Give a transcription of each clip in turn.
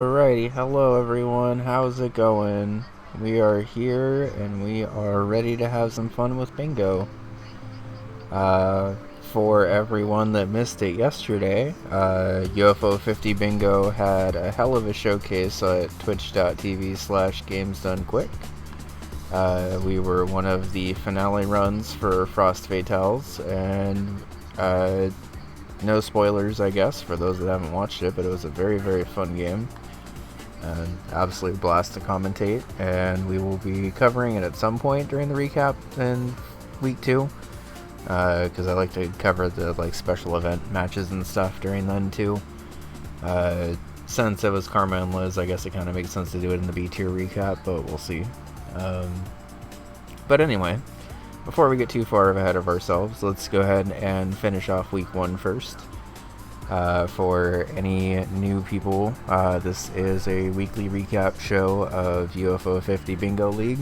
Alrighty, hello everyone, how's it going? We are here and we are ready to have some fun with bingo. For everyone that missed it yesterday, UFO 50 Bingo had a hell of a showcase at twitch.tv/gamesdonequick. We were one of the finale runs for Frost Fatales, and no spoilers, I guess, for those that haven't watched it, but it was a very, very fun game. Absolute blast to commentate, and we will be covering it at some point during the recap in week 2, because I like to cover the special event matches and stuff during then too. Since it was Karma and Liz, I guess it kind of makes sense to do it in the B tier recap, but we'll see. But anyway, before we get too far ahead of ourselves, let's go ahead and finish off week 1 first. For any new people, this is a weekly recap show of UFO 50 Bingo League.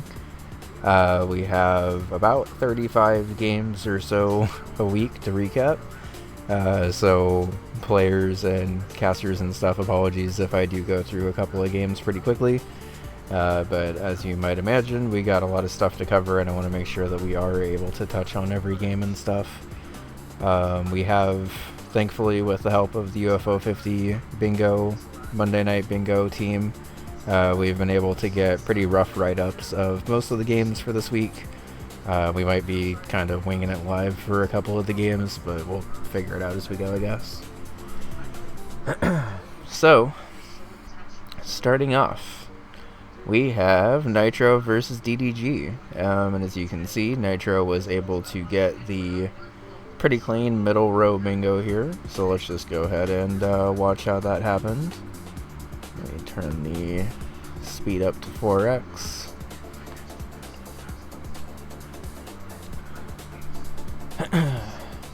We have about 35 games or so a week to recap. So players and casters and stuff, apologies if I do go through a couple of games pretty quickly. But as you might imagine, we got a lot of stuff to cover, and I want to make sure that we are able to touch on every game and stuff. We have, thankfully, with the help of the UFO 50 Bingo, Monday Night Bingo team, we've been able to get pretty rough write-ups of most of the games for this week. We might be kind of winging it live for a couple of the games, but we'll figure it out as we go, I guess. So, starting off, we have Nitro versus DDG, and as you can see, Nitro was able to get the pretty clean middle row bingo here, so let's just go ahead and watch how that happened. Let me turn the speed up to 4x.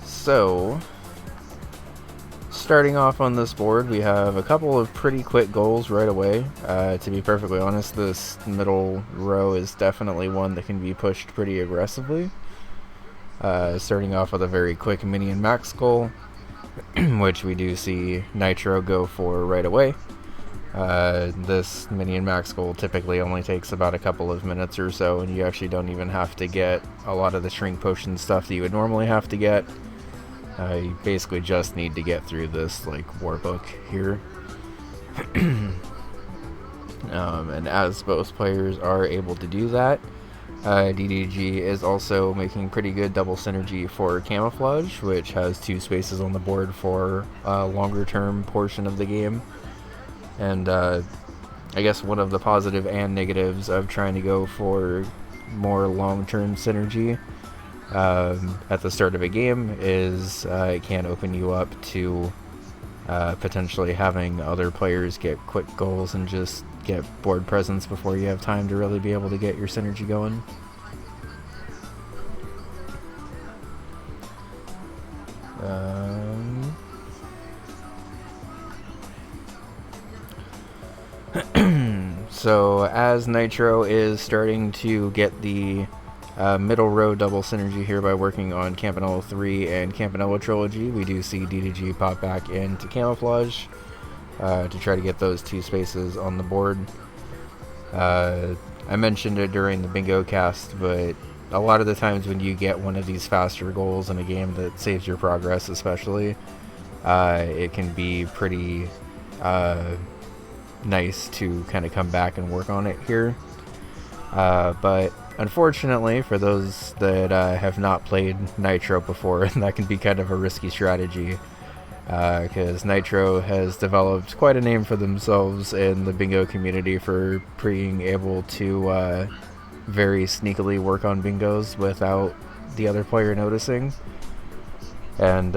So, starting off on this board, we have a couple of pretty quick goals right away. To be perfectly honest, this middle row is definitely one that can be pushed pretty aggressively. Starting off with a very quick minion max goal, which we do see Nitro go for right away. This minion max goal typically only takes about a couple of minutes or so, and you actually don't even have to get a lot of the shrink potion stuff that you would normally have to get. You basically just need to get through this war book here. And as both players are able to do that, DDG is also making pretty good double synergy for Camouflage, which has 2 spaces on the board for a longer term portion of the game. And I guess one of the positive and negatives of trying to go for more long-term synergy at the start of a game is it can open you up to potentially having other players get quick goals and just get board presence before you have time to really be able to get your synergy going. So as Nitro is starting to get the middle row double synergy here by working on Campanella 3 and Campanella Trilogy, we do see DDG pop back into Camouflage to try to get those 2 spaces on the board. I mentioned it during the bingo cast, but a lot of the times when you get one of these faster goals in a game that saves your progress especially, it can be pretty nice to kind of come back and work on it here. But unfortunately, for those that have not played Nitro before, that can be kind of a risky strategy, because Nitro has developed quite a name for themselves in the bingo community for being able to very sneakily work on bingos without the other player noticing. And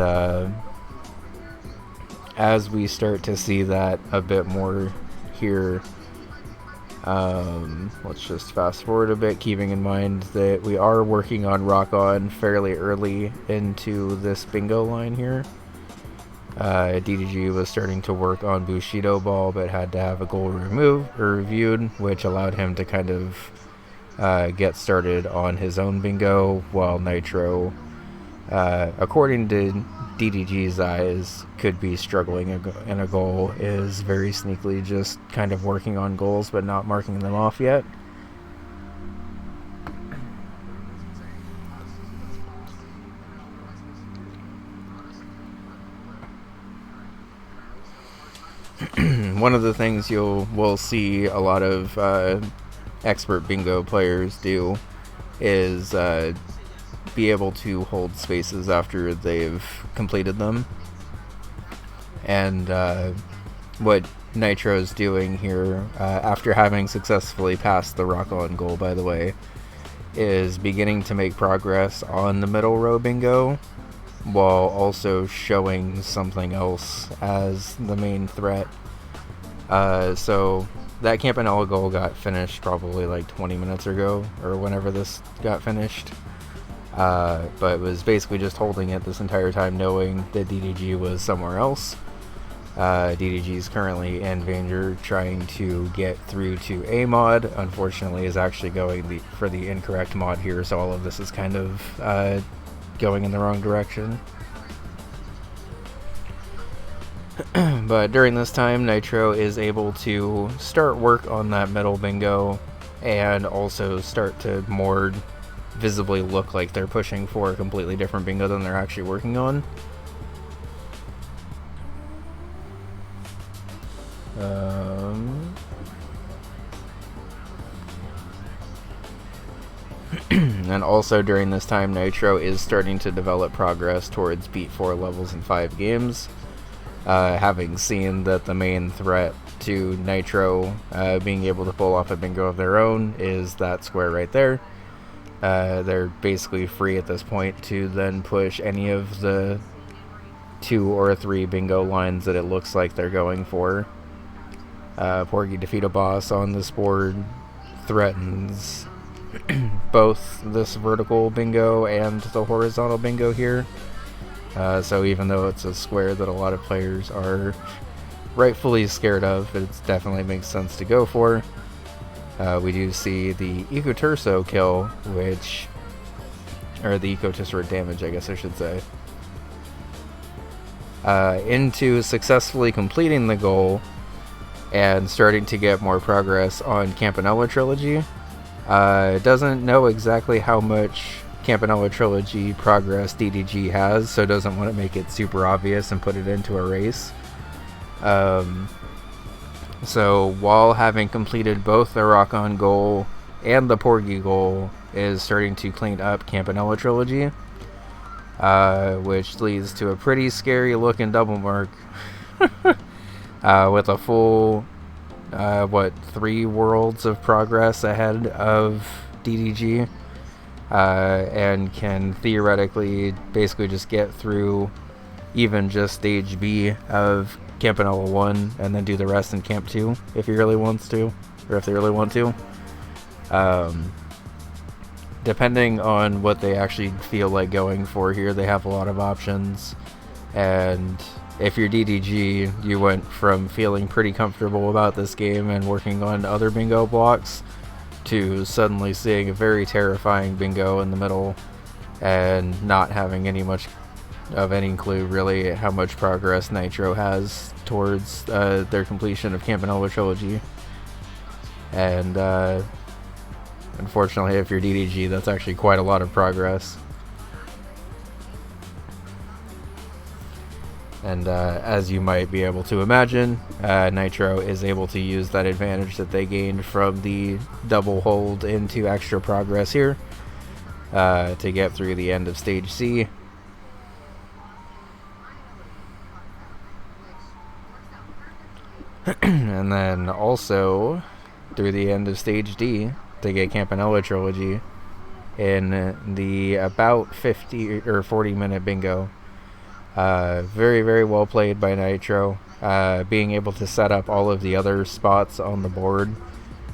as we start to see that a bit more here, let's just fast forward a bit, keeping in mind that we are working on Rock On fairly early into this bingo line here. DDG was starting to work on Bushido Ball, but had to have a goal reviewed, which allowed him to kind of get started on his own bingo, while Nitro, according to DDG's eyes could be struggling in a goal is very sneakily just kind of working on goals but not marking them off yet. One of the things we'll see a lot of expert bingo players do is be able to hold spaces after they've completed them. And what Nitro's doing here, after having successfully passed the rock-on goal, by the way, is beginning to make progress on the middle row bingo, while also showing something else as the main threat. So that Campanella goal got finished probably like 20 minutes ago, or whenever this got finished. But it was basically just holding it this entire time, knowing that DDG was somewhere else. DDG is currently in Vanger trying to get through to a mod. Unfortunately, is actually going for the incorrect mod here, so all of this is kind of going in the wrong direction. But during this time, Nitro is able to start work on that middle bingo and also start to more visibly look like they're pushing for a completely different bingo than they're actually working on. And also during this time, Nitro is starting to develop progress towards beat 4 levels in 5 games. Having seen that the main threat to Nitro being able to pull off a bingo of their own is that square right there. They're basically free at this point to then push any of the 2 or 3 bingo lines that it looks like they're going for. Porgy defeat a boss on this board threatens both this vertical bingo and the horizontal bingo here. So even though it's a square that a lot of players are rightfully scared of, it definitely makes sense to go for. We do see the Eco Terso kill, or the Eco Tesseract damage, I guess I should say. Into successfully completing the goal and starting to get more progress on Campanella Trilogy. Doesn't know exactly how much Campanella Trilogy progress DDG has, so doesn't want to make it super obvious and put it into a race. So while having completed both the Rock-On goal and the Porgy goal, is starting to clean up Campanella Trilogy, which leads to a pretty scary looking double mark with a full 3 worlds of progress ahead of DDG, and can theoretically basically just get through even just stage B of Campanella 1 and then do the rest in Camp 2 if he really wants to, or if they really want to. Depending on what they actually feel like going for here, they have a lot of options. And if you're DDG, you went from feeling pretty comfortable about this game and working on other bingo blocks to suddenly seeing a very terrifying bingo in the middle and not having any clue really how much progress Nitro has towards their completion of Campanella Trilogy. And unfortunately, if you're DDG, that's actually quite a lot of progress. And as you might be able to imagine, Nitro is able to use that advantage that they gained from the double hold into extra progress here to get through the end of Stage C. And then also through the end of Stage D to get Campanella Trilogy in the about 50 or 40 minute bingo. Very, very well played by Nitro. Being able to set up all of the other spots on the board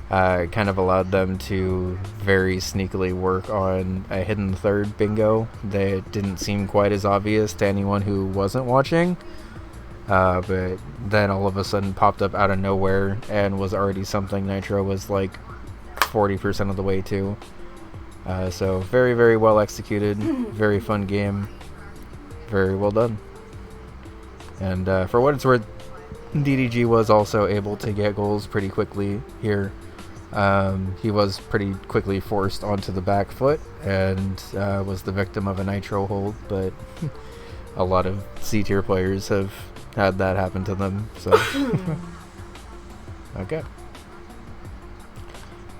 kind of allowed them to very sneakily work on a hidden third bingo that didn't seem quite as obvious to anyone who wasn't watching. But then all of a sudden popped up out of nowhere and was already something Nitro was like 40% of the way to. So very, very well executed. Very fun game. Very well done. And for what it's worth, DDG was also able to get goals pretty quickly here. He was pretty quickly forced onto the back foot and was the victim of a nitro hold, but a lot of C-tier players have had that happen to them, so... Okay.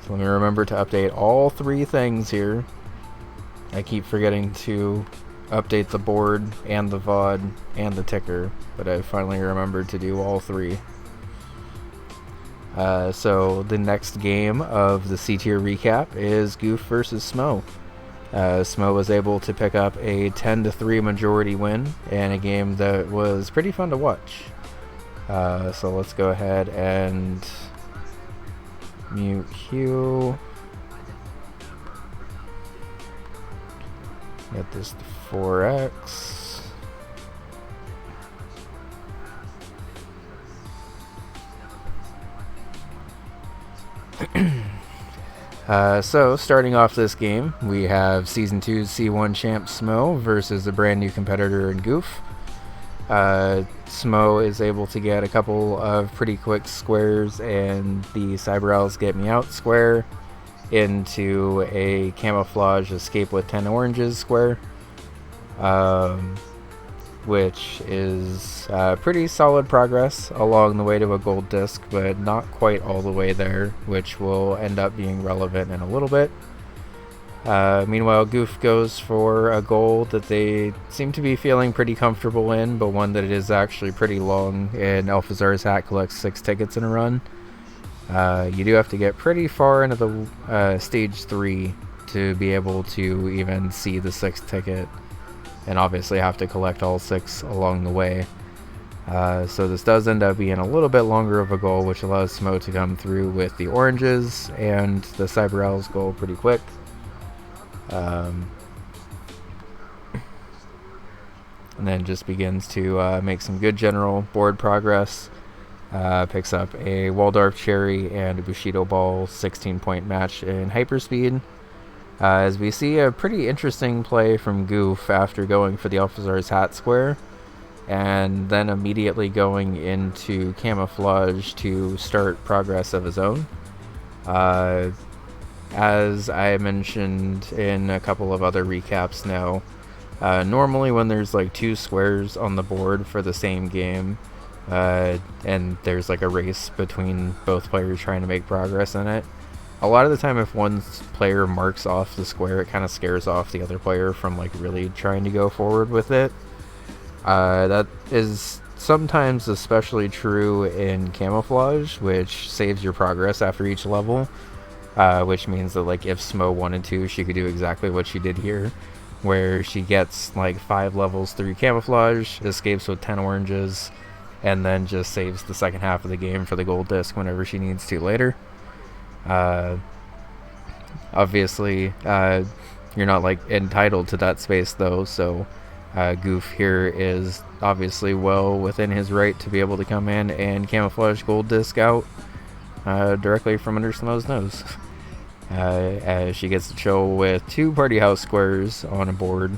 So let me remember to update all 3 things here. I keep forgetting to update the board and the VOD and the ticker, but I finally remembered to do all 3. So the next game of the C-tier recap is Goof versus Smo. Smo was able to pick up a 10-3 majority win in a game that was pretty fun to watch. So let's go ahead and mute Hugh. Get this to 4x. So, starting off this game, we have Season 2's C1 champ Smo versus a brand new competitor in Goof. Smo is able to get a couple of pretty quick squares and the Cyber Owls Get Me Out square into a camouflage escape with 10 oranges square, which is pretty solid progress along the way to a gold disc, but not quite all the way there, which will end up being relevant in a little bit. Meanwhile, Goof goes for a goal that they seem to be feeling pretty comfortable in, but one that is actually pretty long, and Alphazar's hat collects 6 tickets in a run. You do have to get pretty far into the stage 3 to be able to even see the 6th ticket, and obviously have to collect all 6 along the way. So this does end up being a little bit longer of a goal, which allows Smo to come through with the oranges and the Cyber Owls goal pretty quick. And then just begins to make some good general board progress. Picks up a Waldorf Cherry and a Bushido Ball 16-point match in hyperspeed. As we see a pretty interesting play from Goof after going for the Alphazar's hat square, and then immediately going into camouflage to start progress of his own. As I mentioned in a couple of other recaps now, normally when there's like 2 squares on the board for the same game, and there's like a race between both players trying to make progress in it, a lot of the time if one player marks off the square, it kind of scares off the other player from like really trying to go forward with it. That is sometimes especially true in camouflage, which saves your progress after each level, which means that like if Smo wanted to, she could do exactly what she did here, where she gets like 5 levels through camouflage, escapes with 10 oranges, and then just saves the second half of the game for the gold disc whenever she needs to later. Obviously, you're not like entitled to that space though, so Goof here is obviously well within his right to be able to come in and camouflage gold disc out directly from under Smo's nose. As she gets to chill with 2 party house squares on a board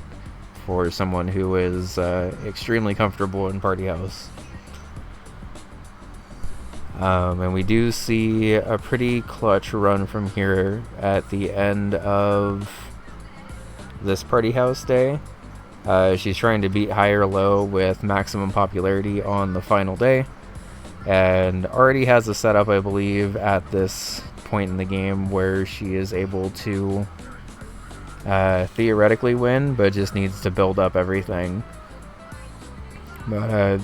for someone who is extremely comfortable in party house. And we do see a pretty clutch run from here at the end of this party house day. She's trying to beat high or low with maximum popularity on the final day, and already has a setup, I believe, at this point in the game where she is able to theoretically win, but just needs to build up everything. But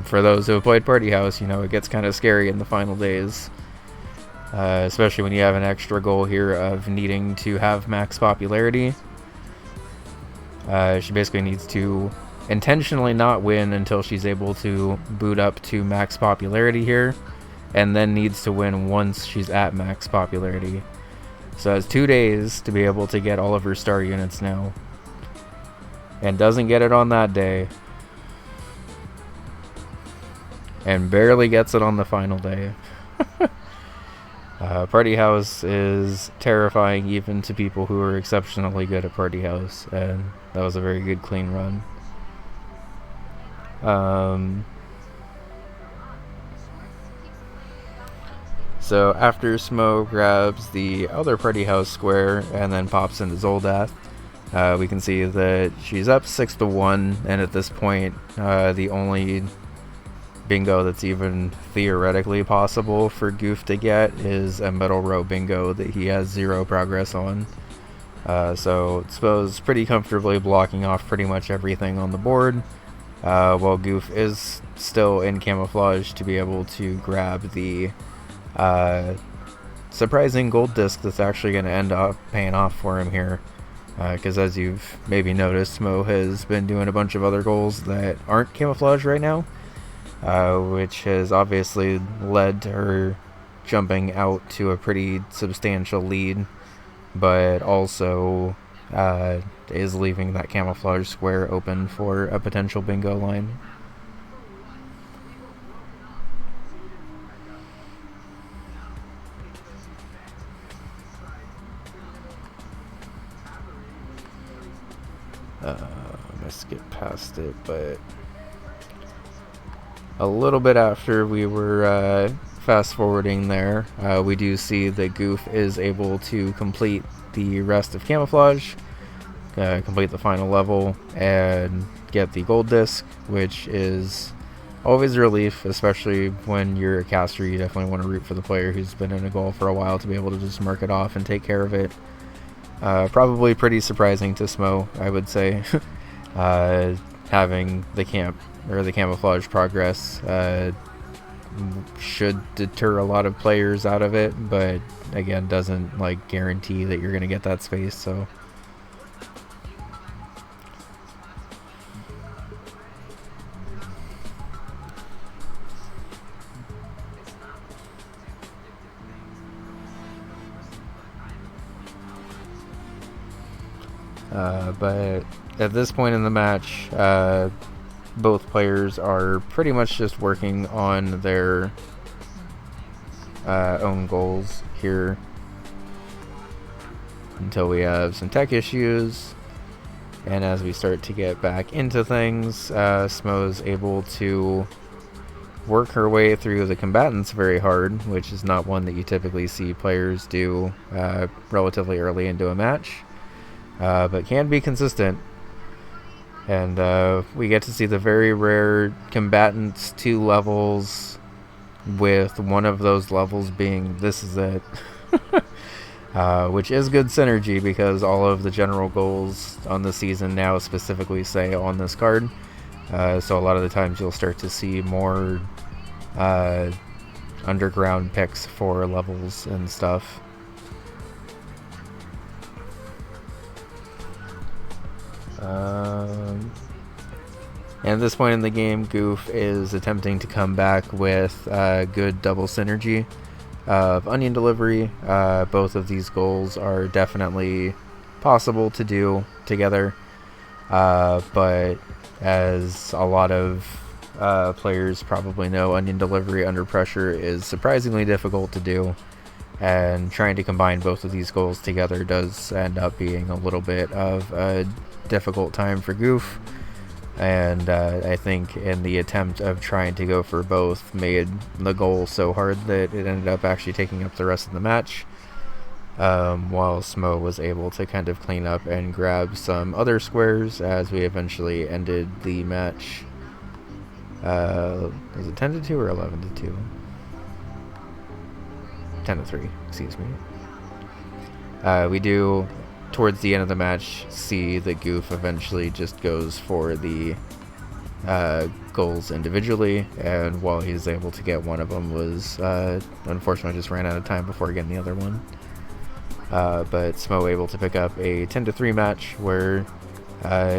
for those who have played Party House, you know, it gets kind of scary in the final days. Especially when you have an extra goal here of needing to have max popularity. She basically needs to intentionally not win until she's able to boot up to max popularity here, and then needs to win once she's at max popularity. So has 2 days to be able to get all of her star units now. And doesn't get it on that day. And barely gets it on the final day. Party House is terrifying even to people who are exceptionally good at Party House, and that was a very good clean run. So after Smo grabs the other party house square and then pops into Zoldath, we can see that she's up 6-1, and at this point, the only bingo that's even theoretically possible for Goof to get is a middle row bingo that he has 0 progress on. So Spo's pretty comfortably blocking off pretty much everything on the board, while Goof is still in camouflage to be able to grab the surprising gold disc that's actually going to end up paying off for him here. Because as you've maybe noticed, Smo has been doing a bunch of other goals that aren't camouflage right now, which has obviously led to her jumping out to a pretty substantial lead, but also is leaving that camouflage square open for a potential bingo line. I'm gonna skip past it, but a little bit after we were fast forwarding there, we do see that Goof is able to complete the rest of camouflage, complete the final level, and get the gold disc, which is always a relief, especially when you're a caster. You definitely want to root for the player who's been in a goal for a while to be able to just mark it off and take care of it. Probably pretty surprising to Smo, I would say, having the camouflage progress should deter a lot of players out of it, but again, doesn't like guarantee that you're gonna get that space. So but at this point in the match, both players are pretty much just working on their own goals here until we have some tech issues, and as we start to get back into things, Smo is able to work her way through the combatants very hard, which is not one that you typically see players do relatively early into a match, but can be consistent. And we get to see the very rare combatants 2 levels, with one of those levels being "this is it," which is good synergy because all of the general goals on the season now specifically say on this card. So a lot of the times you'll start to see more underground picks for levels and stuff. And at this point in the game, Goof is attempting to come back with good double synergy of onion delivery. Both of these goals are definitely possible to do together, but as a lot of players probably know, onion delivery under pressure is surprisingly difficult to do, and trying to combine both of these goals together does end up being a little bit of a difficult time for Goof. And I think in the attempt of trying to go for both made the goal so hard that it ended up actually taking up the rest of the match, while Smo was able to kind of clean up and grab some other squares as we eventually ended the match. Was it 10-2 or 11-2? 10-3, excuse me. We do, towards the end of the match, see that Goof eventually just goes for the goals individually, and while he's able to get one of them, was unfortunately just ran out of time before getting the other one. But Smo able to pick up a 10-3 match where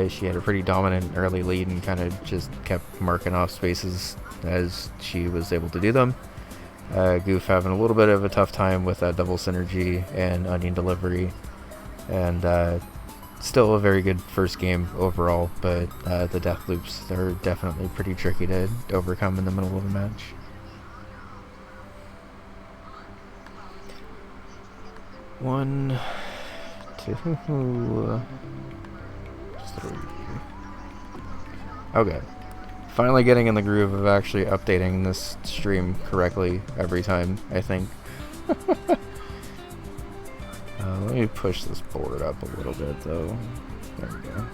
she had a pretty dominant early lead and kind of just kept marking off spaces as she was able to do them. Goof having a little bit of a tough time with that double synergy and onion delivery, and still a very good first game overall, but the death loops are definitely pretty tricky to overcome in the middle of a match. One, two, three. Okay. Finally getting in the groove of actually updating this stream correctly every time, I think. Let me push this board up a little bit, though. There we go.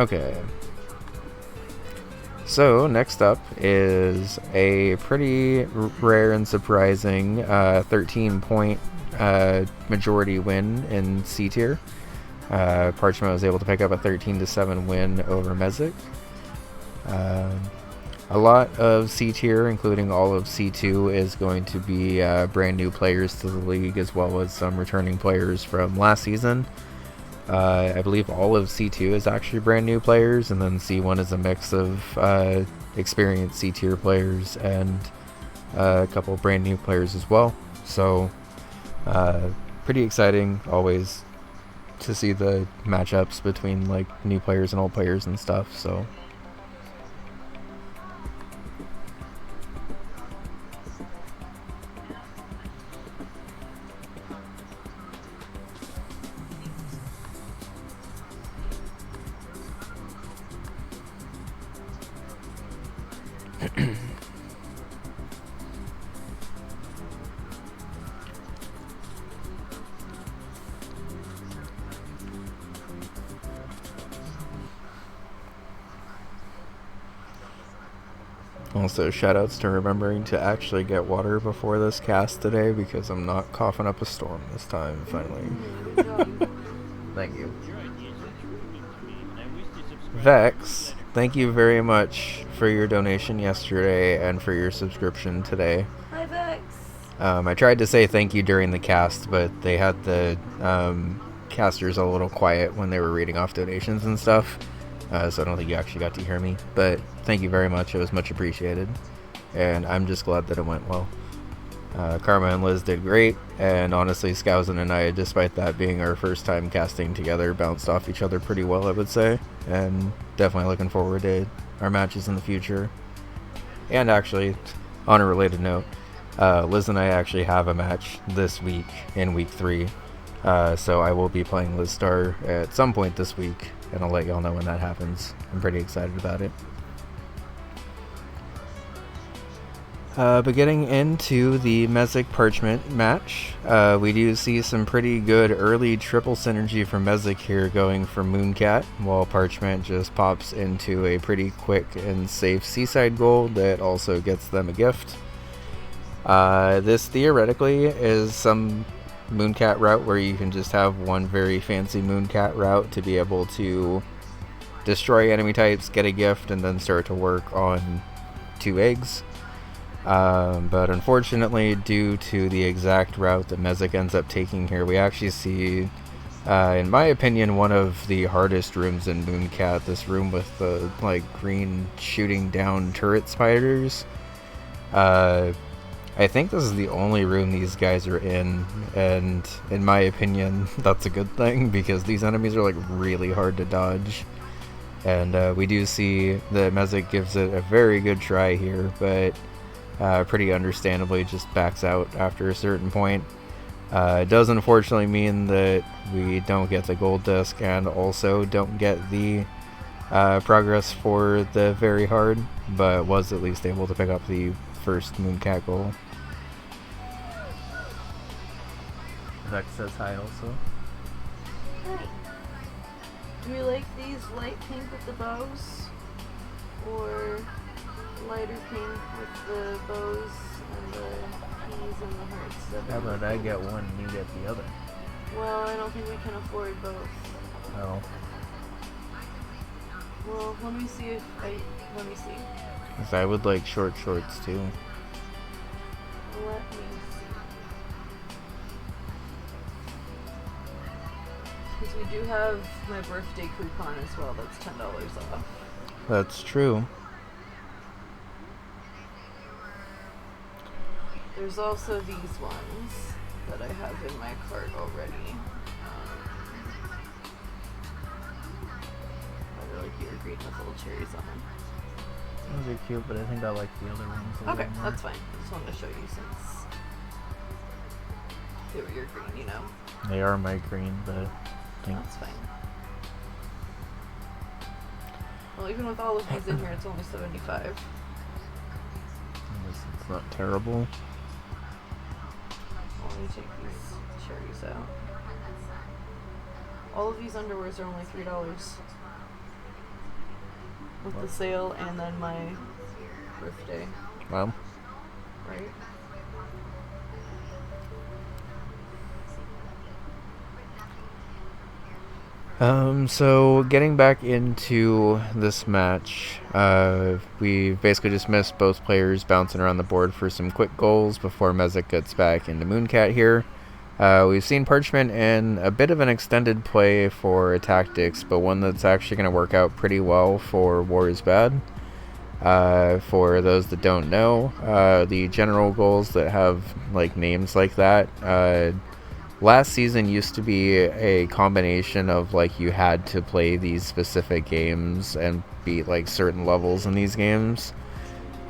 Okay. So, next up is a pretty rare and surprising 13-point majority win in C tier. Parchment was able to pick up a 13-7 win over Mezek. A lot of C tier, including all of C2, is going to be brand new players to the league, as well as some returning players from last season. I believe all of C2 is actually brand new players, and then C1 is a mix of experienced C tier players and a couple of brand new players as well. So, pretty exciting always to see the matchups between like new players and old players and stuff. So. Also, shoutouts to remembering to actually get water before this cast today, because I'm not coughing up a storm this time, finally. Thank you. Vex, thank you very much for your donation yesterday and for your subscription today. Hi, Vex. I tried to say thank you during the cast, but they had the casters a little quiet when they were reading off donations and stuff. So I don't think you actually got to hear me, but thank you very much. It was much appreciated, and I'm just glad that it went well. Karma and Liz did great, and honestly, Skousen and I, despite that being our first time casting together, bounced off each other pretty well, I would say, and definitely looking forward to our matches in the future. And actually, on a related note, Liz and I actually have a match this week in week 3, so I will be playing Liz Star at some point this week, and I'll let y'all know when that happens. I'm pretty excited about it. But getting into the Mezek Parchment match, we do see some pretty good early triple synergy from Mezek here, going for Mooncat, while Parchment just pops into a pretty quick and safe Seaside goal that also gets them a gift. This theoretically is some Mooncat route where you can just have one very fancy Mooncat route to be able to destroy enemy types, get a gift, and then start to work on 2 eggs. But unfortunately, due to the exact route that Mezek ends up taking here, we actually see, in my opinion, one of the hardest rooms in Mooncat, this room with the green shooting down turret spiders. I think this is the only room these guys are in, and in my opinion, that's a good thing, because these enemies are really hard to dodge. And we do see that Mezek gives it a very good try here, but pretty understandably just backs out after a certain point. It does unfortunately mean that we don't get the gold disc, and also don't get the progress for the very hard, but was at least able to pick up the first Mooncat goal. Vex says hi also. Hi. Do you like these light pink with the bows? Or lighter pink with the bows and the keys and the hearts? How about I get one and you get the other? Well, I don't think we can afford both. Oh. Well, let me see. Because I would like short shorts too. Let me see. Because we do have my birthday coupon as well. That's $10 off. That's true. There's also these ones that I have in my cart already. I really cute green with little cherries on them. Those are cute, but I think I like the other ones a Okay, little more. that's fine. I just wanted to show you since they were your green, you know. They are my green, but I think That's fine. Well, even with all of these in here, it's only $75. Unless It's not terrible. Let me take these cherries out. All of these underwears are only $3 with the sale and then my birthday. Well, Right? So getting back into this match, we basically just missed both players bouncing around the board for some quick goals before Mezek gets back into Mooncat here. We've seen Parchment in a bit of an extended play for tactics, but one that's actually going to work out pretty well for War is Bad. For those that don't know, the general goals that have like names like that, last season used to be a combination of like you had to play these specific games and beat like certain levels in these games.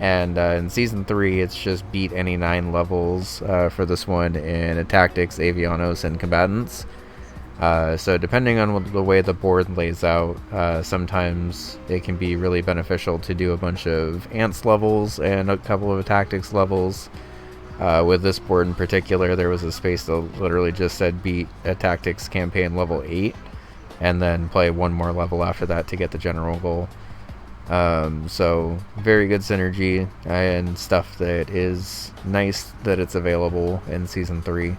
And in Season 3, it's just beat any 9 levels for this one in Tactics, Avianos, and Combatants. So depending on the way the board lays out, sometimes it can be really beneficial to do a bunch of Ants levels and a couple of Tactics levels. With this board in particular, there was a space that literally just said beat a Tactics campaign level 8, and then play one more level after that to get the general goal. So very good synergy and stuff that is nice that it's available in Season 3.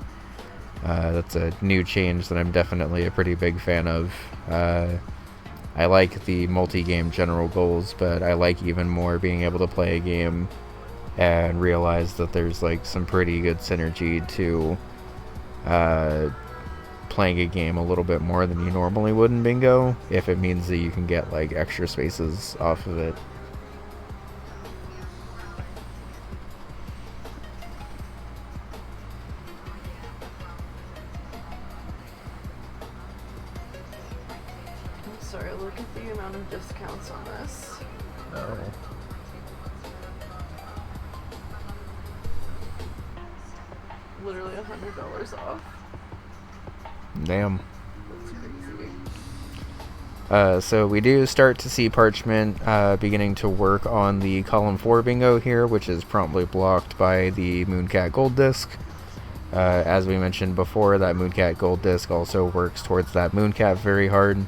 That's a new change that I'm definitely a pretty big fan of. I like the multi-game general goals, but I like even more being able to play a game and realize that there's like some pretty good synergy to playing a game a little bit more than you normally would in bingo, if it means that you can get like extra spaces off of it. I'm sorry, look at the amount of discounts on this. Oh. Literally $100 off. Damn. That's crazy. So we do start to see Parchment beginning to work on the column 4 bingo here, which is promptly blocked by the Mooncat Gold Disc. As we mentioned before, that Mooncat Gold Disc also works towards that Mooncat very hard.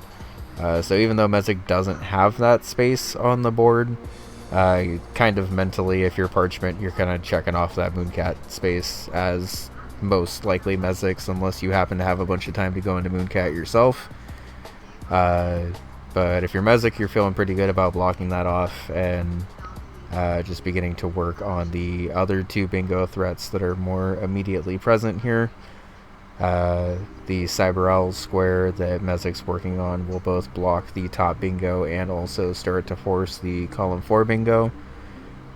So even though Mezek doesn't have that space on the board, kind of mentally, if you're Parchment, you're kind of checking off that Mooncat space as most likely Mezek's, unless you happen to have a bunch of time to go into Mooncat yourself. But if you're Mezek, you're feeling pretty good about blocking that off and just beginning to work on the other 2 bingo threats that are more immediately present here. The Cyber Owl square that Mezek's working on will both block the top bingo and also start to force the column 4 bingo,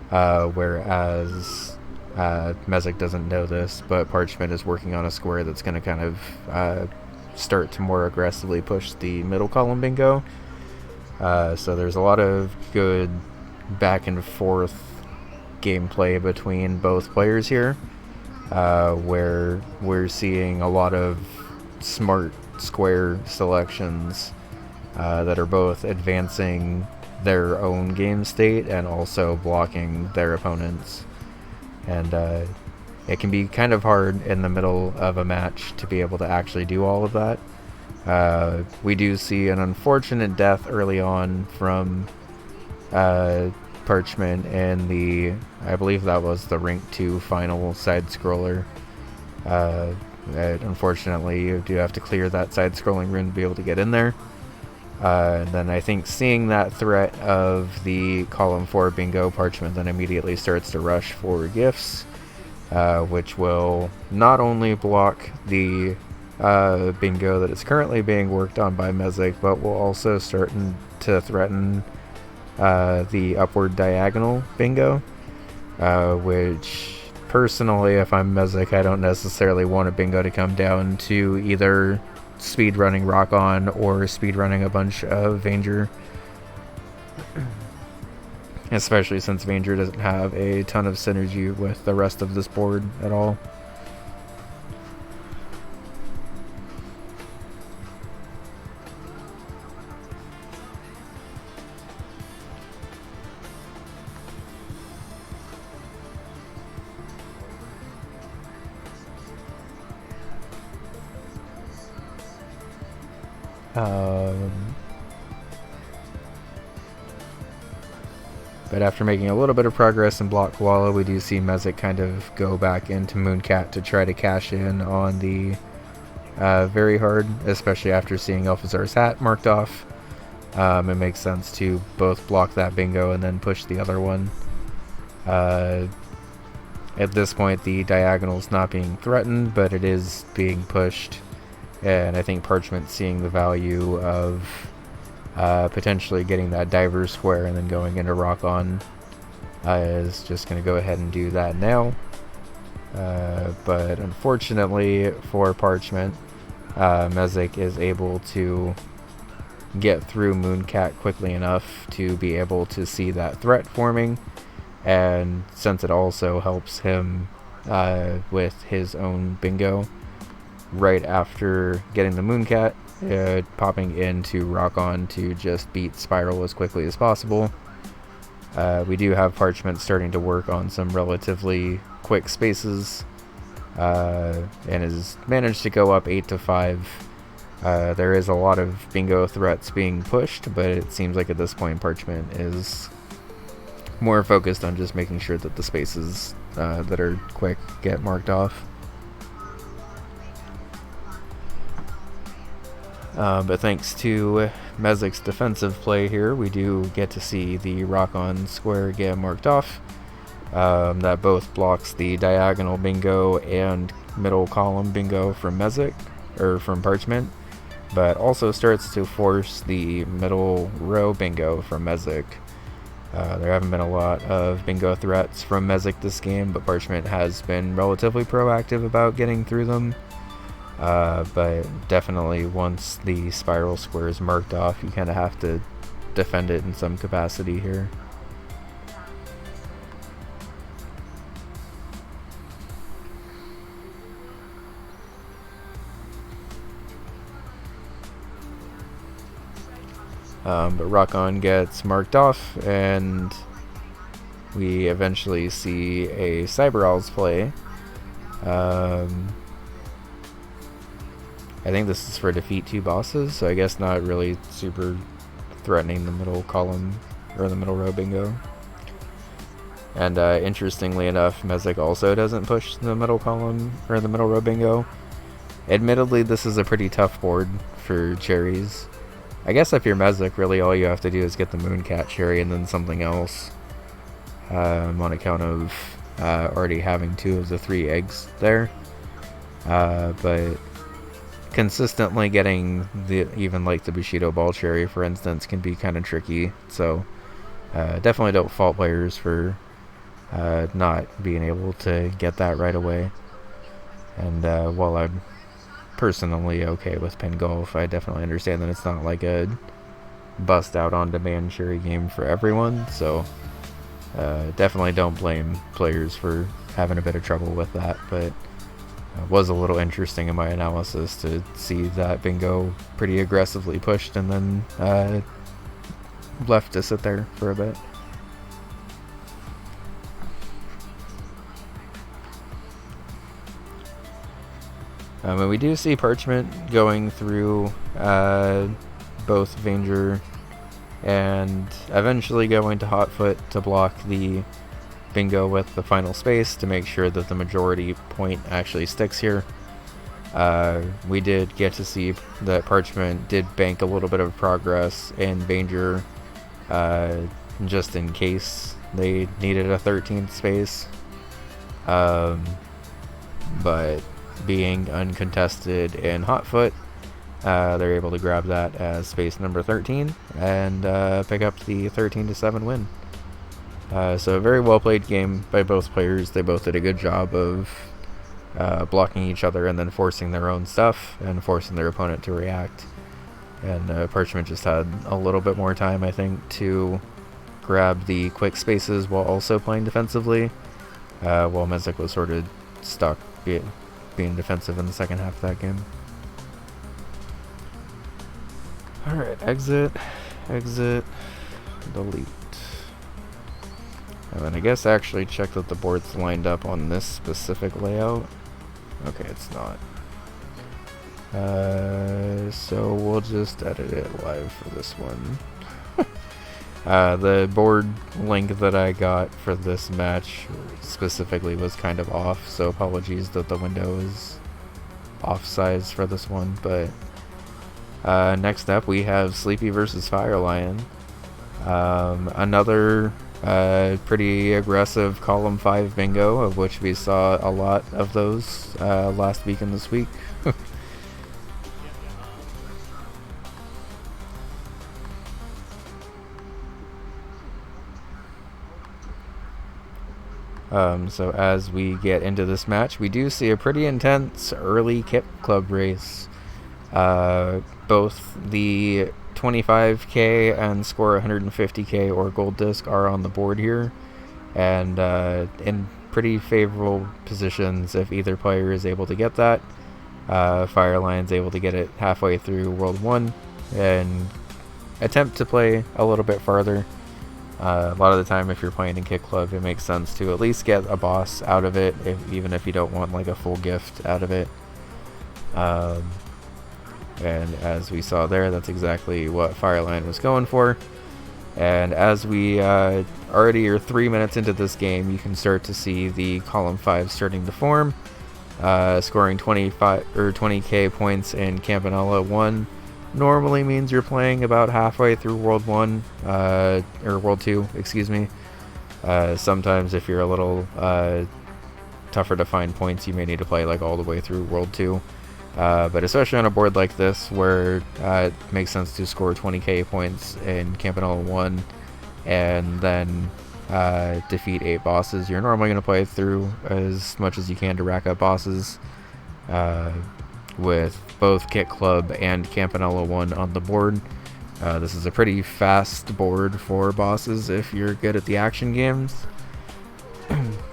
whereas Mezek doesn't know this, but Parchment is working on a square that's going to kind of start to more aggressively push the middle column bingo. So there's a lot of good back and forth gameplay between both players here, where we're seeing a lot of smart square selections that are both advancing their own game state and also blocking their opponents. And it can be kind of hard in the middle of a match to be able to actually do all of that. We do see an unfortunate death early on from Parchment in the, I believe that was the Rank 2 final side-scroller. Unfortunately, you do have to clear that side-scrolling rune to be able to get in there. And then I think seeing that threat of the column 4 bingo, Parchment then immediately starts to rush for gifts, which will not only block the bingo that is currently being worked on by Mezek, but will also start to threaten the upward diagonal bingo, which personally, if I'm Mezek, I don't necessarily want a bingo to come down to either speedrunning Rock On or speedrunning a bunch of Vanger, especially since Vanger doesn't have a ton of synergy with the rest of this board at all. But after making a little bit of progress in Block Koala, we do see Mezek kind of go back into Mooncat to try to cash in on the very hard, especially after seeing Alphazar's hat marked off. It makes sense to both block that bingo and then push the other one. At this point, the diagonal's not being threatened, but it is being pushed. And I think Parchment, seeing the value of potentially getting that diver square and then going into Rock On, is just going to go ahead and do that now. But unfortunately for Parchment, Mezek is able to get through Mooncat quickly enough to be able to see that threat forming, and since it also helps him with his own bingo right after getting the Mooncat, popping into Rock On to just beat Spiral as quickly as possible. We do have Parchment starting to work on some relatively quick spaces, and has managed to go up 8-5. There is a lot of bingo threats being pushed, but it seems like at this point Parchment is more focused on just making sure that the spaces that are quick get marked off. But thanks to Mezek's defensive play here, we do get to see the Rock On square get marked off. That both blocks the diagonal bingo and middle column bingo from Mezek, or from Parchment, but also starts to force the middle row bingo from Mezek. There haven't been a lot of bingo threats from Mezek this game, but Parchment has been relatively proactive about getting through them. But definitely once the spiral square is marked off, you kind of have to defend it in some capacity here. But Rock On gets marked off, and we eventually see a Cyber Owls play. I think this is for defeat 2 bosses, so I guess not really super threatening the middle column or the middle row bingo. And interestingly enough, Mezek also doesn't push the middle column or the middle row bingo. Admittedly, this is a pretty tough board for cherries. I guess if you're Mezek, really all you have to do is get the Mooncat cherry and then something else, on account of already having 2 of the 3 eggs there. But consistently getting even like the Bushido Ball cherry, for instance, can be kind of tricky. So definitely don't fault players for not being able to get that right away. And while I'm personally okay with Pin Golf, I definitely understand that it's not like a bust out on demand cherry game for everyone, so definitely don't blame players for having a bit of trouble with that. But it was a little interesting in my analysis to see that bingo pretty aggressively pushed and then left to sit there for a bit. And we do see Parchment going through both Vanger and eventually going to Hotfoot to block the bingo with the final space to make sure that the majority point actually sticks here. We did get to see that Parchment did bank a little bit of progress in Vanger, just in case they needed a 13th space. But being uncontested in Hotfoot, they're able to grab that as space number 13 and pick up the 13-7 win. So a very well played game by both players. They both did a good job of blocking each other and then forcing their own stuff and forcing their opponent to react. And Parchment just had a little bit more time, I think, to grab the quick spaces while also playing defensively, while Mezek was sort of stuck being defensive in the second half of that game. Alright, exit, delete. And then I guess actually check that the board's lined up on this specific layout. Okay, it's not. So we'll just edit it live for this one. The board link that I got for this match specifically was kind of off, so apologies that the window is off size for this one. But next up we have Sleepy versus Fire Lion. Another pretty aggressive column 5 bingo, of which we saw a lot of those last week and this week. So as we get into this match, we do see a pretty intense early Kit Club race. Both the 25k and score 150k or gold disc are on the board here, and in pretty favorable positions if either player is able to get that. Fire Lion's able to get it halfway through World 1 and attempt to play a little bit farther. A lot of the time if you're playing in Kit Club, it makes sense to at least get a boss out of it, even if you don't want like a full gift out of it. And as we saw there, that's exactly what Fireline was going for. And as we already are 3 minutes into this game, you can start to see the column 5 starting to form, scoring 25 or 20k points in Campanella 1. Normally means you're playing about halfway through World 1, or World 2, excuse me. Sometimes if you're a little tougher to find points, you may need to play like all the way through World 2. But especially on a board like this, where it makes sense to score 20k points in Campanella 1 and then defeat 8 bosses, you're normally going to play through as much as you can to rack up bosses. With both Kit Club and Campanella 1 on the board. This is a pretty fast board for bosses if you're good at the action games.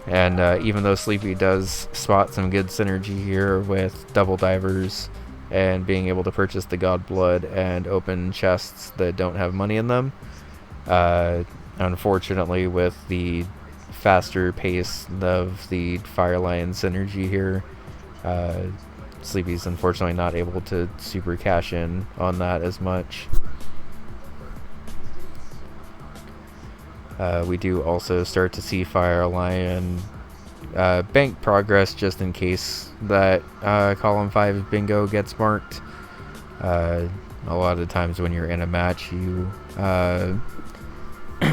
And even though Sleepy does spot some good synergy here with double divers and being able to purchase the God Blood and open chests that don't have money in them, unfortunately with the faster pace of the Fire Lion synergy here, Sleepy's unfortunately not able to super cash in on that as much. We do also start to see Fire Lion bank progress just in case that column 5 bingo gets marked. A lot of times when you're in a match, you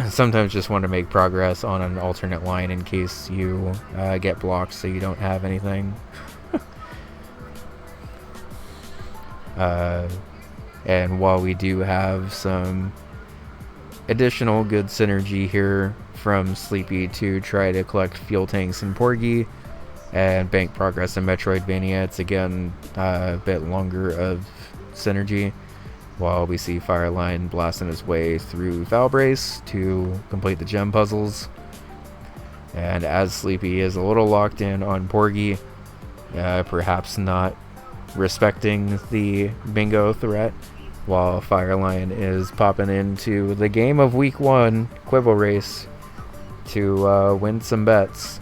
sometimes just want to make progress on an alternate line in case you get blocked so you don't have anything. And while we do have some additional good synergy here from Sleepy to try to collect fuel tanks in Porgy and bank progress in Metroidvania, it's again a bit longer of synergy, while we see Fireline blasting his way through Valbrace to complete the gem puzzles. And as Sleepy is a little locked in on Porgy, perhaps not respecting the bingo threat, while Firelion is popping into the game of week 1, Quibble Race, to win some bets.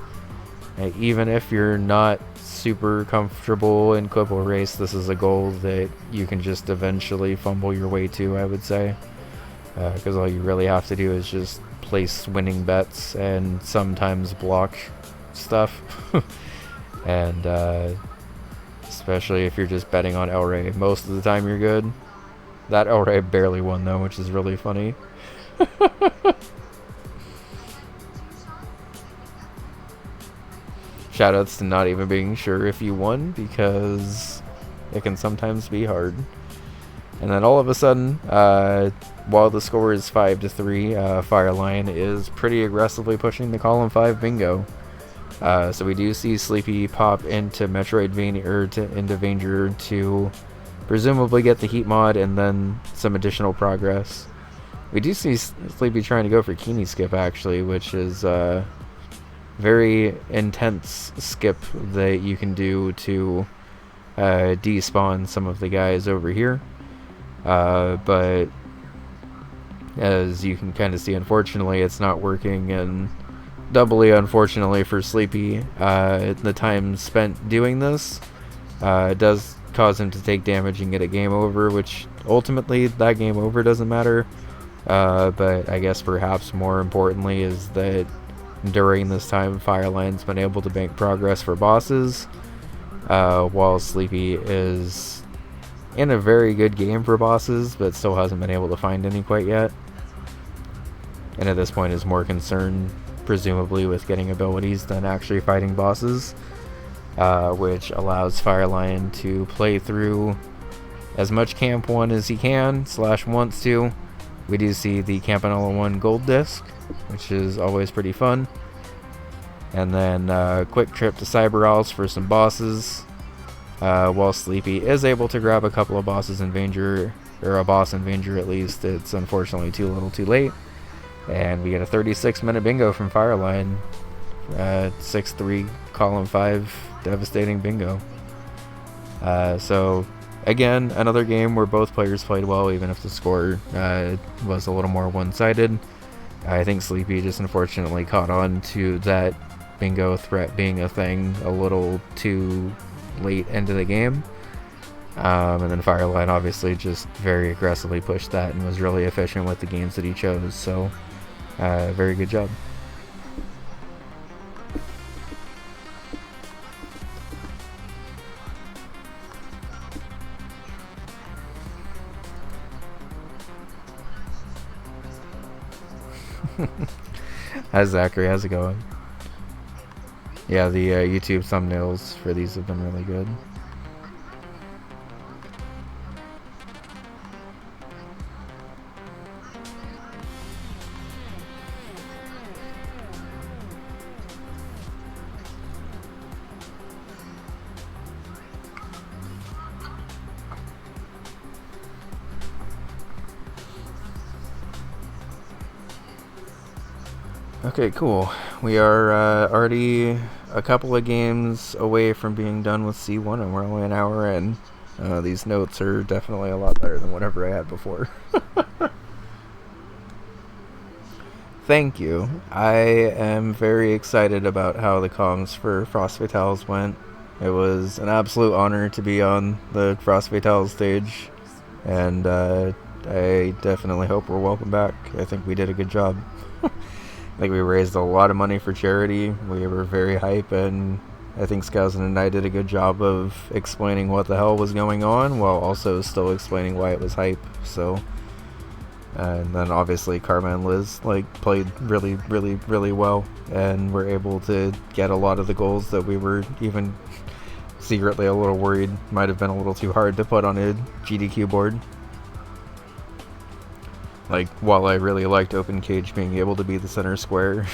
Even if you're not super comfortable in Quibble Race, this is a goal that you can just eventually fumble your way to, I would say, because all you really have to do is just place winning bets and sometimes block stuff. And especially if you're just betting on El Rey, most of the time you're good. That El Rey barely won though, which is really funny. Shoutouts to not even being sure if you won, because it can sometimes be hard. And then all of a sudden, while the score is 5-3, Firelion is pretty aggressively pushing the column 5 bingo. So we do see Sleepy pop into Metroidvania, or into Vanger to presumably get the heat mod and then some additional progress. We do see Sleepy trying to go for Keeney skip actually, which is a very intense skip that you can do to despawn some of the guys over here. But as you can kind of see, unfortunately it's not working, and doubly unfortunately for Sleepy, the time spent doing this does cause him to take damage and get a game over, which ultimately that game over doesn't matter. But I guess perhaps more importantly is that during this time, Fireline's been able to make progress for bosses, while Sleepy is in a very good game for bosses, but still hasn't been able to find any quite yet. And at this point is more concerned, presumably, with getting abilities than actually fighting bosses, which allows Firelion to play through as much Camp 1 as he can, / wants to. We do see the Campanella 1 gold disc, which is always pretty fun. And then a quick trip to Cyber Owls for some bosses, while Sleepy is able to grab a couple of bosses in Vanger, or a boss in Vanger at least. It's unfortunately too little too late. And we get a 36-minute bingo from Fireline. 6-3, column 5, devastating bingo. So, again, another game where both players played well, even if the score was a little more one-sided. I think Sleepy just unfortunately caught on to that bingo threat being a thing a little too late into the game. And then Fireline obviously just very aggressively pushed that and was really efficient with the games that he chose. So, very good job. Hi Zachary, how's it going? Yeah, the YouTube thumbnails for these have been really good. Okay, cool. We are already a couple of games away from being done with C1, and we're only an hour in. These notes are definitely a lot better than whatever I had before. Thank you. I am very excited about how the comms for Frost Fatales went. It was an absolute honor to be on the Frost Fatales stage, and I definitely hope we're welcome back. I think we did a good job. I think we raised a lot of money for charity. We were very hype, and I think Skousen and I did a good job of explaining what the hell was going on while also still explaining why it was hype. So, and then obviously Karma and Liz played really, really, really well, and were able to get a lot of the goals that we were even secretly a little worried might have been a little too hard to put on a GDQ board. While I really liked Open Cage being able to be the center square,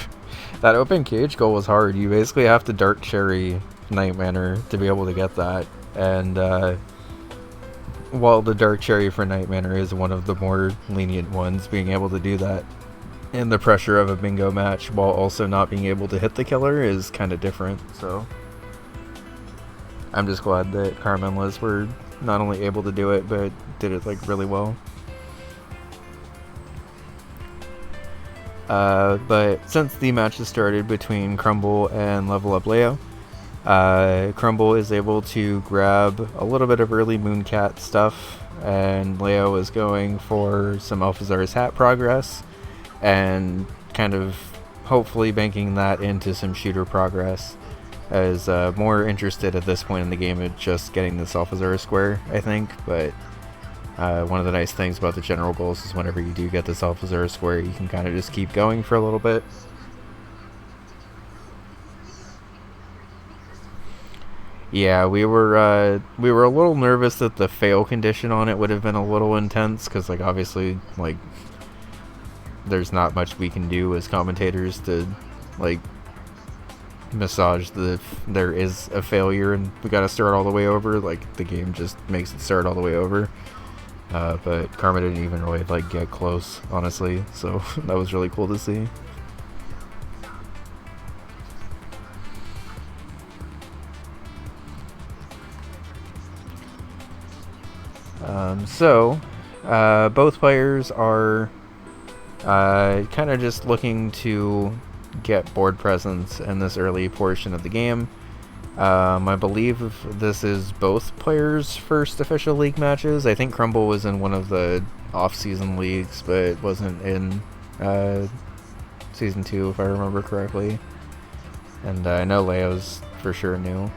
that Open Cage goal was hard. You basically have to Dark Cherry Night Manor to be able to get that. And while the Dark Cherry for Night Manor is one of the more lenient ones, being able to do that in the pressure of a bingo match while also not being able to hit the killer is kind of different. So I'm just glad that Karma and Liz were not only able to do it, but did it really well. But since the match has started between Crumble and Level Up Leo, Crumble is able to grab a little bit of early Mooncat stuff, and Leo is going for some Alphazar's Hat progress, and kind of hopefully banking that into some shooter progress, as more interested at this point in the game in just getting this Alphazar square, I think, but one of the nice things about the general goals is whenever you do get this Alphazar square, you can kind of just keep going for a little bit. Yeah, we were a little nervous that the fail condition on it would have been a little intense, because obviously there's not much we can do as commentators to massage there is a failure and we gotta start all the way over. The game just makes it start all the way over. But Karma didn't even really get close, honestly, so that was really cool to see. Both players are kind of just looking to get board presence in this early portion of the game. I believe this is both players' first official league matches. I think Crumble was in one of the off-season leagues, but wasn't in Season 2, if I remember correctly. And I know Leo's for sure new.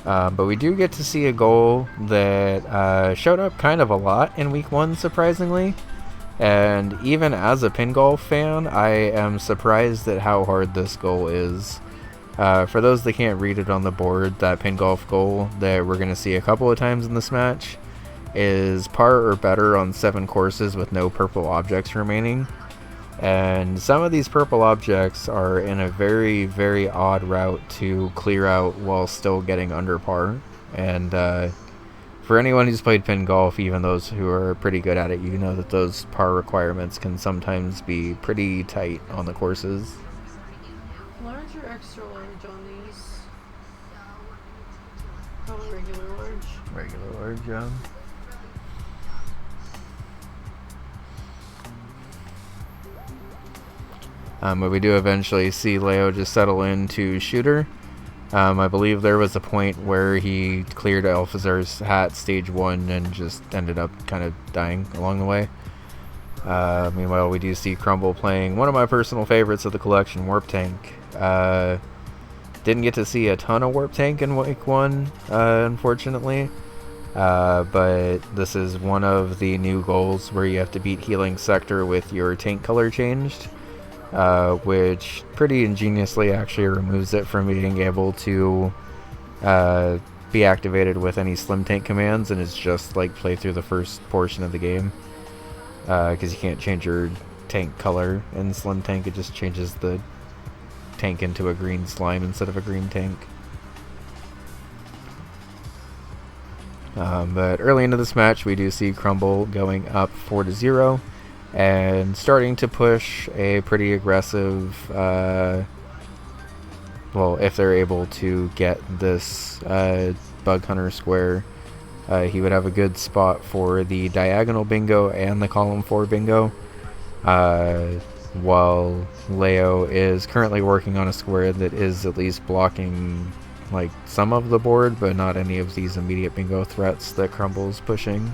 But we do get to see a goal that showed up kind of a lot in Week 1, surprisingly. And even as a pin golf fan, I am surprised at how hard this goal is. For those that can't read it on the board, that pin golf goal that we're going to see a couple of times in this match is par or better on 7 courses with no purple objects remaining. And some of these purple objects are in a very, very odd route to clear out while still getting under par. And for anyone who's played pin golf, even those who are pretty good at it, you know that those par requirements can sometimes be pretty tight on the courses. Large or extra large on these? Probably regular large. Regular large, yeah. But we do eventually see Leo just settle into shooter. I believe there was a point where he cleared Alfazar's hat stage 1 and just ended up kind of dying along the way. Meanwhile, we do see Crumble playing one of my personal favorites of the collection, Warp Tank. Didn't get to see a ton of Warp Tank in Week 1, unfortunately. But this is one of the new goals where you have to beat Healing Sector with your tank color changed. Which pretty ingeniously actually removes it from being able to be activated with any slim tank commands, and it's just like play through the first portion of the game, because you can't change your tank color in slim tank. It just changes the tank into a green slime instead of a green tank. But early into this match, we do see Crumble going up 4-0 and starting to push a pretty aggressive, well, if they're able to get this Bug Hunter square, he would have a good spot for the diagonal bingo and the column 4 bingo, while Leo is currently working on a square that is at least blocking like some of the board, but not any of these immediate bingo threats that Crumble's pushing.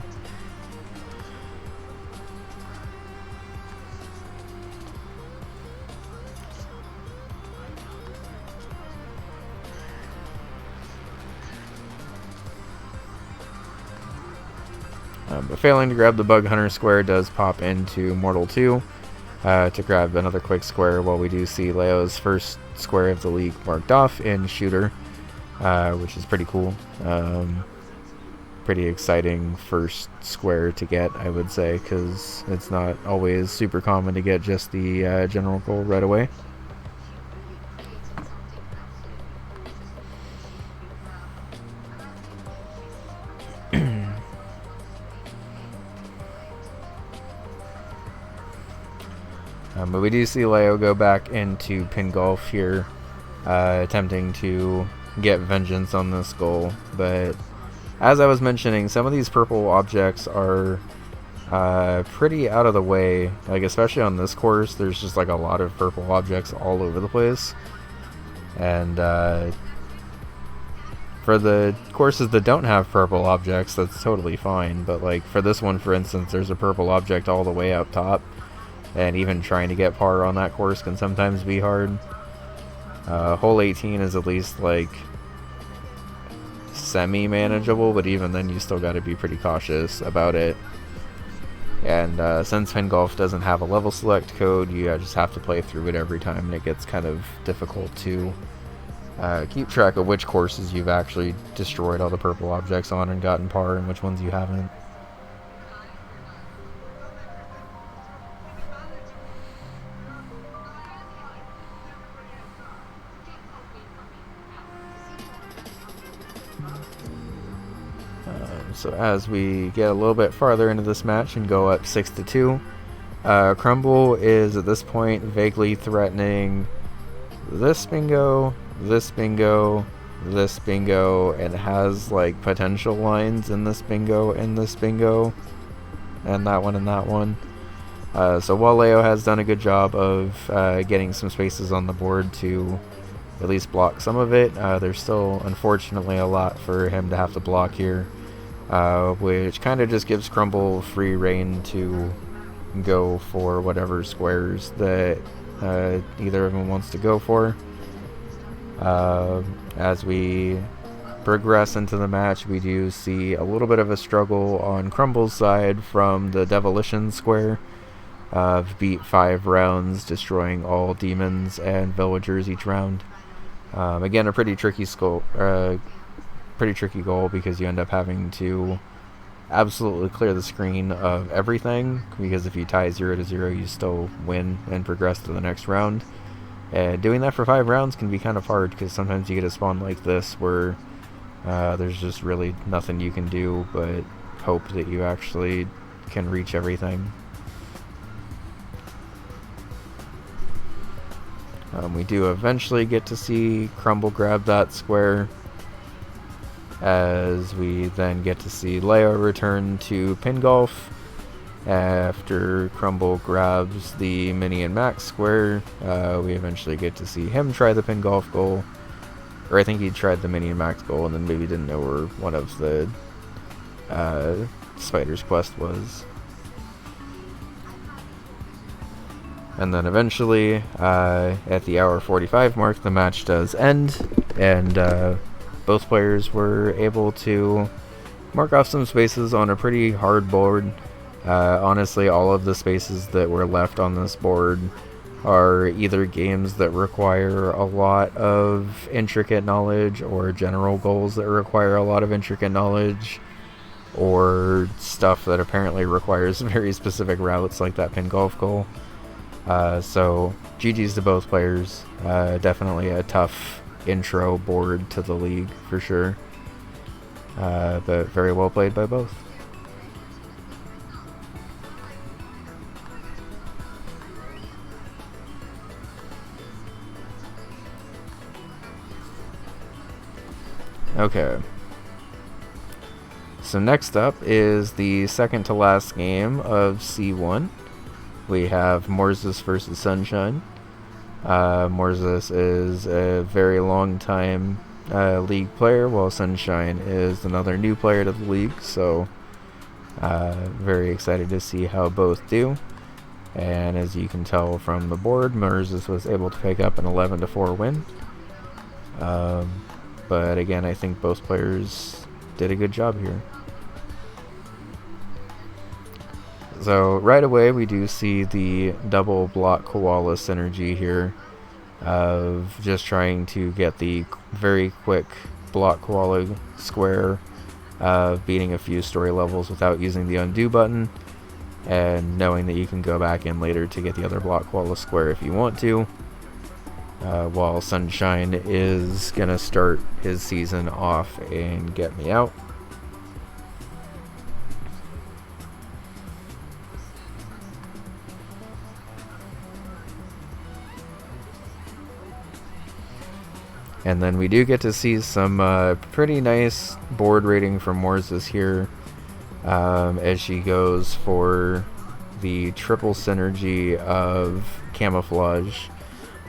But failing to grab the Bug Hunter square does pop into Mortal 2 to grab another quick square, while we do see Leo's first square of the league marked off in Shooter, which is pretty cool. Pretty exciting first square to get, I would say, because it's not always super common to get just the general goal right away. But we do see Leo go back into pin golf here, attempting to get vengeance on this goal. But as I was mentioning, some of these purple objects are pretty out of the way. Like, especially on this course, there's just like a lot of purple objects all over the place. And for the courses that don't have purple objects, that's totally fine. But like for this one, for instance, there's a purple object all the way up top. And even trying to get par on that course can sometimes be hard. Hole 18 is at least like semi-manageable, but even then you still got to be pretty cautious about it. And since pin golf doesn't have a level select code, you just have to play through it every time, and it gets kind of difficult to keep track of which courses you've actually destroyed all the purple objects on and gotten par, and which ones you haven't. So as we get a little bit farther into this match and go up 6-2, Crumble is at this point vaguely threatening this bingo, this bingo, this bingo, and has like potential lines in this bingo, and this bingo, and that one, and that one. So while Leo has done a good job of getting some spaces on the board to at least block some of it. There's still, unfortunately, a lot for him to have to block here, which kind of just gives Crumble free reign to go for whatever squares that either of them wants to go for. As we progress into the match, we do see a little bit of a struggle on Crumble's side from the Demolition Square. Beat 5 rounds, destroying all demons and villagers each round. Again, a pretty tricky goal because you end up having to absolutely clear the screen of everything, because if you tie 0-0, you still win and progress to the next round. And doing that for 5 rounds can be kind of hard, because sometimes you get a spawn like this where there's just really nothing you can do but hope that you actually can reach everything. We do eventually get to see Crumble grab that square, as we then get to see Leo return to Pin Golf after Crumble grabs the Mini and Max square. We eventually get to see him try the Pin Golf goal, or I think he tried the Mini and Max goal and then maybe didn't know where one of the Spider's quest was. And then eventually, at the hour 45 mark, the match does end, and both players were able to mark off some spaces on a pretty hard board. Honestly, all of the spaces that were left on this board are either games that require a lot of intricate knowledge, or general goals that require a lot of intricate knowledge, or stuff that apparently requires very specific routes, like that Pin Golf goal. So GG's to both players. Definitely a tough intro board to the league for sure, but very well played by both. Okay, so next up is the second to last game of C1. We have Morzis versus Sunshine. Morzis is a very long time league player, while Sunshine is another new player to the league, so very excited to see how both do. And as you can tell from the board, Morzis was able to pick up an 11-4 win. But again, I think both players did a good job here. So right away we do see the double block koala synergy here of just trying to get the very quick block koala square, beating a few story levels without using the undo button, and knowing that you can go back in later to get the other block koala square if you want to, while Sunshine is gonna start his season off and get me out. And then we do get to see some pretty nice board rating from Morzis here, as she goes for the triple synergy of camouflage.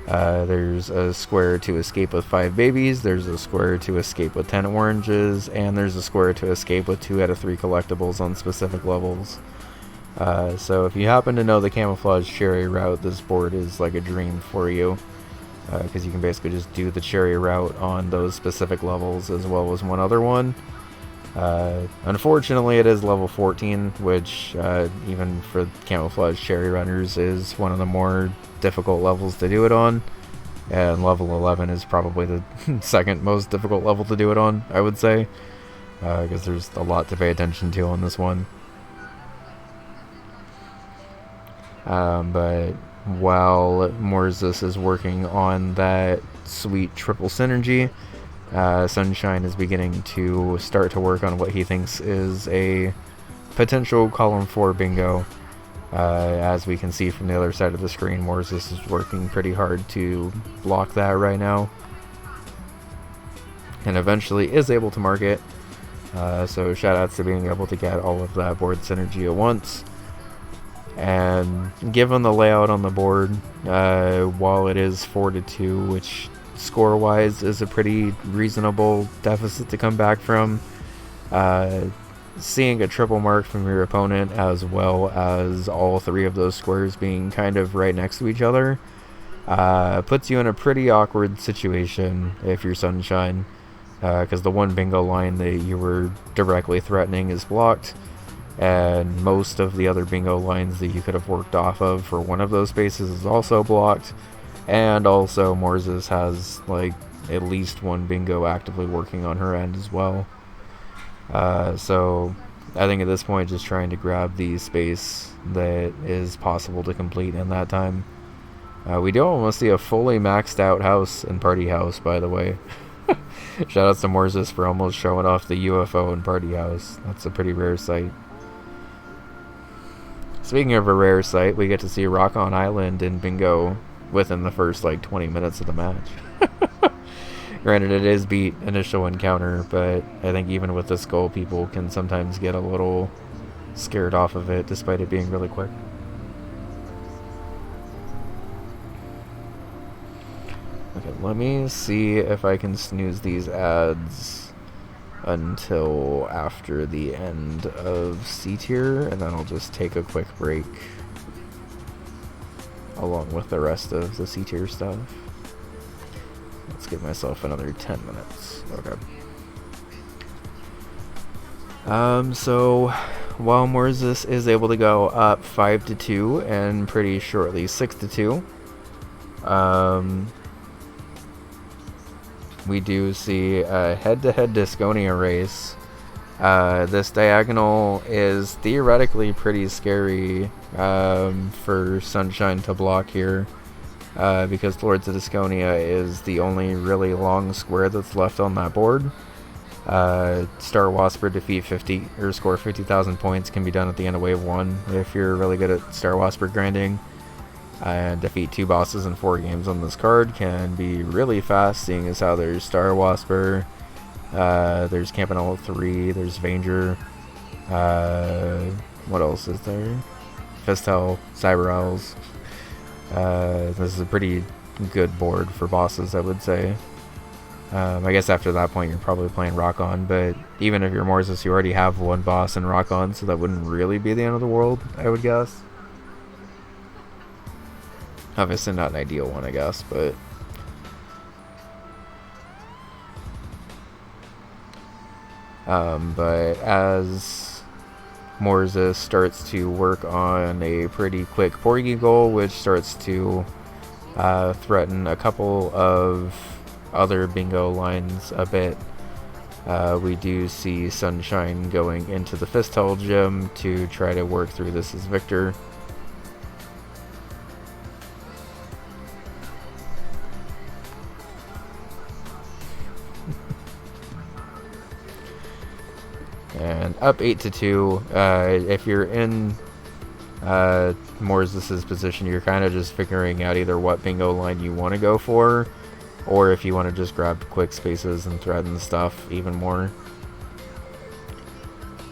There's a square to escape with 5 babies, there's a square to escape with 10 oranges, and there's a square to escape with 2 out of 3 collectibles on specific levels. So if you happen to know the camouflage cherry route, this board is like a dream for you, because you can basically just do the cherry route on those specific levels as well as one other one. Unfortunately, it is level 14, which even for camouflage cherry runners is one of the more difficult levels to do it on, and level 11 is probably the second most difficult level to do it on, I would say, because there's a lot to pay attention to on this one. But while Morzis is working on that sweet triple synergy, Sunshine is beginning to start to work on what he thinks is a potential column 4 bingo. As we can see from the other side of the screen, Morzis is working pretty hard to block that right now, and eventually is able to mark it. So shoutouts to being able to get all of that board synergy at once. And given the layout on the board, while it is 4-2, which score-wise is a pretty reasonable deficit to come back from. Seeing a triple mark from your opponent as well as all three of those squares being kind of right next to each other puts you in a pretty awkward situation if you're Sunshine, because the one bingo line that you were directly threatening is blocked, and most of the other bingo lines that you could have worked off of for one of those spaces is also blocked, and also Morzis has like at least one bingo actively working on her end as well. So I think at this point just trying to grab the space that is possible to complete in that time. We do almost see a fully maxed out house in Party House, by the way. Shout out to Morzis for almost showing off the UFO in Party House. That's a pretty rare sight. Speaking of a rare sight, we get to see Rock on Island in bingo within the first like 20 minutes of the match. Granted, it is beat initial encounter, but I think even with this goal, people can sometimes get a little scared off of it, despite it being really quick. Okay, let me see if I can snooze these ads until after the end of C tier, and then I'll just take a quick break along with the rest of the C tier stuff. Let's give myself another 10 minutes. Okay. So while Morzis is able to go up 5-2 and pretty shortly 6-2, we do see a head-to-head Disconia race. This diagonal is theoretically pretty scary for Sunshine to block here. Because Lords of Disconia is the only really long square that's left on that board. Star Wasper defeat 50 or score 50,000 points can be done at the end of wave 1 if you're really good at Star Wasper grinding. And defeat 2 bosses in 4 games on this card can be really fast, seeing as how there's Star Wasper, there's Campanella 3, there's Vanger, what else is there? Fistel, Cyber Owls. This is a pretty good board for bosses, I would say. I guess after that point you're probably playing Rock On, but even if you're Morzis, you already have one boss in Rock On, so that wouldn't really be the end of the world, I would guess. Obviously not an ideal one, I guess, but... but as Morzis starts to work on a pretty quick Porgy goal, which starts to threaten a couple of other bingo lines a bit, we do see Sunshine going into the Fistel gym to try to work through this as Victor. And up 8-2. If you're in Morzis' position, you're kind of just figuring out either what bingo line you want to go for, or if you want to just grab quick spaces and threaten stuff even more.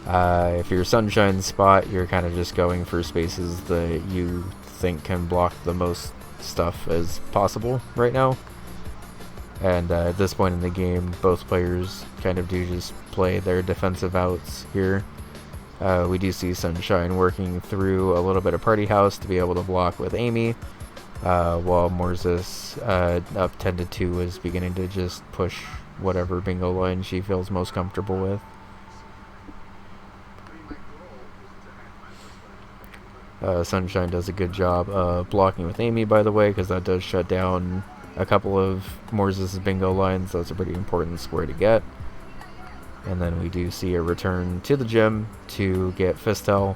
If you're Sunshine's spot, you're kind of just going for spaces that you think can block the most stuff as possible right now. And at this point in the game, both players kind of do just play their defensive outs here. We do see Sunshine working through a little bit of Party House to be able to block with Amy, while Morzis, up 10-2, is beginning to just push whatever bingo line she feels most comfortable with. Sunshine does a good job blocking with Amy, by the way, because that does shut down a couple of Morzis' bingo lines. That's a pretty important square to get. And then we do see a return to the gym to get Fistel,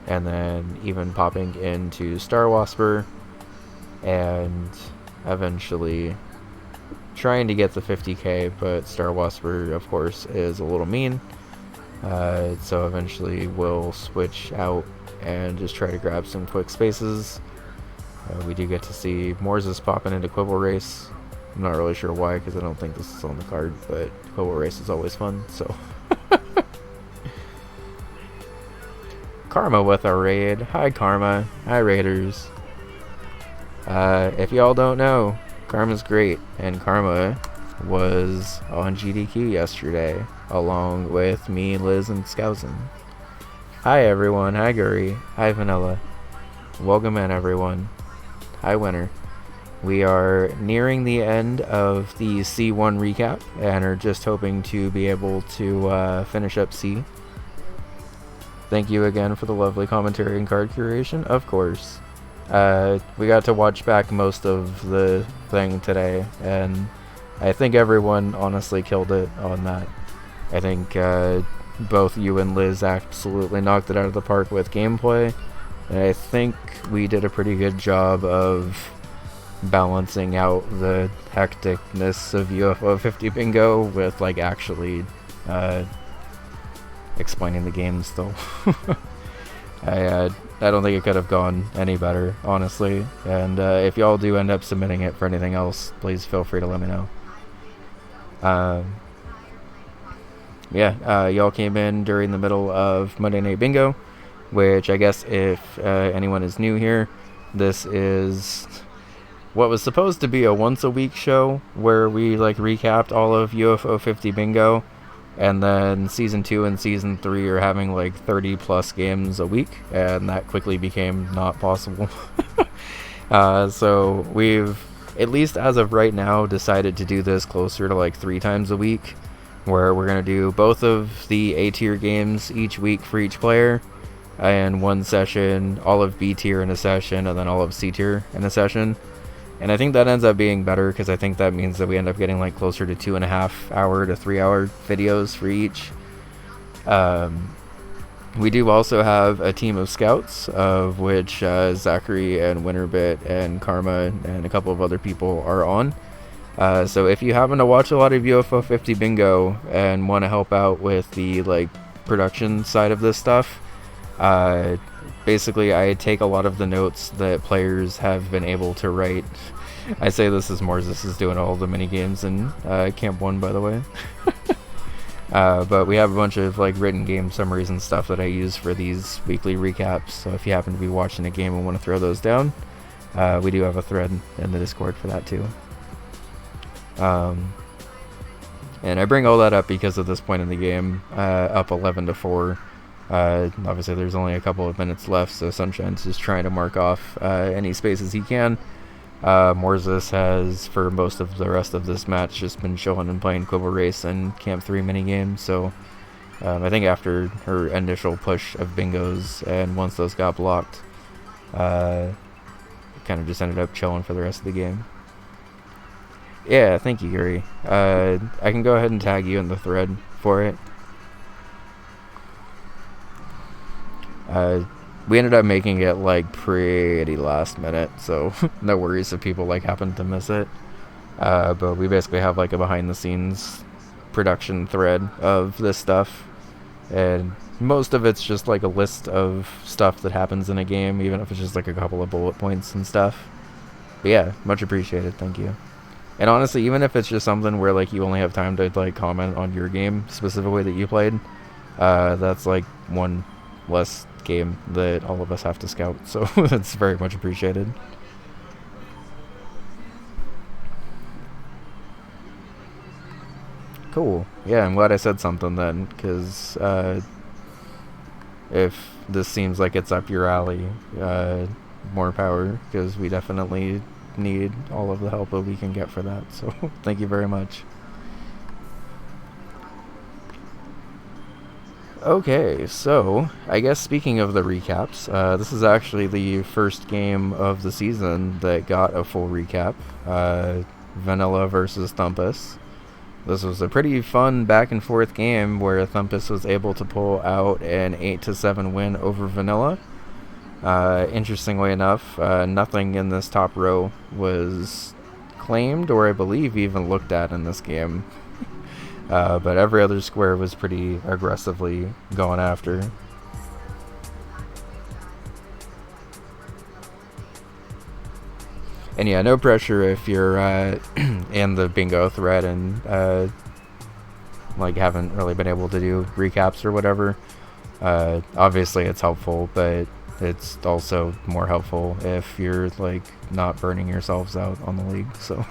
and then even popping into Star Wasper, and eventually trying to get the 50k, but Star Wasper, of course, is a little mean. So eventually we'll switch out and just try to grab some quick spaces. We do get to see Morzis popping into Quibble Race. I'm not really sure why, because I don't think this is on the card, but Quibble Race is always fun, so. Karma with a raid. Hi, Karma. Hi, Raiders. If y'all don't know, Karma's great, and Karma was on GDQ yesterday, along with me, Liz, and Skousen. Hi everyone, hi Guri, hi Vanilla. Welcome in everyone. Hi Winner. We are nearing the end of the C1 recap, and are just hoping to be able to finish up C. Thank you again for the lovely commentary and card curation, of course. We got to watch back most of the thing today, and I think everyone honestly killed it on that. I think both you and Liz absolutely knocked it out of the park with gameplay, and I think we did a pretty good job of balancing out the hecticness of UFO 50 Bingo with like actually explaining the game still. I don't think it could have gone any better, honestly. And if y'all do end up submitting it for anything else, please feel free to let me know. Y'all came in during the middle of Monday Night Bingo, which I guess if anyone is new here, this is what was supposed to be a once-a-week show where we like recapped all of UFO 50 Bingo. And then Season 2 and Season 3 are having like 30 plus games a week, and that quickly became not possible. So we've, at least as of right now, decided to do this closer to like 3 times a week, where we're going to do both of the A tier games each week for each player, and one session, all of B tier in a session, and then all of C tier in a session. And I think that ends up being better, because I think that means that we end up getting like closer to 2.5 hour to 3 hour videos for each. We do also have a team of scouts, of which Zachary and Winterbit and Karma and a couple of other people are on. So if you happen to watch a lot of UFO 50 Bingo and want to help out with the like production side of this stuff, basically I take a lot of the notes that players have been able to write. I say this as Morzis is doing all the mini games in Camp 1, by the way. But we have a bunch of like written game summaries and stuff that I use for these weekly recaps, so if you happen to be watching a game and want to throw those down, we do have a thread in the Discord for that too. And I bring all that up because at this point in the game, up 11-4, obviously there's only a couple of minutes left, so Sunshine's just trying to mark off any spaces he can. Morzis has, for most of the rest of this match, just been chilling and playing Quibble Race and Camp 3 minigames, so I think after her initial push of bingos, and once those got blocked, kind of just ended up chilling for the rest of the game. Yeah, thank you, Yuri. I can go ahead and tag you in the thread for it. We ended up making it like pretty last minute, so no worries if people like happen to miss it. But we basically have like a behind the scenes production thread of this stuff, and most of it's just like a list of stuff that happens in a game, even if it's just like a couple of bullet points and stuff. But yeah, much appreciated, thank you. And honestly, even if it's just something where like you only have time to like comment on your game specifically that you played, that's like one less game that all of us have to scout, so that's very much appreciated. Cool. Yeah, I'm glad I said something then, because if this seems like it's up your alley, more power, because we definitely need all of the help that we can get for that, so thank you very much. Okay, so I guess speaking of the recaps, this is actually the first game of the season that got a full recap. Vanilla versus Thumpus. This was a pretty fun back and forth game where Thumpus was able to pull out an 8-7 win over Vanilla. Interestingly enough, nothing in this top row was claimed, or I believe even looked at in this game. But every other square was pretty aggressively going after. And yeah, no pressure if you're in the bingo thread and like haven't really been able to do recaps or whatever. Obviously it's helpful, but it's also more helpful if you're like not burning yourselves out on the league. So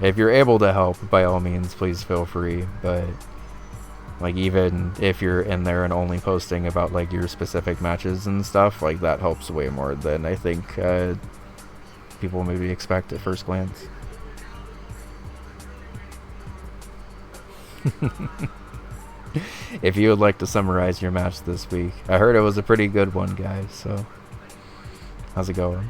if you're able to help, by all means, please feel free. But like, even if you're in there and only posting about like your specific matches and stuff, like that helps way more than I think people maybe expect at first glance. If you would like to summarize your match this week, I heard it was a pretty good one, guys. So how's it going?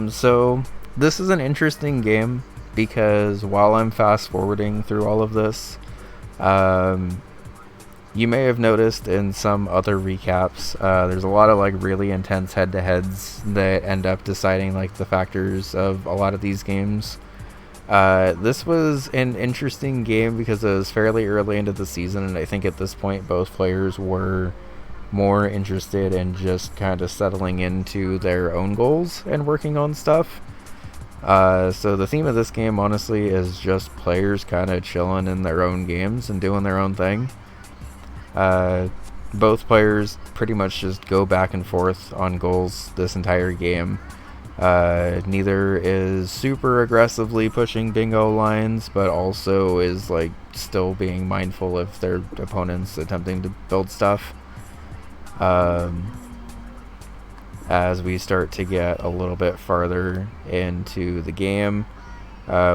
So this is an interesting game because while I'm fast forwarding through all of this, you may have noticed in some other recaps, there's a lot of like really intense head-to-heads that end up deciding like the factors of a lot of these games. This was an interesting game because it was fairly early into the season, and I think at this point both players were more interested in just kind of settling into their own goals and working on stuff. So the theme of this game, honestly, is just players kind of chilling in their own games and doing their own thing. Both players pretty much just go back and forth on goals this entire game. Neither is super aggressively pushing bingo lines, but also is like still being mindful of their opponents attempting to build stuff. As we start to get a little bit farther into the game,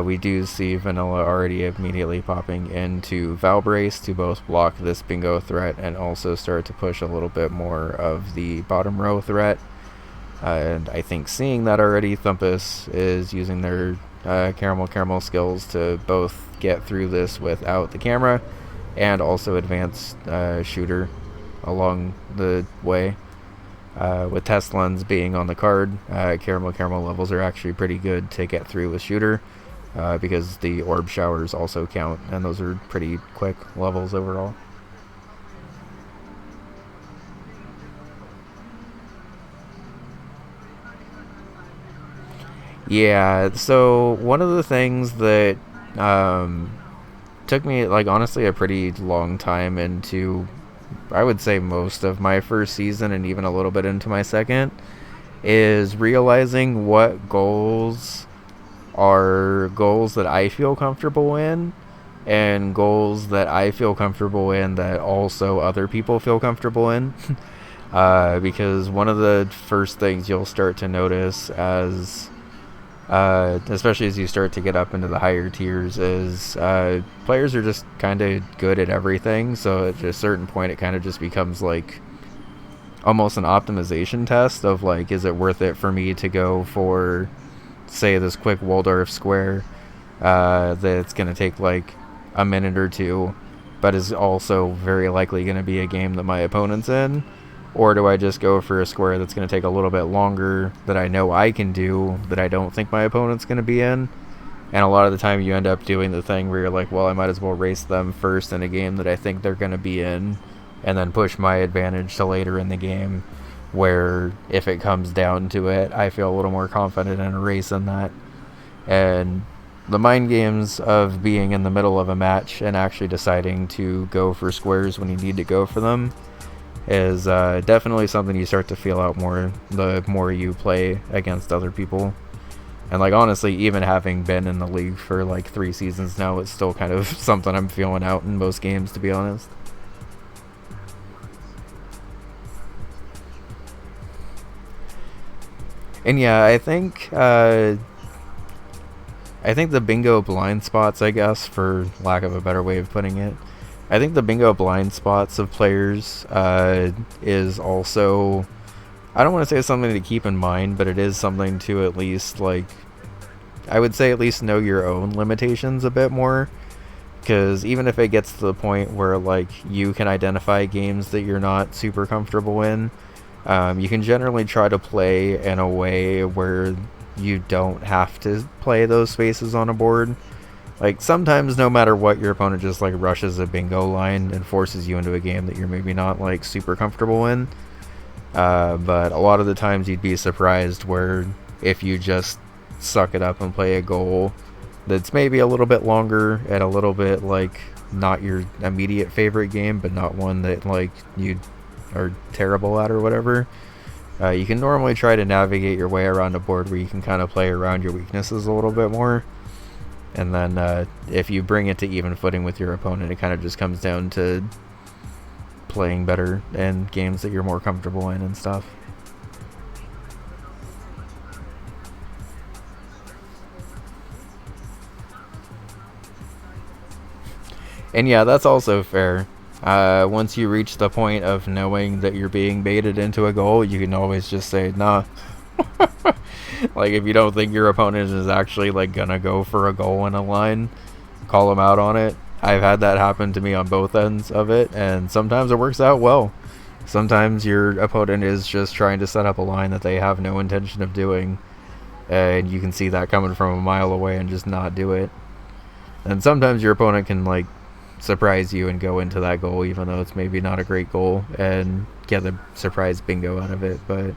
we do see Vanilla already immediately popping into Valbrace to both block this bingo threat and also start to push a little bit more of the bottom row threat. And I think seeing that already, Thumpus is using their caramel skills to both get through this without the camera and also advance shooter along the way. With Teslans being on the card, caramel levels are actually pretty good to get through with shooter because the orb showers also count, and those are pretty quick levels overall. Yeah, so one of the things that took me, like, honestly a pretty long time into, I would say, most of my first season and even a little bit into my second, is realizing what goals are goals that I feel comfortable in and goals that I feel comfortable in that also other people feel comfortable in. Because one of the first things you'll start to notice as especially as you start to get up into the higher tiers is players are just kind of good at everything, so at a certain point it kind of just becomes like almost an optimization test of like, is it worth it for me to go for, say, this quick Waldorf square that's going to take like a minute or two but is also very likely going to be a game that my opponent's in? Or do I just go for a square that's going to take a little bit longer that I know I can do that I don't think my opponent's going to be in? And a lot of the time you end up doing the thing where you're like, well, I might as well race them first in a game that I think they're going to be in, and then push my advantage to later in the game, where if it comes down to it, I feel a little more confident in a race in that. And the mind games of being in the middle of a match and actually deciding to go for squares when you need to go for them is definitely something you start to feel out more the more you play against other people. And like, honestly, even having been in the league for like 3 seasons now, it's still kind of something I'm feeling out in most games, to be honest. And yeah, I think the bingo blind spots, I guess, for lack of a better way of putting it, I think the bingo blind spots of players is also, I don't want to say something to keep in mind, but it is something to at least, like, I would say at least know your own limitations a bit more. Because even if it gets to the point where, like, you can identify games that you're not super comfortable in, you can generally try to play in a way where you don't have to play those spaces on a board. Like, sometimes no matter what, your opponent just like rushes a bingo line and forces you into a game that you're maybe not like super comfortable in. But a lot of the times you'd be surprised where if you just suck it up and play a goal that's maybe a little bit longer and a little bit like not your immediate favorite game, but not one that like you are terrible at or whatever, you can normally try to navigate your way around a board where you can kind of play around your weaknesses a little bit more. And then if you bring it to even footing with your opponent, it kind of just comes down to playing better in games that you're more comfortable in and stuff. And yeah, that's also fair. Once you reach the point of knowing that you're being baited into a goal, you can always just say, nah. Like, if you don't think your opponent is actually, like, gonna go for a goal in a line, call them out on it. I've had that happen to me on both ends of it, and sometimes it works out well. Sometimes your opponent is just trying to set up a line that they have no intention of doing, and you can see that coming from a mile away and just not do it. And sometimes your opponent can, like, surprise you and go into that goal even though it's maybe not a great goal and get the surprise bingo out of it. But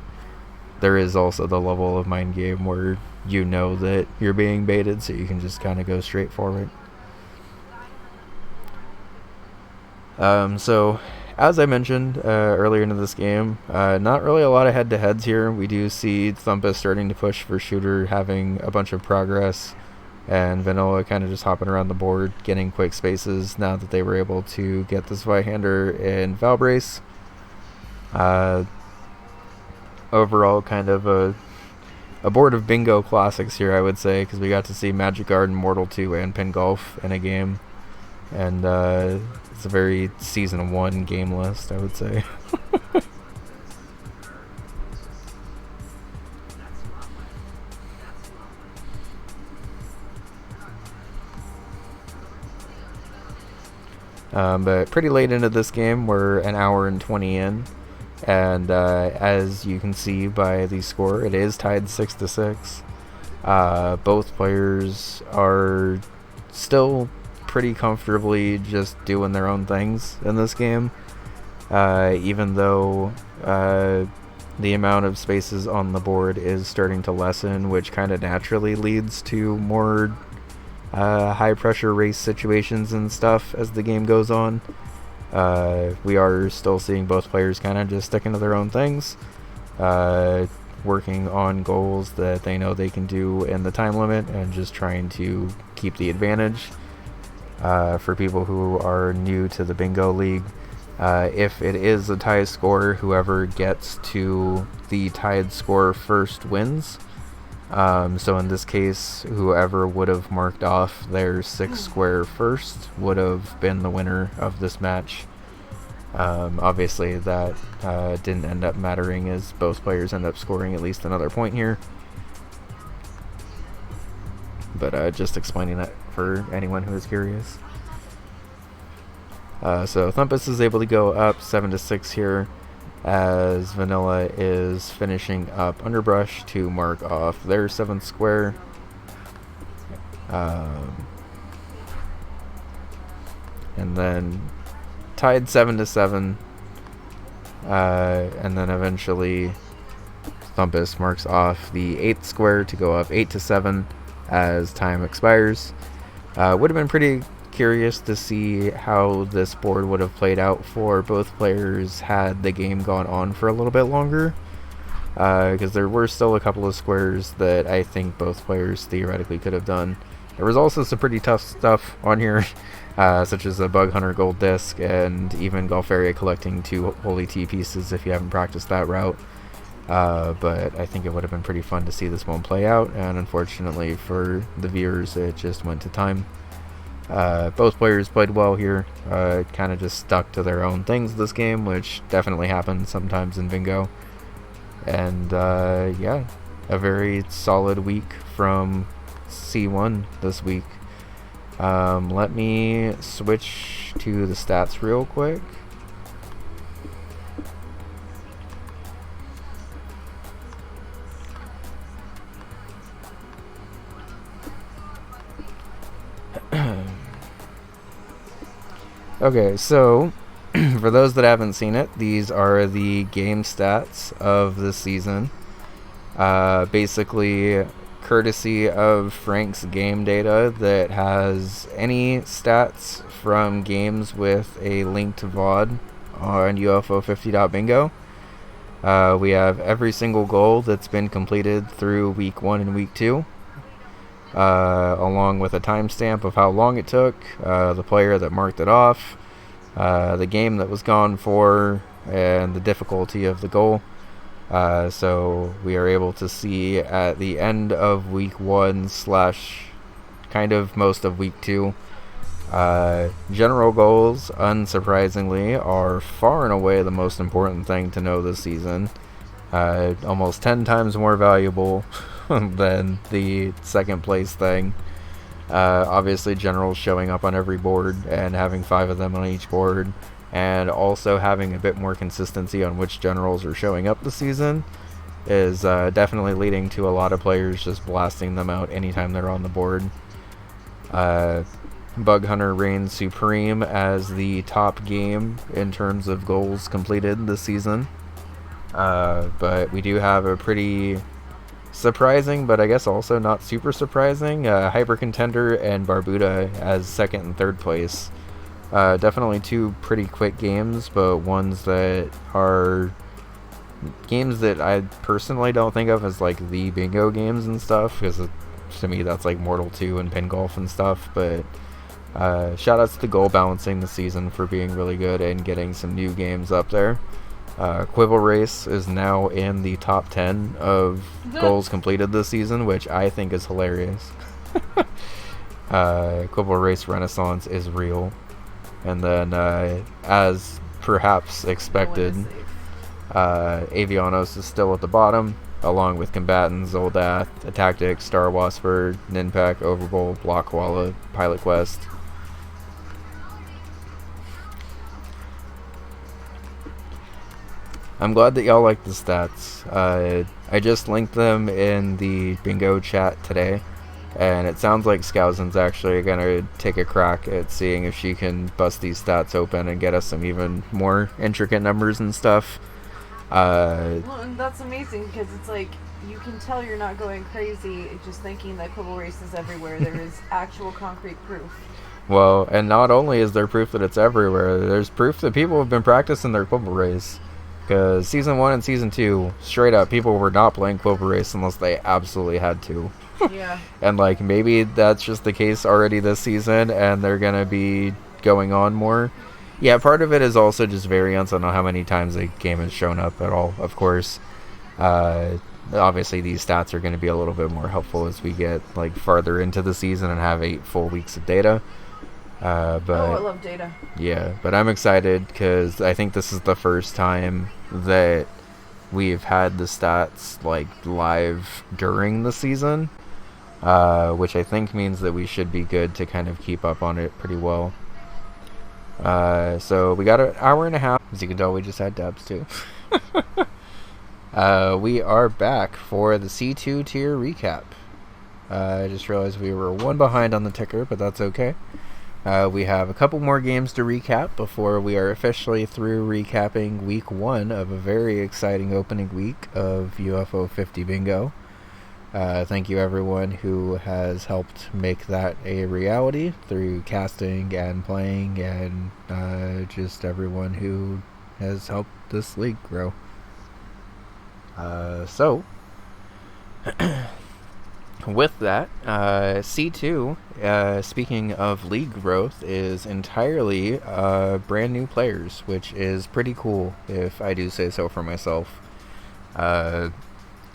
there is also the level of mind game where you know that you're being baited, so you can just kind of go straight for it. So as I mentioned earlier into this game, not really a lot of head-to-heads here. We do see Thumpus starting to push for Shooter, having a bunch of progress, and Vanilla kind of just hopping around the board, getting quick spaces now that they were able to get this Zweihander in Valbrace. Overall, kind of a board of bingo classics here, I would say, because we got to see Magic Garden, Mortal 2, and Pin Golf in a game. And it's a very Season 1 game list, I would say. But pretty late into this game, we're an hour and 20 in, and as you can see by the score, it is tied 6-6. Both players are still pretty comfortably just doing their own things in this game, even though the amount of spaces on the board is starting to lessen, which kind of naturally leads to more high pressure race situations and stuff as the game goes on. We are still seeing both players kind of just sticking to their own things, working on goals that they know they can do in the time limit and just trying to keep the advantage. For people who are new to the bingo league, if it is a tie score, whoever gets to the tied score first wins. So in this case, whoever would have marked off their 6 square first would have been the winner of this match. Obviously that didn't end up mattering, as both players end up scoring at least another point here. But just explaining that for anyone who is curious. So Thumpus is able to go up 7-6 here, as Vanilla is finishing up Underbrush to mark off their 7th square. And then tied 7-7, and then eventually Thumpus marks off the 8th square to go up 8-7 as time expires. Would have been pretty curious to see how this board would have played out for both players had the game gone on for a little bit longer, because there were still a couple of squares that I think both players theoretically could have done. There was also some pretty tough stuff on here, such as a Bug Hunter Gold Disc and even Golfaria collecting 2 Holy Tea pieces if you haven't practiced that route. But I think it would have been pretty fun to see this one play out, and unfortunately for the viewers, it just went to time. Both players played well here, kind of just stuck to their own things this game, which definitely happens sometimes in bingo. And yeah, a very solid week from C1 this week. Let me switch to the stats real quick. Okay, so for those that haven't seen it, these are the game stats of this season. Basically, courtesy of Frank's game data that has any stats from games with a link to VOD on UFO50.bingo. We have every single goal that's been completed through week 1 and week 2, along with a timestamp of how long it took, the player that marked it off, the game that was gone for, and the difficulty of the goal. So we are able to see at the end of week 1 / kind of most of week 2, general goals, unsurprisingly, are far and away the most important thing to know this season. Almost 10 times more valuable than the second place thing. Obviously, generals showing up on every board and having 5 of them on each board, and also having a bit more consistency on which generals are showing up this season is definitely leading to a lot of players just blasting them out anytime they're on the board. Bug Hunter reigns supreme as the top game in terms of goals completed this season. But we do have a pretty surprising, but I guess also not super surprising, Hyper Contender and Barbuda as second and third place. Definitely 2 pretty quick games, but ones that are games that I personally don't think of as like the bingo games and stuff, because to me that's like Mortal 2 and Pin Golf and stuff. But shout outs to Goal Balancing this season for being really good and getting some new games up there. Quibble Race is now in the top 10 of goals completed this season, which I think is hilarious. Quibble Race Renaissance is real. And then, as perhaps expected, Avianos is still at the bottom, along with Combatants, Zoldath, Tactics, Star Wasper, Ninpak, Overbowl, Blockwalla, Pilot Quest. I'm glad that y'all like the stats. I just linked them in the bingo chat today, and it sounds like Skousen's actually gonna take a crack at seeing if she can bust these stats open and get us some even more intricate numbers and stuff. Well, and that's amazing, because it's like, you can tell you're not going crazy just thinking that Quibble Race is everywhere. There is actual concrete proof. Well, and not only is there proof that it's everywhere, there's proof that people have been practicing their Quibble Race. Because Season 1 and Season 2, straight up, people were not playing Quibble Race unless they absolutely had to. Yeah. And, like, maybe that's just the case already this season, and they're going to be going on more. Yeah, part of it is also just variance on how many times a game has shown up at all, of course. Obviously, these stats are going to be a little bit more helpful as we get, like, farther into the season and have 8 full weeks of data. But I love data. Yeah, but I'm excited because I think this is the first time that we've had the stats like live during the season, which I think means that we should be good to kind of keep up on it pretty well. So we got an hour and a half. As you can tell, we just had dabs too. We are back for the C2 tier recap. I just realized we were 1 behind on the ticker, but that's okay. We have a couple more games to recap before we are officially through recapping week 1 of a very exciting opening week of UFO 50 Bingo. Thank you everyone who has helped make that a reality through casting and playing, and just everyone who has helped this league grow. So with that, C2, speaking of league growth, is entirely brand new players, which is pretty cool, if I do say so for myself.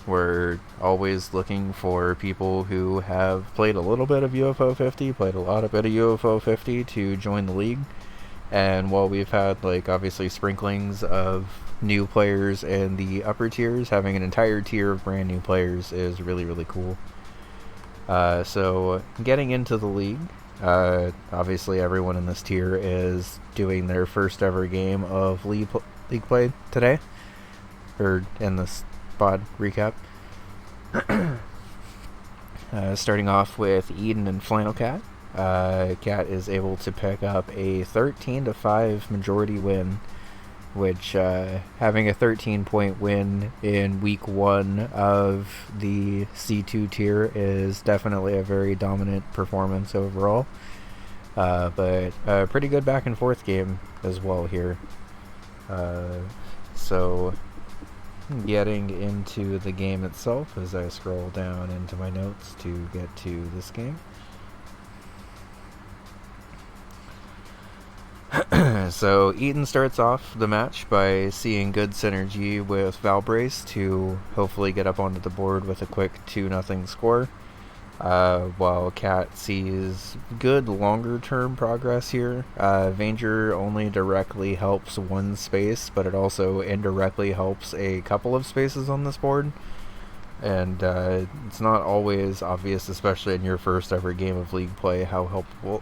We're always looking for people who have played a little bit of UFO 50, played a lot of bit of UFO 50 to join the league. And while we've had, like, obviously sprinklings of new players in the upper tiers, having an entire tier of brand new players is really, really cool. So getting into the league, obviously everyone in this tier is doing their first ever game of league play today, or in this pod recap. Starting off with Eden and Flannel Cat. Cat is able to pick up a 13-5 majority win, which having a 13-point win in week 1 of the C2 tier is definitely a very dominant performance overall. But a pretty good back and forth game as well here. So getting into the game itself as I scroll down into my notes to get to this game. So Eaton starts off the match by seeing good synergy with Valbrace to hopefully get up onto the board with a quick 2-0 score. While Cat sees good longer-term progress here. Vanger only directly helps one space, but it also indirectly helps a couple of spaces on this board. And it's not always obvious, especially in your first ever game of League play, how helpful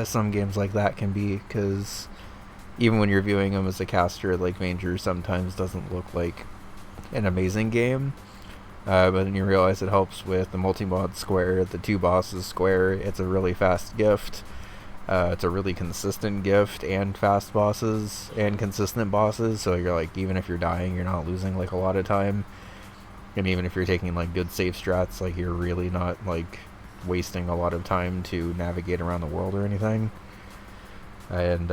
some games like that can be, because even when you're viewing them as a caster, like Vanger sometimes doesn't look like an amazing game. But then you realize it helps with the multi-mod square, the 2 bosses square. It's a really fast gift. It's a really consistent gift, and fast bosses and consistent bosses. So you're like, even if you're dying, you're not losing like a lot of time. And even if you're taking like good safe strats, like you're really not like wasting a lot of time to navigate around the world or anything. And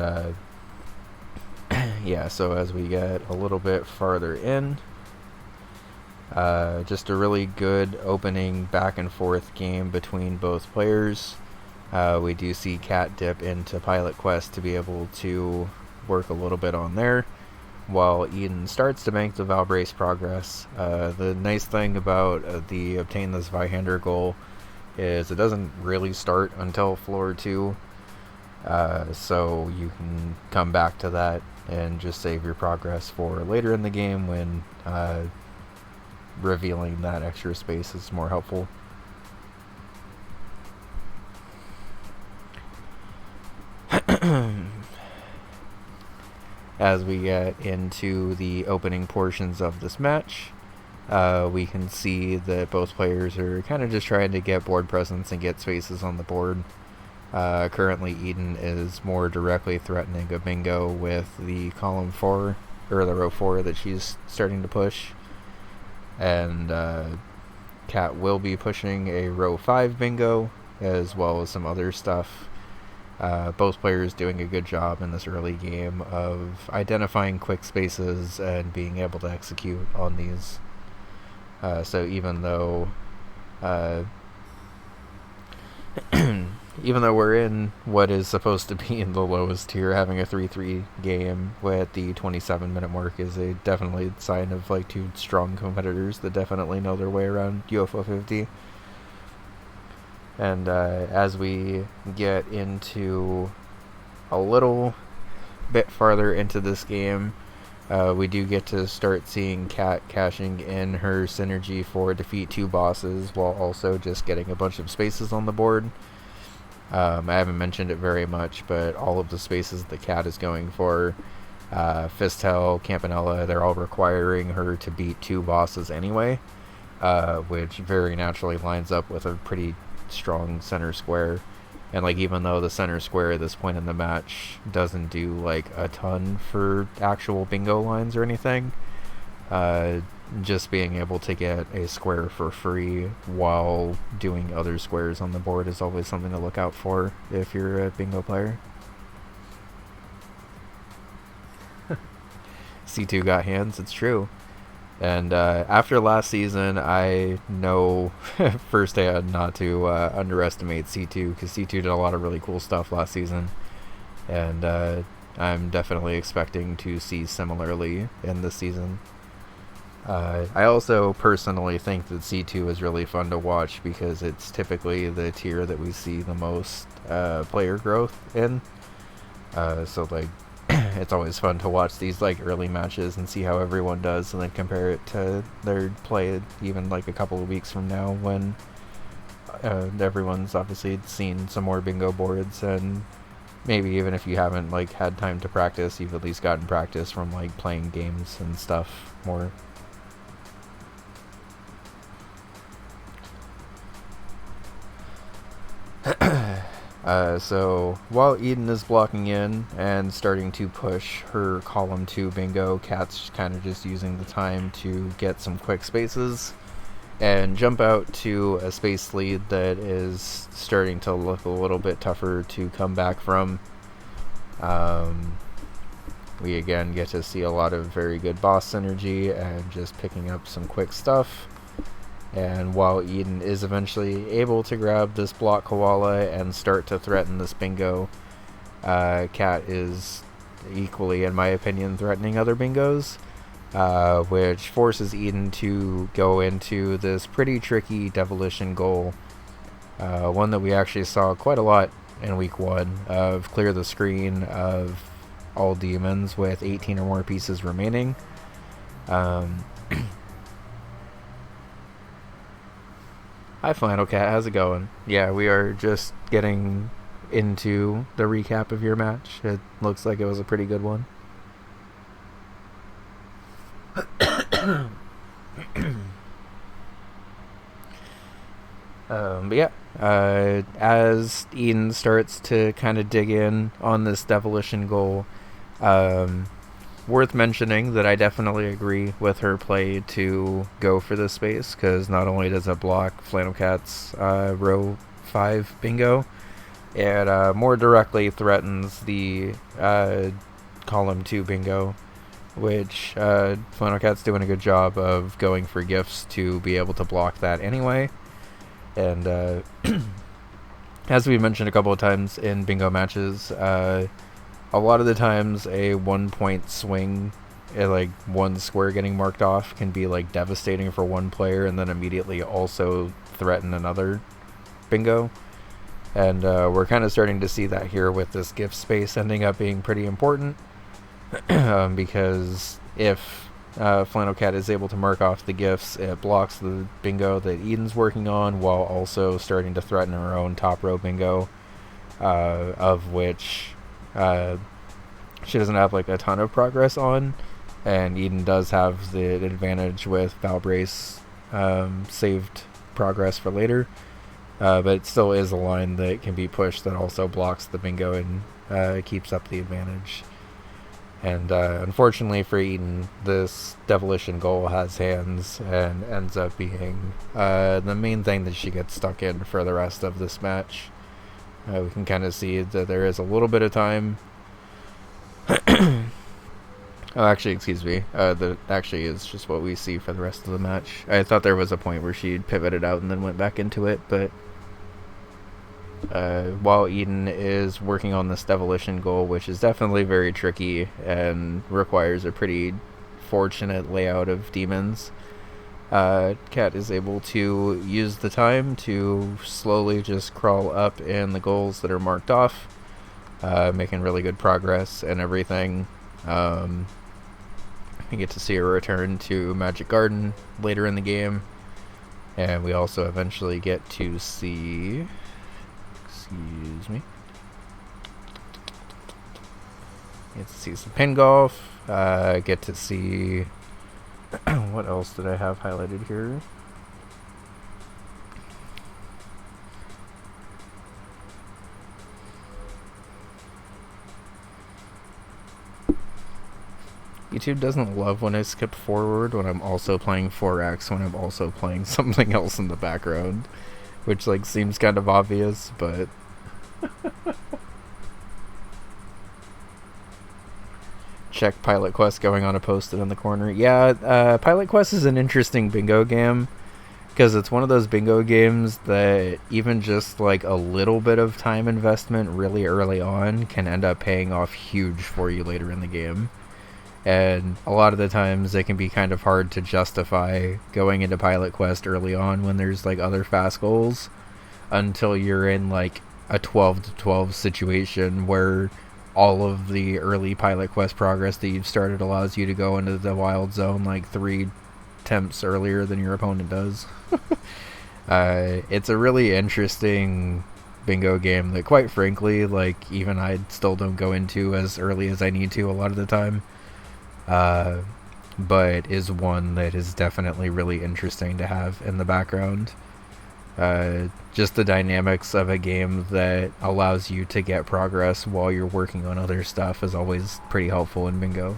yeah, so as we get a little bit farther in, just a really good opening back and forth game between both players. We do see Cat dip into Pilot Quest to be able to work a little bit on there, while Eden starts to make the Valbrace progress. The nice thing about the obtain this Vihander goal is it doesn't really start until floor 2, so you can come back to that and just save your progress for later in the game when revealing that extra space is more helpful. As we get into the opening portions of this match, we can see that both players are kind of just trying to get board presence and get spaces on the board. Currently, Eden is more directly threatening a bingo with the column 4, or the row 4 that she's starting to push. And Cat will be pushing a row 5 bingo, as well as some other stuff. Both players doing a good job in this early game of identifying quick spaces and being able to execute on these. So even though even though we're in what is supposed to be in the lowest tier, having a 3-3 game at the 27-minute mark is a definitely sign of like 2 strong competitors that definitely know their way around UFO 50. And as we get into a little bit farther into this game, we do get to start seeing Cat cashing in her synergy for defeat 2 bosses while also just getting a bunch of spaces on the board. I haven't mentioned it very much, but all of the spaces the Cat is going for, Fistel, Campanella, they're all requiring her to beat 2 bosses anyway, which very naturally lines up with a pretty strong center square. And like, even though the center square at this point in the match doesn't do like a ton for actual bingo lines or anything, just being able to get a square for free while doing other squares on the board is always something to look out for if you're a bingo player. C2 got hands, it's true. And after last season, I know firsthand not to underestimate C2, because C2 did a lot of really cool stuff last season. And I'm definitely expecting to see similarly in this season. I also personally think that C2 is really fun to watch because it's typically the tier that we see the most player growth in. So like, it's always fun to watch these like early matches and see how everyone does, and then compare it to their play even like a couple of weeks from now when everyone's obviously seen some more bingo boards, and maybe even if you haven't like had time to practice, you've at least gotten practice from like playing games and stuff more. So while Eden is blocking in and starting to push her column 2 bingo, Kat's kind of just using the time to get some quick spaces and jump out to a space lead that is starting to look a little bit tougher to come back from. We again get to see a lot of very good boss synergy and just picking up some quick stuff. And while Eden is eventually able to grab this block koala and start to threaten this bingo, Kat is equally, in my opinion, threatening other bingos, which forces Eden to go into this pretty tricky Devilition goal, one that we actually saw quite a lot in week 1, of clear the screen of all demons with 18 or more pieces remaining. Hi Flannel Cat, how's it going? Yeah, we are just getting into the recap of your match. It looks like it was a pretty good one. But yeah, as Eden starts to kind of dig in on this Devilition goal, worth mentioning that I definitely agree with her play to go for this space, because not only does it block Flannel Cat's row 5 bingo, it more directly threatens the column 2 bingo, which Flannel Cat's doing a good job of going for gifts to be able to block that anyway. And as we mentioned a couple of times in bingo matches, a lot of the times a 1 point swing, like one square getting marked off, can be like devastating for one player and then immediately also threaten another bingo. And we're kind of starting to see that here with this gift space ending up being pretty important, because if Flannel Cat is able to mark off the gifts, it blocks the bingo that Eden's working on, while also starting to threaten her own top row bingo, of which she doesn't have like a ton of progress on, and Eden does have the advantage with Valbrace saved progress for later, but it still is a line that can be pushed that also blocks the bingo and keeps up the advantage. And unfortunately for Eden, this Devilition goal has hands and ends up being the main thing that she gets stuck in for the rest of this match. We can kind of see that there is a little bit of time. Oh, actually, excuse me. That actually is just what we see for the rest of the match. I thought there was a point where she pivoted out and then went back into it, but while Eden is working on this Devilition goal, which is definitely very tricky and requires a pretty fortunate layout of demons, Kat is able to use the time to slowly just crawl up in the goals that are marked off, making really good progress and everything. We get to see her return to Magic Garden later in the game, and we also eventually get to see... Excuse me. Get to see some pin golf. Get to see... what else did I have highlighted here? YouTube doesn't love when I skip forward when I'm also playing 4X, when I'm also playing something else in the background, which like seems kind of obvious, but check Pilot Quest going on a post-it in the corner. Yeah, Pilot Quest is an interesting bingo game, because it's one of those bingo games that even just like a little bit of time investment really early on can end up paying off huge for you later in the game. And a lot of the times it can be kind of hard to justify going into Pilot Quest early on when there's like other fast goals, until you're in like a 12-12 situation where all of the early Pilot Quest progress that you've started allows you to go into the wild zone like 3 attempts earlier than your opponent does. It's a really interesting bingo game that, quite frankly, like even I still don't go into as early as I need to a lot of the time. But is one that is definitely really interesting to have in the background. Just the dynamics of a game that allows you to get progress while you're working on other stuff is always pretty helpful in bingo.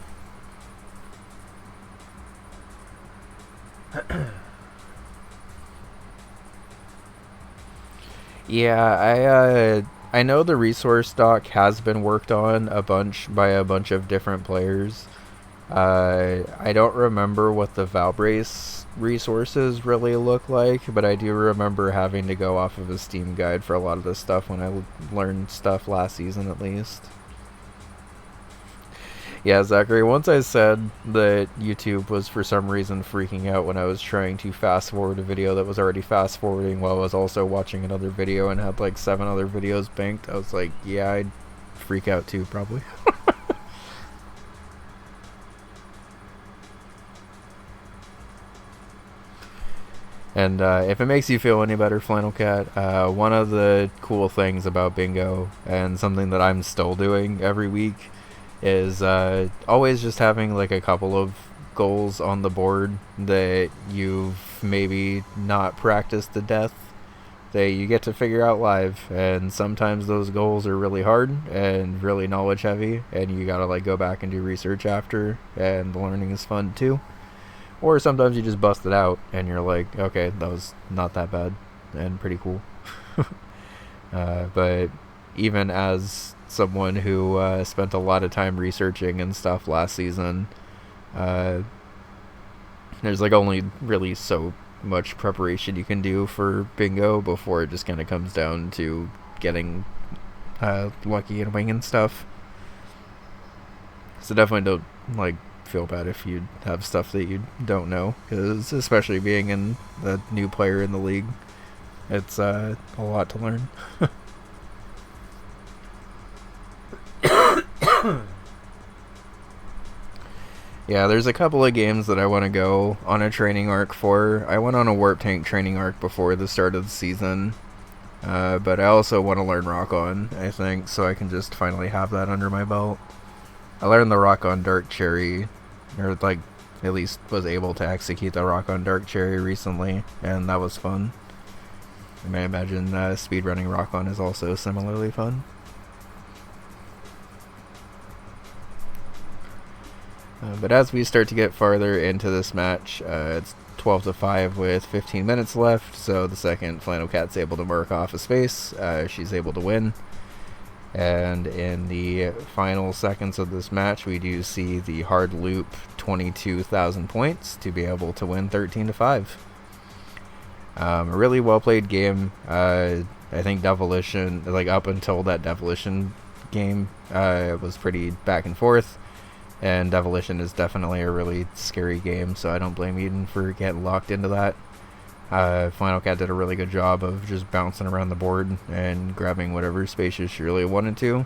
Yeah, I know the resource dock has been worked on a bunch by a bunch of different players. I don't remember what the Valbrace resources really look like, but I do remember having to go off of a Steam guide for a lot of this stuff when I learned stuff last season at least. Yeah, Zachary, once I said that YouTube was for some reason freaking out when I was trying to fast forward a video that was already fast forwarding while I was also watching another video and had like 7 other videos banked, I was like, yeah, I'd freak out too, probably. And if it makes you feel any better, Flannel Cat, one of the cool things about bingo, and something that I'm still doing every week, is always just having like a couple of goals on the board that you've maybe not practiced to death that you get to figure out live. And sometimes those goals are really hard and really knowledge heavy, and you gotta like go back and do research after, and the learning is fun too. Or sometimes you just bust it out and you're like, okay, that was not that bad and pretty cool. But even as someone who spent a lot of time researching and stuff last season, there's like only really so much preparation you can do for bingo before it just kind of comes down to getting lucky and winging stuff. So definitely don't like feel bad if you have stuff that you don't know, because especially being in the new player in the league, it's a lot to learn. Yeah, there's a couple of games that I want to go on a training arc for. I went on a Warp Tank training arc before the start of the season, but I also want to learn Rock On, I think, so I can just finally have that under my belt. I learned the Rock On Dark Cherry, or like at least was able to execute the Rock On Dark Cherry recently, and that was fun. And I imagine speedrunning Rock On is also similarly fun. But as we start to get farther into this match, it's 12-5 with 15 minutes left, so the second Flannel Cat's able to mark off a space, she's able to win. And in the final seconds of this match, we do see the hard loop 22,000 points to be able to win 13-5. A really well played game. I think Devolution, like up until that Devolution game, was pretty back and forth. And Devolution is definitely a really scary game, so I don't blame Eden for getting locked into that. Final Cat did a really good job of just bouncing around the board and grabbing whatever spaces she really wanted to.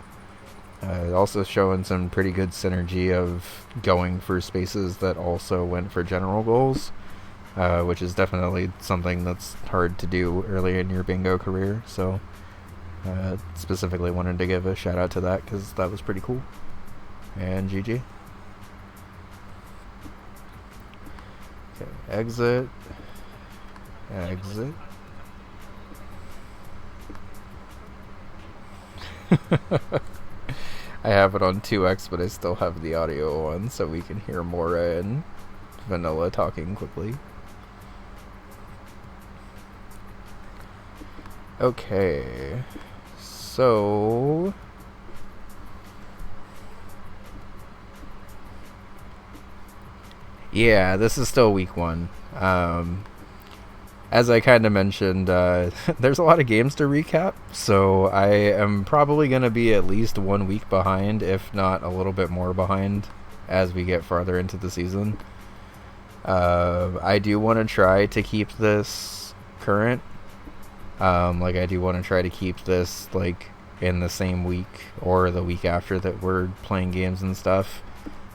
Also showing some pretty good synergy of going for spaces that also went for general goals, which is definitely something that's hard to do early in your bingo career. So specifically wanted to give a shout out to that because that was pretty cool. And GG. Okay, exit. Exit. I have it on 2x, but I still have the audio on so we can hear Mora and Vanilla talking quickly. Okay, so yeah, this is still week 1. As I kind of mentioned, there's a lot of games to recap, so I am probably going to be at least 1 week behind, if not a little bit more behind, as we get farther into the season. I do want to try to keep this current. Like, I do want to try to keep this, like, in the same week or the week after that we're playing games and stuff.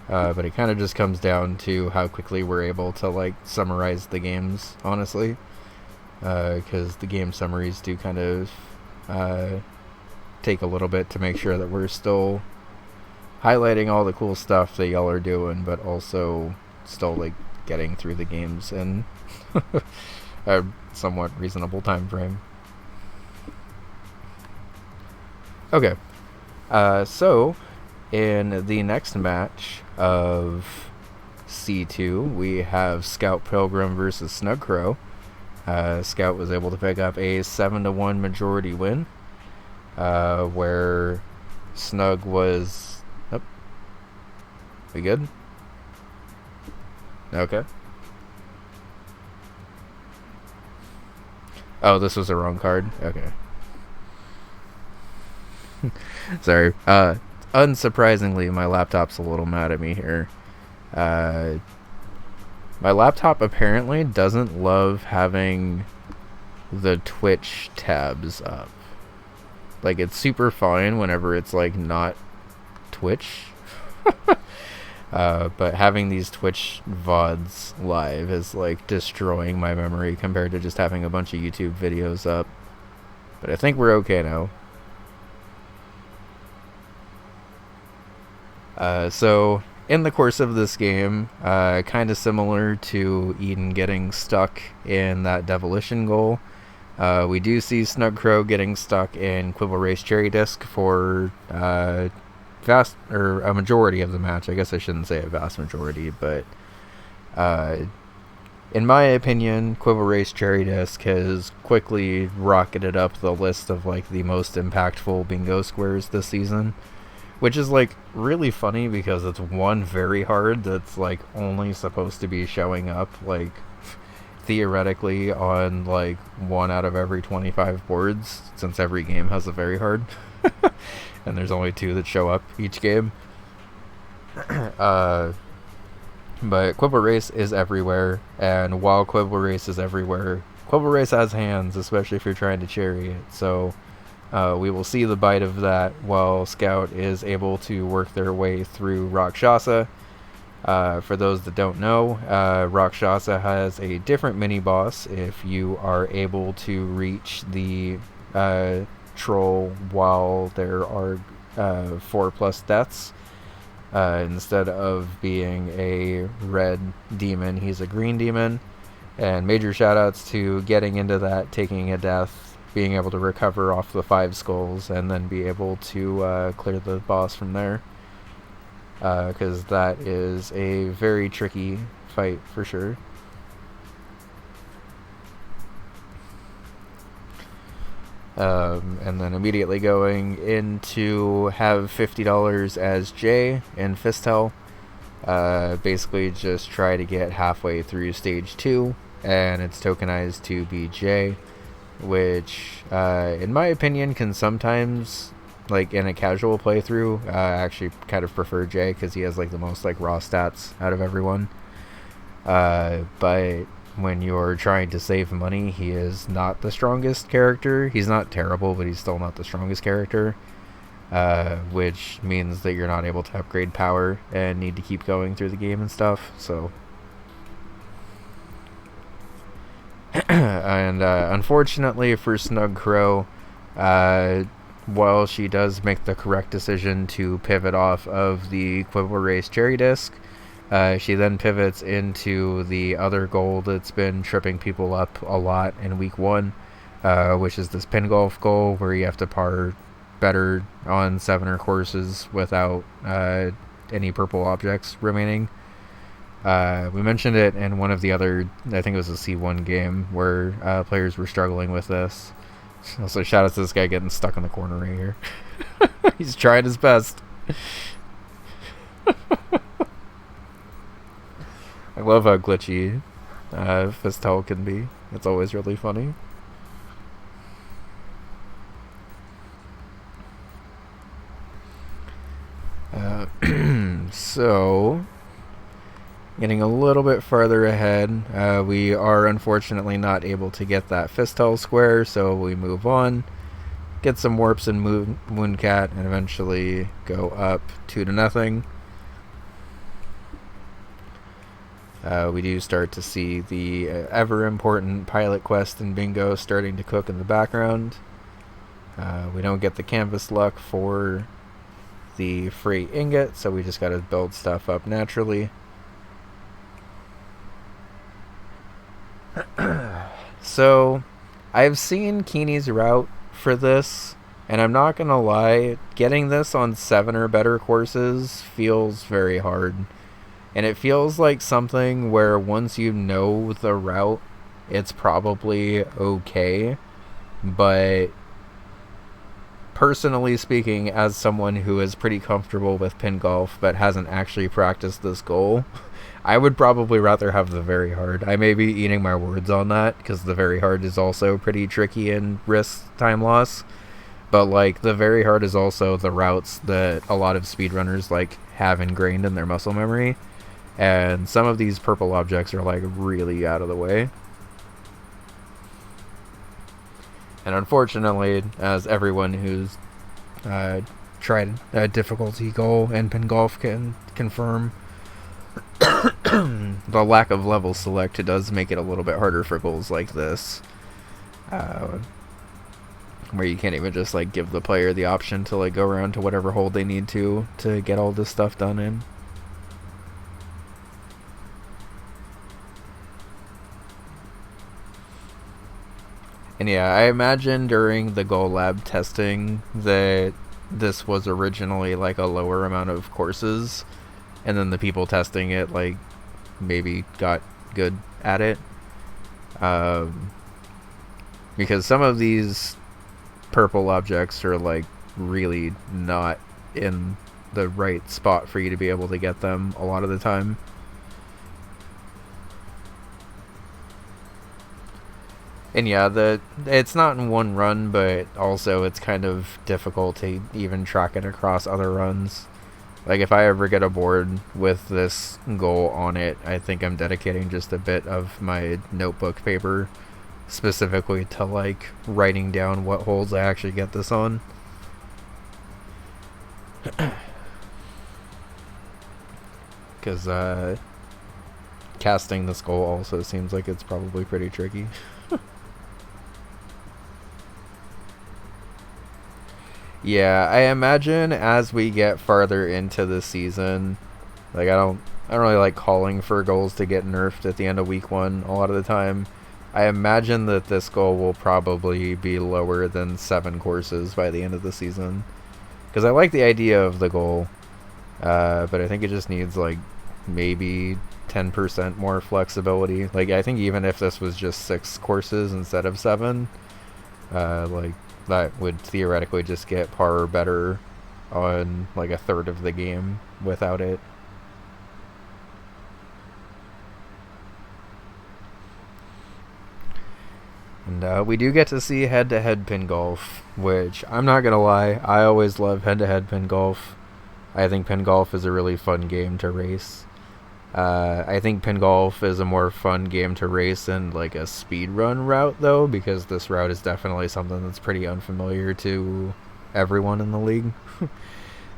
But it kind of just comes down to how quickly we're able to, like, summarize the games, honestly. Because the game summaries do kind of take a little bit to make sure that we're still highlighting all the cool stuff that y'all are doing, but also still, like, getting through the games in a somewhat reasonable time frame. Okay, so in the next match of C2, we have Scout Pilgrim versus Snug Crow. Scout was able to pick up a 7-1 majority win, where Snug was... Oh, we good? Okay. Oh, this was the wrong card? Okay. Sorry. Unsurprisingly, my laptop's a little mad at me here. My laptop apparently doesn't love having the Twitch tabs up. Like, it's super fine whenever it's, like, not Twitch. But having these Twitch VODs live is, like, destroying my memory compared to just having a bunch of YouTube videos up. But I think we're okay now. So, in the course of this game, kind of similar to Eden getting stuck in that Demolition goal, we do see Snug Crow getting stuck in Quibble Race Cherry Disc for a majority of the match. I guess I shouldn't say a vast majority, but in my opinion, Quibble Race Cherry Disc has quickly rocketed up the list of like the most impactful bingo squares this season. Which is, like, really funny because it's one very hard that's, like, only supposed to be showing up, like, theoretically on, like, 1 out of every 25 boards, since every game has a very hard. And there's only 2 that show up each game. But Quibble Race is everywhere, and while Quibble Race is everywhere, Quibble Race has hands, especially if you're trying to cherry it, so... we will see the bite of that while Scout is able to work their way through Rakshasa. For those that don't know, Rakshasa has a different mini-boss if you are able to reach the troll while there are 4+ deaths. Instead of being a red demon, he's a green demon. And major shoutouts to getting into that, taking a death, being able to recover off the 5 skulls, and then be able to clear the boss from there. Because that is a very tricky fight for sure. And then immediately going into have $50 as Jay in Fist Hell. Basically just try to get halfway through stage 2, and it's tokenized to be Jay. Which, in my opinion, can sometimes, like, in a casual playthrough, actually kind of prefer Jay, because he has, like, the most, like, raw stats out of everyone. But when you're trying to save money, he is not the strongest character. He's not terrible, but he's still not the strongest character. Which means that you're not able to upgrade power and need to keep going through the game and stuff, so... And unfortunately for Snug Crow, while she does make the correct decision to pivot off of the Quibble Race Cherry Disc, she then pivots into the other goal that's been tripping people up a lot in week 1, which is this pin golf goal where you have to par better on 7er courses without any purple objects remaining. We mentioned it in one of the other, I think it was a C1 game, where players were struggling with this. Also, shout out to this guy getting stuck in the corner right here. He's trying his best. I love how glitchy Fist Hell can be. It's always really funny. So... Getting a little bit farther ahead, we are unfortunately not able to get that Fist Hell square, so we move on, get some warps in Mooncat, and eventually go up 2-0. We do start to see the ever-important pilot quest in Bingo starting to cook in the background. We don't get the canvas luck for the freight ingot, so we just gotta build stuff up naturally. So, I've seen Keeney's route for this, and I'm not gonna lie, getting this on 7 or better courses feels very hard. And it feels like something where once you know the route, it's probably okay. But personally speaking, as someone who is pretty comfortable with pin golf but hasn't actually practiced this goal, I would probably rather have the very hard. I may be eating my words on that because the very hard is also pretty tricky and risks time loss. But like the very hard is also the routes that a lot of speedrunners like have ingrained in their muscle memory. And some of these purple objects are like really out of the way. And unfortunately, as everyone who's tried a difficulty goal in pin golf can confirm, the lack of level select does make it a little bit harder for goals like this, where you can't even just like give the player the option to like go around to whatever hole they need to get all this stuff done in. And yeah, I imagine during the Go Lab testing that this was originally like a lower amount of courses, and then the people testing it like maybe got good at it. Because some of these purple objects are like really not in the right spot for you to be able to get them a lot of the time. And yeah, it's not in one run, but also it's kind of difficult to even track it across other runs. Like if I ever get a board with this goal on it, I think I'm dedicating just a bit of my notebook paper specifically to like writing down what holes I actually get this on. Because casting this goal also seems like it's probably pretty tricky. Yeah, I imagine as we get farther into the season, like I don't really like calling for goals to get nerfed at the end of week 1 a lot of the time. I imagine that this goal will probably be lower than 7 courses by the end of the season. Because I like the idea of the goal, but I think it just needs like maybe 10% more flexibility. Like I think even if this was just 6 courses instead of 7, like that would theoretically just get par or better on like a third of the game without it. And we do get to see head-to-head pin golf, which I'm not gonna lie, I always love head-to-head pin golf. I think pin golf is a really fun game to race. I think pin golf is a more fun game to race than like a speed run route though, because this route is definitely something that's pretty unfamiliar to everyone in the league.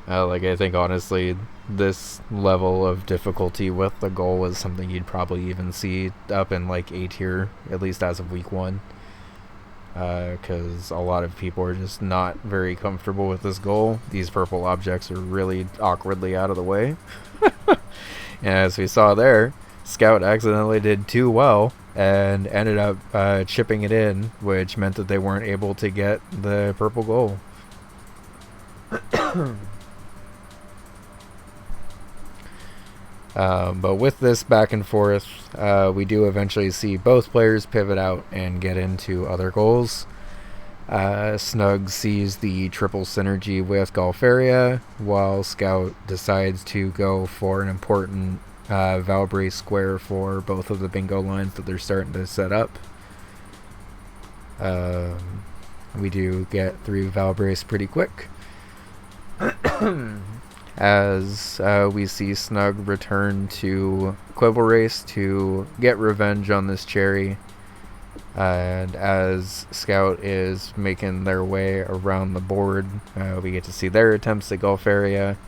Like I think honestly this level of difficulty with the goal is something you'd probably even see up in like A tier, at least as of week 1. Because a lot of people are just not very comfortable with this goal. These purple objects are really awkwardly out of the way. And as we saw there, Scout accidentally did too well and ended up chipping it in, which meant that they weren't able to get the purple goal. But with this back and forth, we do eventually see both players pivot out and get into other goals. Snug sees the triple synergy with Golfaria, while Scout decides to go for an important Valbrace square for both of the bingo lines that they're starting to set up. We do get through Valbrace pretty quick. As we see Snug return to Quibble Race to get revenge on this cherry. And as Scout is making their way around the board, we get to see their attempts at Golf Area,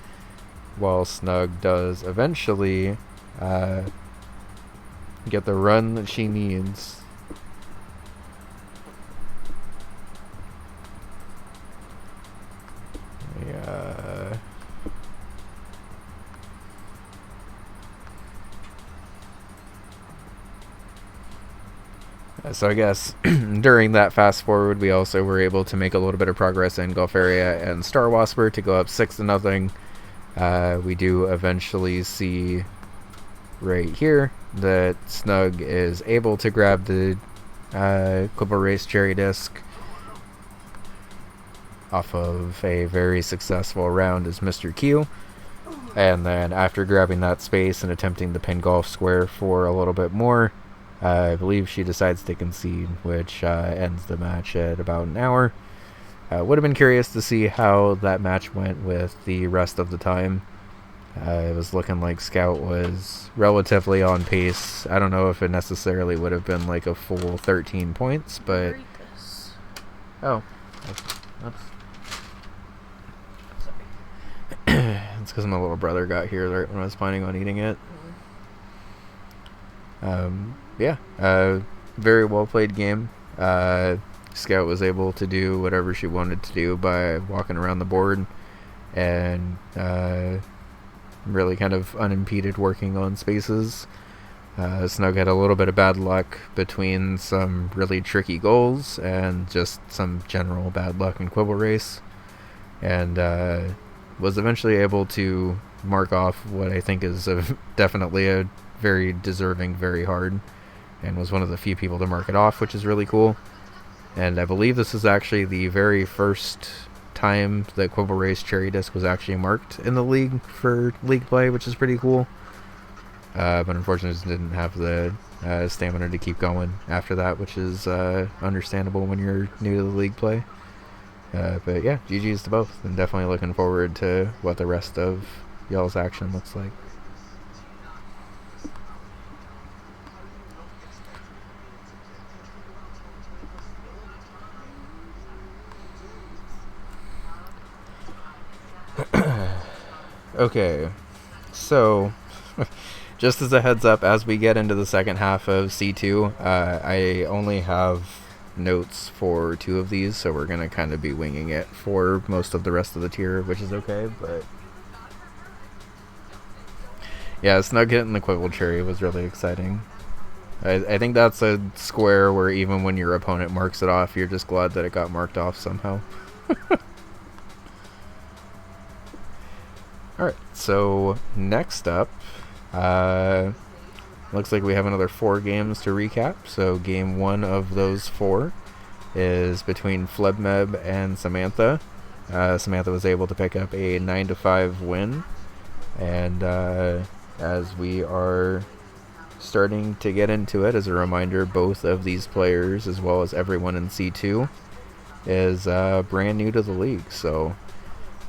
while Snug does eventually get the run that she needs. Yeah. So I guess during that fast forward, we also were able to make a little bit of progress in Golfaria and Star Wasper to go up 6-0. We do eventually see right here that Snug is able to grab the Quibble Race Cherry Disc off of a very successful round as Mr. Q. And then after grabbing that space and attempting the pin golf square for a little bit more, I believe she decides to concede, which ends the match at about an hour. Would have been curious to see how that match went with the rest of the time. It was looking like Scout was relatively on pace. I don't know if it necessarily would have been like a full 13 points, but... Oh. That's... It's because my little brother got here right when I was planning on eating it. Yeah, very well played game. Scout was able to do whatever she wanted to do by walking around the board and really kind of unimpeded working on spaces. Snug had a little bit of bad luck between some really tricky goals and just some general bad luck in Quibble Race, and was eventually able to mark off what I think is definitely a very deserving very hard, and was one of the few people to mark it off, which is really cool. And I believe this is actually the very first time that Quibble Race Cherry Disc was actually marked in the league for league play, which is pretty cool. But unfortunately just didn't have the stamina to keep going after that, which is understandable when you're new to the league play. But yeah, GG's to both, and definitely looking forward to what the rest of y'all's action looks like. Okay, so just as a heads up, as we get into the second half of C2, I only have notes for 2 of these, so we're going to kind of be winging it for most of the rest of the tier, which is okay, but yeah, Snug hitting the Quibble Cherry was really exciting. I think that's a square where even when your opponent marks it off, you're just glad that it got marked off somehow. Alright, so next up, looks like we have another 4 games to recap. So game 1 of those 4 is between Flebmeb and Samantha. Samantha was able to pick up a 9-5 win, and as we are starting to get into it, as a reminder, both of these players, as well as everyone in C2, is brand new to the league, so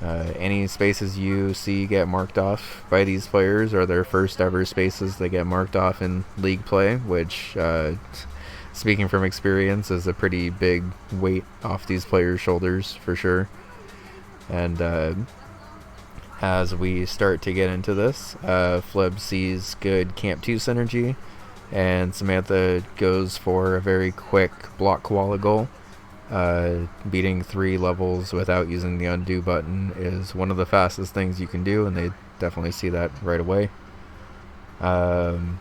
any spaces you see get marked off by these players are their first ever spaces they get marked off in league play, which, speaking from experience, is a pretty big weight off these players' shoulders for sure. And as we start to get into this, Fleb sees good Camp 2 synergy, and Samantha goes for a very quick block koala goal. Beating 3 levels without using the undo button is one of the fastest things you can do, and they definitely see that right away. So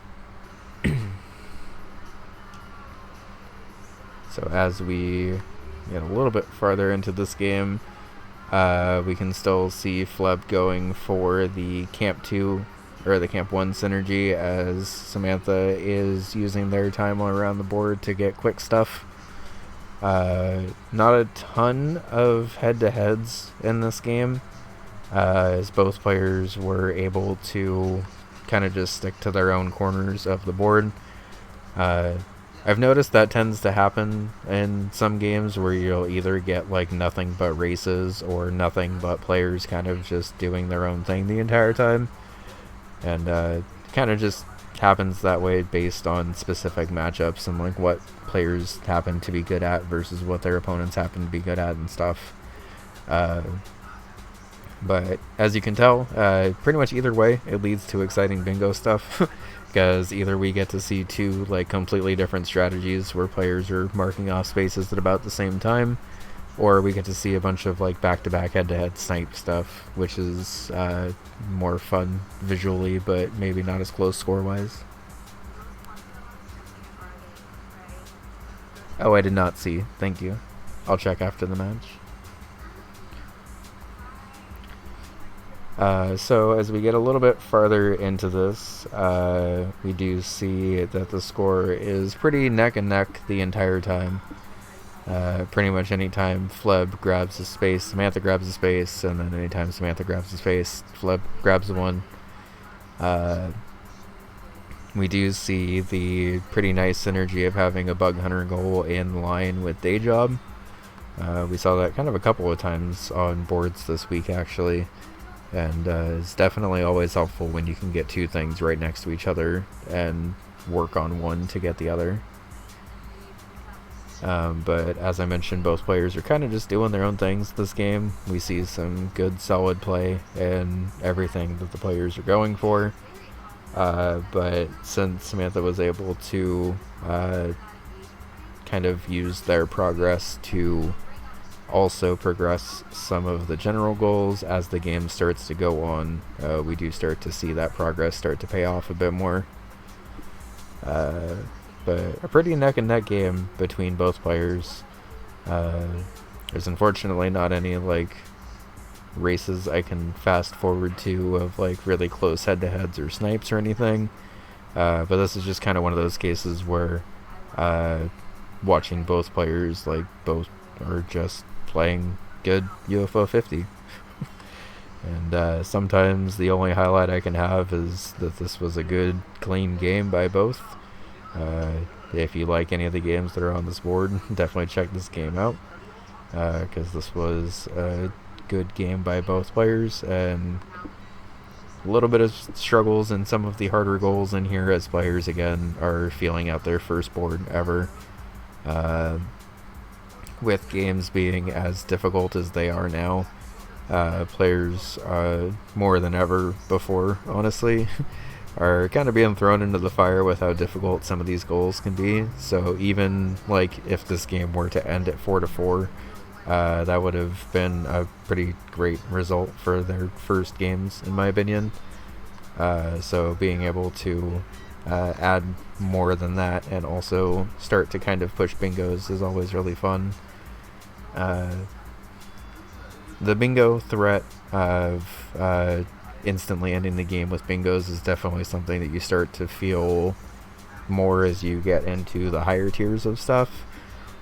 as we get a little bit farther into this game, we can still see Fleb going for the Camp 2 or the Camp 1 synergy, as Samantha is using their time around the board to get quick stuff. Not a ton of head-to-heads in this game, as both players were able to kind of just stick to their own corners of the board. I've noticed that tends to happen in some games where you'll either get like nothing but races or nothing but players kind of just doing their own thing the entire time, and kind of just happens that way based on specific matchups and like what players happen to be good at versus what their opponents happen to be good at and stuff. But as you can tell, pretty much either way it leads to exciting bingo stuff, because either we get to see 2 like completely different strategies where players are marking off spaces at about the same time, or we get to see a bunch of like back-to-back head-to-head snipe stuff, which is more fun visually but maybe not as close score-wise. Oh, I did not see. Thank you. I'll check after the match. So as we get a little bit farther into this, we do see that the score is pretty neck and neck the entire time. Pretty much anytime Fleb grabs a space, Samantha grabs a space, and then anytime Samantha grabs a space, Fleb grabs one. We do see the pretty nice synergy of having a Bug Hunter goal in line with Day Job. We saw that kind of a couple of times on boards this week, actually. And it's definitely always helpful when you can get two things right next to each other and work on one to get the other. But as I mentioned, both players are kind of just doing their own things this game. We see some good solid play and everything that the players are going for. But since Samantha was able to kind of use their progress to also progress some of the general goals as the game starts to go on, we do start to see that progress start to pay off a bit more. But a pretty neck and neck game between both players. There's unfortunately not any like races I can fast forward to of like really close head-to-heads or snipes or anything, but this is just kind of one of those cases where watching both players, like, both are just playing good UFO 50. And sometimes the only highlight I can have is that this was a good, clean game by both. If you like any of the games that are on this board, definitely check this game out, because this was a good game by both players, and a little bit of struggles in some of the harder goals in here as players again are feeling out their first board ever. With games being as difficult as they are now, players more than ever before, honestly, are kind of being thrown into the fire with how difficult some of these goals can be. So even like if this game were to end at 4-4, that would have been a pretty great result for their first games, in my opinion. So being able to add more than that and also start to kind of push bingos is always really fun. The bingo threat of instantly ending the game with bingos is definitely something that you start to feel more as you get into the higher tiers of stuff.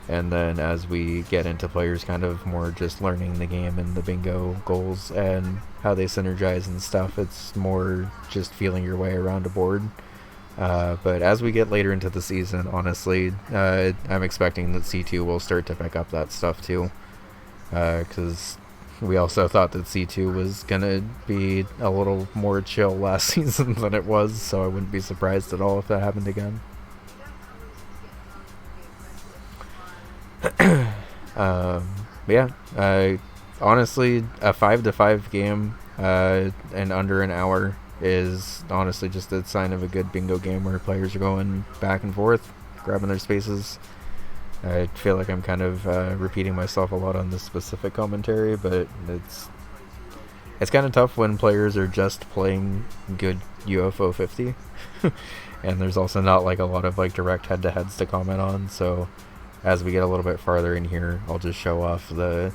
And then as we get into players kind of more just learning the game and the bingo goals and how they synergize and stuff, it's more just feeling your way around a board. But as we get later into the season, honestly, I'm expecting that C2 will start to pick up that stuff too. Because we also thought that C2 was going to be a little more chill last season than it was, so I wouldn't be surprised at all if that happened again. Honestly, a 5-5 game in under an hour is honestly just a sign of a good bingo game where players are going back and forth, grabbing their spaces. I feel like I'm kind of repeating myself a lot on this specific commentary, but it's kind of tough when players are just playing good UFO 50, and there's also not like a lot of like direct head-to-heads to comment on. So as we get a little bit farther in here, I'll just show off the...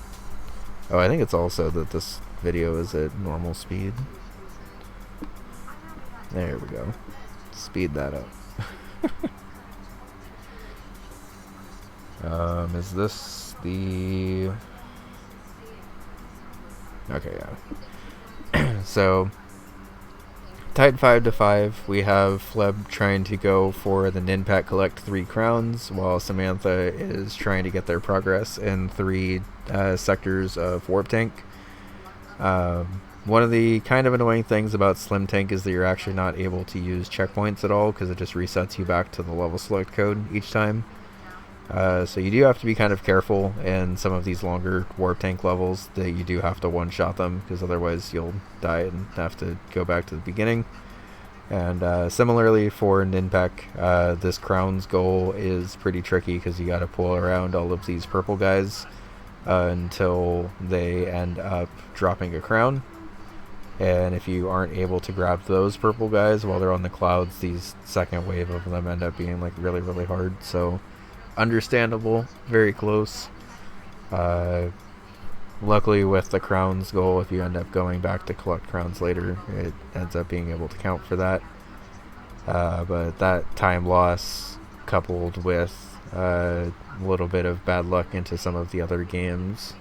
Oh, I think it's also that this video is at normal speed. There we go. Speed that up. Is this the... Okay, yeah. So, tied 5-5, we have Fleb trying to go for the Ninpak collect 3 crowns, while Samantha is trying to get their progress in 3 sectors of Warp Tank. One of the kind of annoying things about Slim Tank is that you're actually not able to use checkpoints at all, because it just resets you back to the level select code each time. So you do have to be kind of careful in some of these longer Warp Tank levels that you do have to one-shot them, because otherwise you'll die and have to go back to the beginning. And similarly for Ninpak, this Crown's goal is pretty tricky, because you gotta pull around all of these purple guys until they end up dropping a crown. And if you aren't able to grab those purple guys while they're on the clouds, these second wave of them end up being like really, really hard. So understandable, very close. Luckily, with the crowns goal, if you end up going back to collect crowns later, it ends up being able to count for that. But that time loss, coupled with a little bit of bad luck into some of the other games,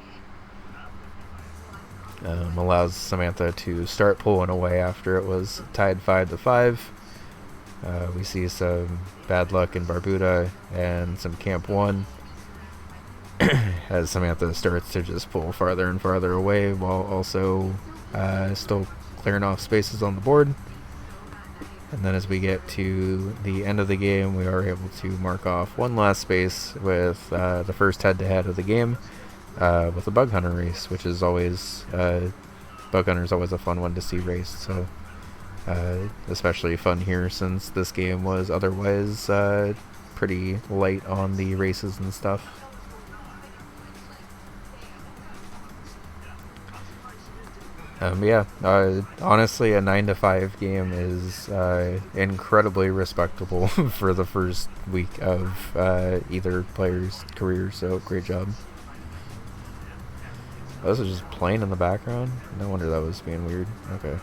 allows Samantha to start pulling away after it was tied 5-5. We see some bad luck in Barbuda and some Camp 1 as Samantha starts to just pull farther and farther away while also still clearing off spaces on the board. And then as we get to the end of the game, we are able to mark off one last space with the first head-to-head of the game with the Bug Hunter race, which is always... Bug Hunter is always a fun one to see raced, so especially fun here since this game was otherwise pretty light on the races and stuff. Honestly, a 9-5 game is incredibly respectable for the first week of either player's career, so great job. Oh, this is just playing in the background? No wonder that was being weird. Okay.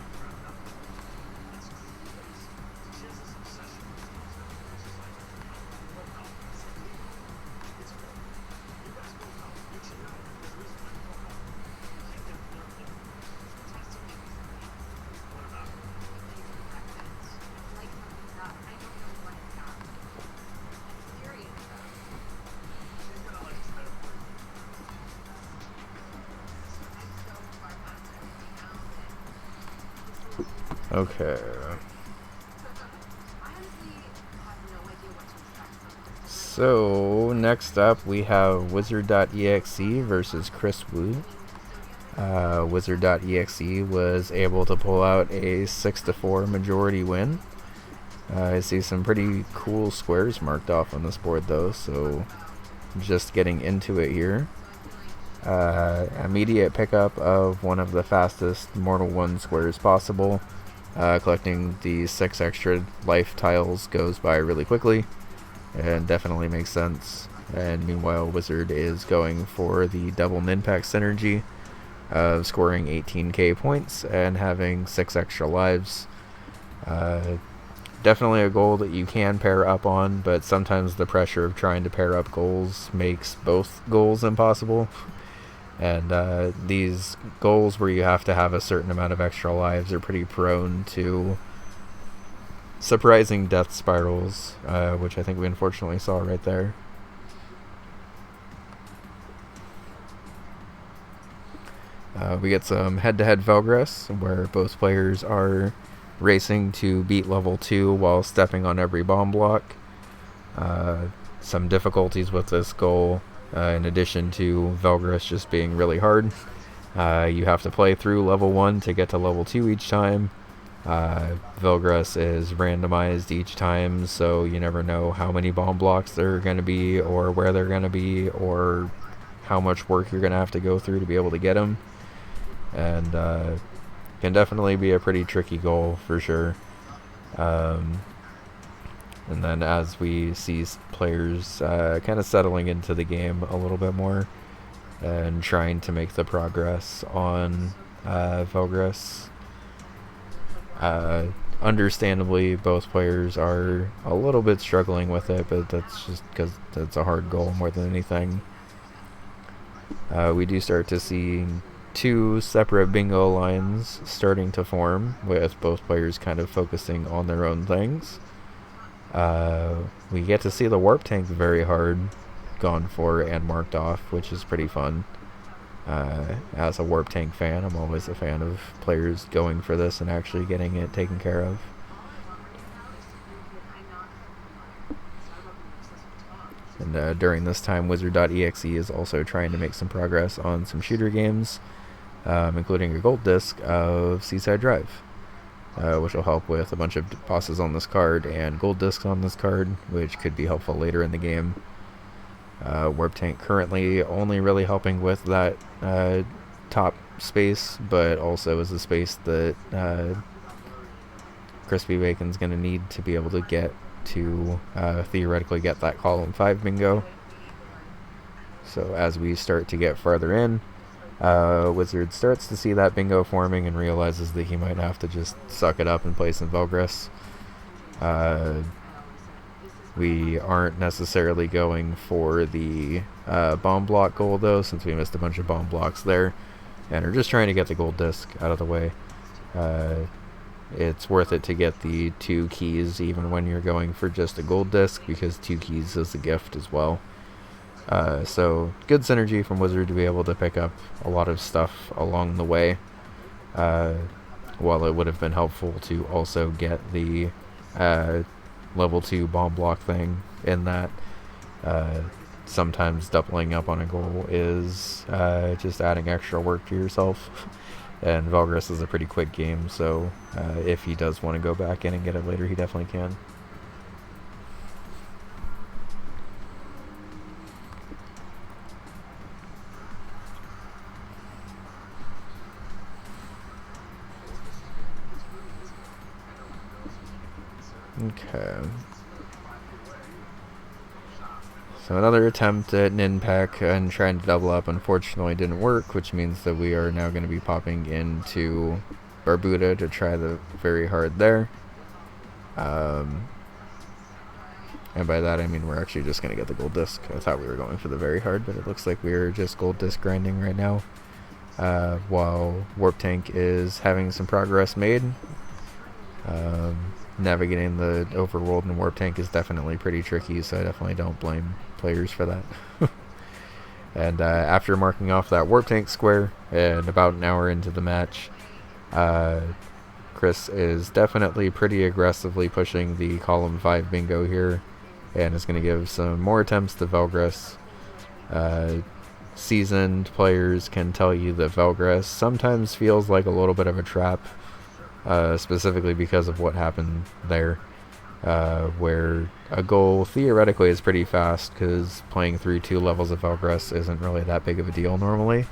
Okay. So, next up we have Wizard.exe versus Chris Wu. Wizard.exe was able to pull out a 6-4 majority win. I see some pretty cool squares marked off on this board though, so just getting into it here. Immediate pickup of one of the fastest Mortal 1 squares possible. Collecting the 6 extra life tiles goes by really quickly and definitely makes sense. And meanwhile, Wizard is going for the double Ninpak synergy of scoring 18k points and having 6 extra lives. Definitely a goal that you can pair up on, but sometimes the pressure of trying to pair up goals makes both goals impossible. And these goals where you have to have a certain amount of extra lives are pretty prone to surprising death spirals, which I think we unfortunately saw right there. We get some head-to-head Velgress, where both players are racing to beat level 2 while stepping on every bomb block. Some difficulties with this goal. In addition to Velgress just being really hard, you have to play through level 1 to get to level 2 each time. Velgress is randomized each time, so you never know how many bomb blocks there are going to be, or where they're going to be, or how much work you're going to have to go through to be able to get them. And can definitely be a pretty tricky goal for sure. And then as we see players kind of settling into the game a little bit more and trying to make the progress on Velgress, understandably both players are a little bit struggling with it, but that's just because it's a hard goal more than anything. We do start to see 2 separate bingo lines starting to form, with both players kind of focusing on their own things. We get to see the warp tank very hard gone for and marked off, which is pretty fun. As a warp tank fan, I'm always a fan of players going for this and actually getting it taken care of. And during this time, Wizard.exe is also trying to make some progress on some shooter games, including a gold disc of Seaside Drive. Which will help with a bunch of bosses on this card and gold discs on this card, which could be helpful later in the game. Warp Tank currently only really helping with that top space, but also is a space that Crispy Bacon's going to need to be able to get to theoretically get that column 5 bingo. So as we start to get farther in, Wizard starts to see that bingo forming and realizes that he might have to just suck it up and play some Velgress. We aren't necessarily going for the bomb block goal, though, since we missed a bunch of bomb blocks there, and are just trying to get the gold disc out of the way. It's worth it to get the 2 keys even when you're going for just a gold disc, because 2 keys is a gift as well. So good synergy from Wizard to be able to pick up a lot of stuff along the way, while it would have been helpful to also get the level 2 bomb block thing, in that sometimes doubling up on a goal is just adding extra work to yourself. And Velgress is a pretty quick game, so if he does want to go back in and get it later, he definitely can. Okay. So another attempt at an impact and trying to double up unfortunately didn't work, which means that we are now going to be popping into Barbuda to try the very hard there. And by that I mean we're actually just going to get the gold disc. I thought we were going for the very hard, but it looks like we're just gold disc grinding right now. While Warp Tank is having some progress made. Navigating the overworld in Warp Tank is definitely pretty tricky, so I definitely don't blame players for that. And after marking off that Warp Tank square, and about an hour into the match, Chris is definitely pretty aggressively pushing the column 5 bingo here, and is going to give some more attempts to Velgress. Seasoned players can tell you that Velgress sometimes feels like a little bit of a trap, specifically because of what happened there, where a goal theoretically is pretty fast, because playing through 2 levels of Velgress isn't really that big of a deal normally.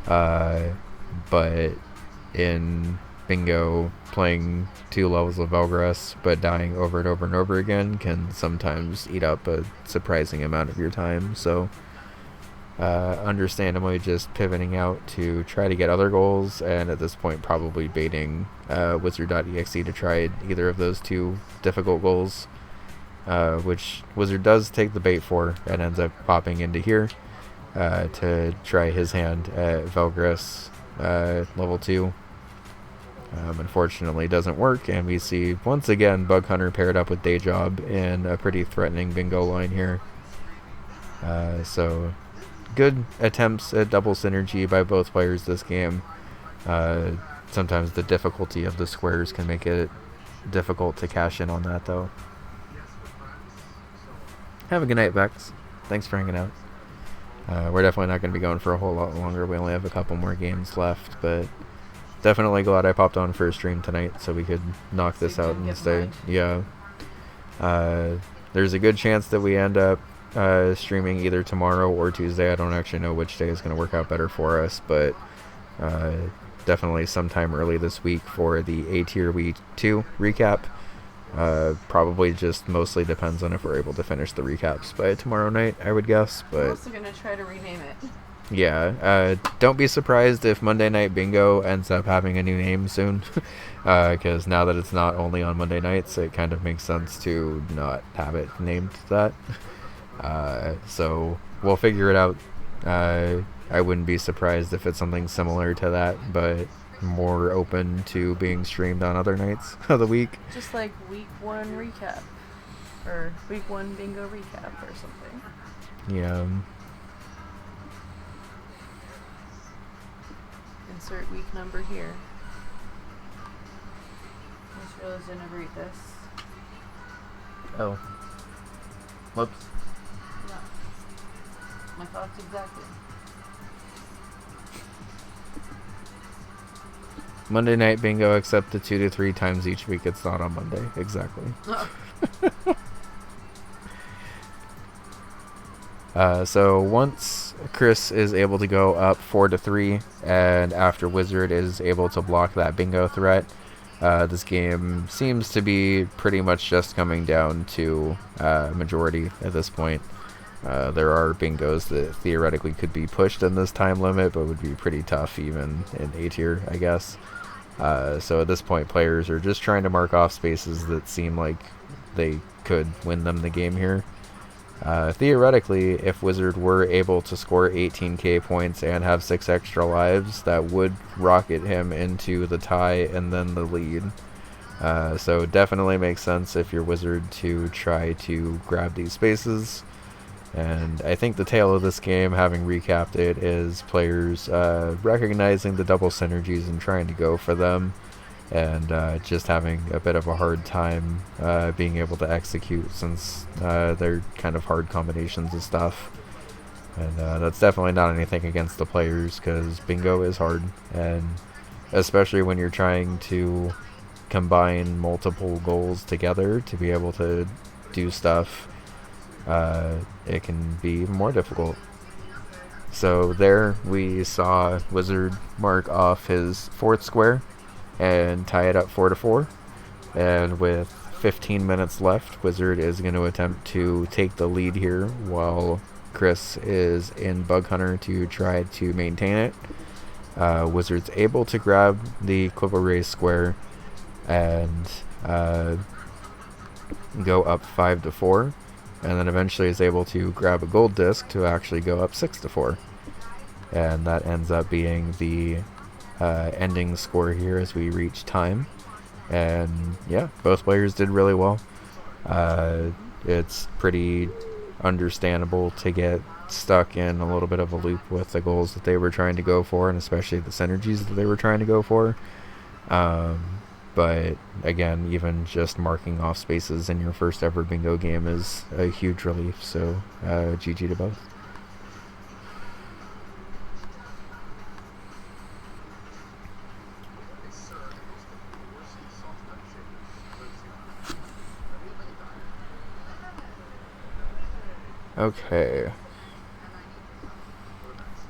But in bingo, playing 2 levels of Velgress but dying over and over and over again can sometimes eat up a surprising amount of your time. So understandably just pivoting out to try to get other goals, and at this point probably baiting Wizard.exe to try either of those 2 difficult goals, which Wizard does take the bait for and ends up popping into here to try his hand at Velgress level 2. Unfortunately doesn't work, and we see once again Bug Hunter paired up with Day Job in a pretty threatening bingo line here. So good attempts at double synergy by both players this game. Sometimes the difficulty of the squares can make it difficult to cash in on that, though. Have a good night, Vex. Thanks for hanging out. We're definitely not going to be going for a whole lot longer. We only have a couple more games left, but definitely glad I popped on for a stream tonight so we could knock this out and stay. Yeah. There's a good chance that we end up streaming either tomorrow or Tuesday. I don't actually know which day is going to work out better for us, but definitely sometime early this week for the A Tier Week 2 recap. Probably just mostly depends on if we're able to finish the recaps by tomorrow night, I would guess. But I'm also going to try to rename it. Yeah, don't be surprised if Monday Night Bingo ends up having a new name soon, because now that it's not only on Monday nights, it kind of makes sense to not have it named that. So we'll figure it out. I wouldn't be surprised if it's something similar to that, but more open to being streamed on other nights of the week. Just like week 1 recap, or week 1 bingo recap or something. Yeah. Insert week number here. I just realized I never eat this. Oh. Whoops. No. My thoughts exactly. Monday Night Bingo, except the 2 to 3 times each week it's not on Monday. Exactly. So once Chris is able to go up 4 to 3, and after Wizard is able to block that bingo threat, this game seems to be pretty much just coming down to majority at this point. There are bingos that theoretically could be pushed in this time limit, but would be pretty tough even in A tier, I guess. So at this point, players are just trying to mark off spaces that seem like they could win them the game here. Theoretically, if Wizard were able to score 18k points and have 6 extra lives, that would rocket him into the tie and then the lead. So it definitely makes sense if you're Wizard to try to grab these spaces. And I think the tale of this game, having recapped it, is players recognizing the double synergies and trying to go for them, and just having a bit of a hard time being able to execute, since they're kind of hard combinations of stuff. And that's definitely not anything against the players, because bingo is hard, and especially when you're trying to combine multiple goals together to be able to do stuff, it can be more difficult. So there we saw Wizard mark off his 4th square and tie it up 4-4. And with 15 minutes left, Wizard is going to attempt to take the lead here, while Chris is in Bug Hunter to try to maintain it. Wizard's able to grab the Quiver Race square and go up 5-4. And then eventually is able to grab a gold disc to actually go up 6-4. And that ends up being the ending score here as we reach time. And yeah, both players did really well. It's pretty understandable to get stuck in a little bit of a loop with the goals that they were trying to go for, and especially the synergies that they were trying to go for. But again, even just marking off spaces in your first ever bingo game is a huge relief, so GG to both. Okay.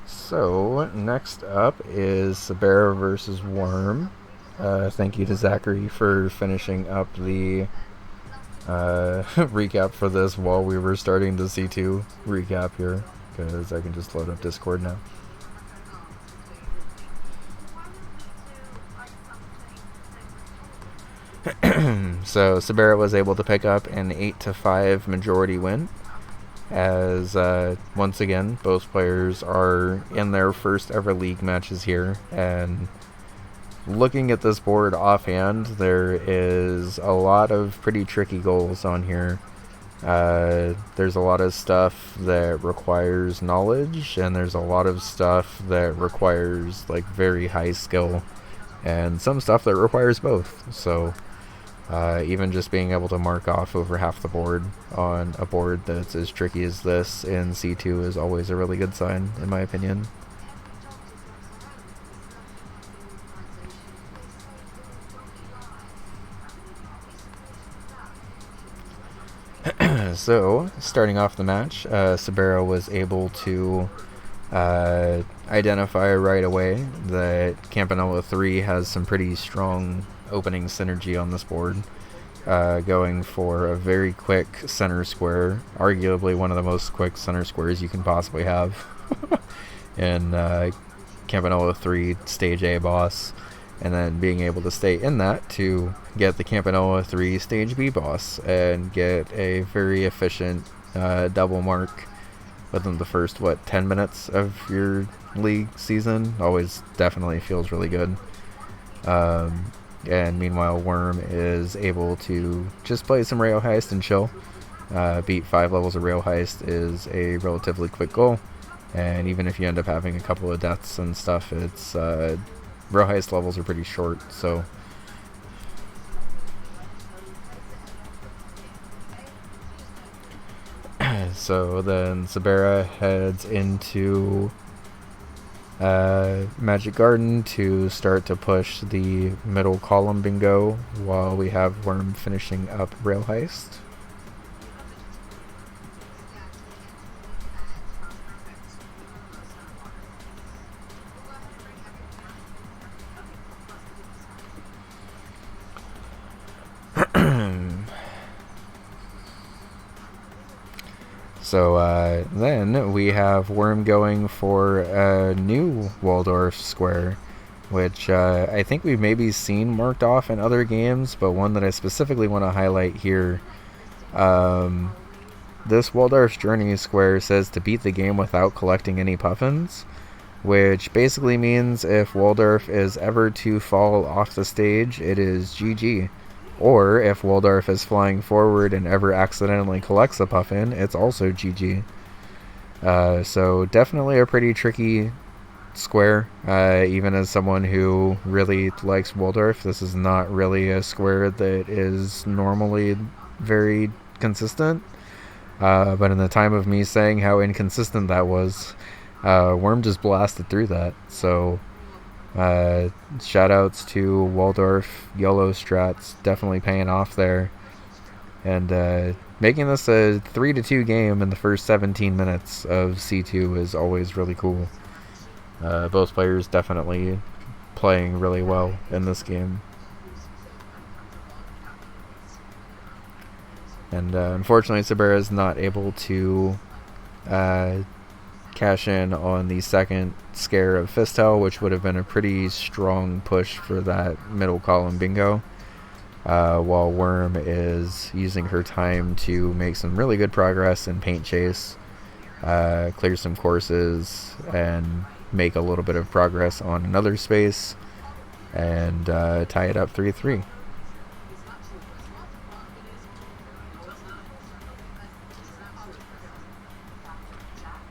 So, next up is Sabera versus Worm. Thank you to Zachary for finishing up the recap for this while we were starting the C2 recap here, because I can just load up Discord now. So Sabera was able to pick up an 8-5 majority win, as once again both players are in their first ever league matches here. And looking at this board offhand, there is a lot of pretty tricky goals on here. There's a lot of stuff that requires knowledge, and there's a lot of stuff that requires like very high skill, and some stuff that requires both. So even just being able to mark off over half the board on a board that's as tricky as this in C2 is always a really good sign, in my opinion. So, starting off the match, Sabera was able to identify right away that Campanella 3 has some pretty strong opening synergy on this board, going for a very quick center square, arguably one of the most quick center squares you can possibly have in Campanella 3 Stage A boss, and then being able to stay in that to get the Campanella 3 Stage B boss and get a very efficient double mark within the first, 10 minutes of your league season. Always definitely feels really good. And meanwhile, Worm is able to just play some Rail Heist and chill. Beat 5 levels of Rail Heist is a relatively quick goal, and even if you end up having a couple of deaths and stuff, it's Rail Heist levels are pretty short, so so then Sabera heads into Magic Garden to start to push the middle column bingo, while we have Worm finishing up Rail Heist. So then we have Worm going for a new Waldorf square, which I think we've maybe seen marked off in other games, but one that I specifically want to highlight here. This Waldorf's Journey square says to beat the game without collecting any puffins, which basically means if Waldorf is ever to fall off the stage, it is GG. Or if Waldorf is flying forward and ever accidentally collects a puffin, it's also GG. So definitely a pretty tricky square. Even as someone who really likes Waldorf, this is not really a square that is normally very consistent. But in the time of me saying how inconsistent that was, Worm just blasted through that. So shout outs to Waldorf YOLO strats, definitely paying off there, and making this a 3-2 game in the first 17 minutes of C2 is always really cool. Both players definitely playing really well in this game. And unfortunately, Sabera is not able to cash in on the second scare of Fistel, which would have been a pretty strong push for that middle column bingo, while Worm is using her time to make some really good progress in Paint Chase, clear some courses, and make a little bit of progress on another space, and tie it up 3-3.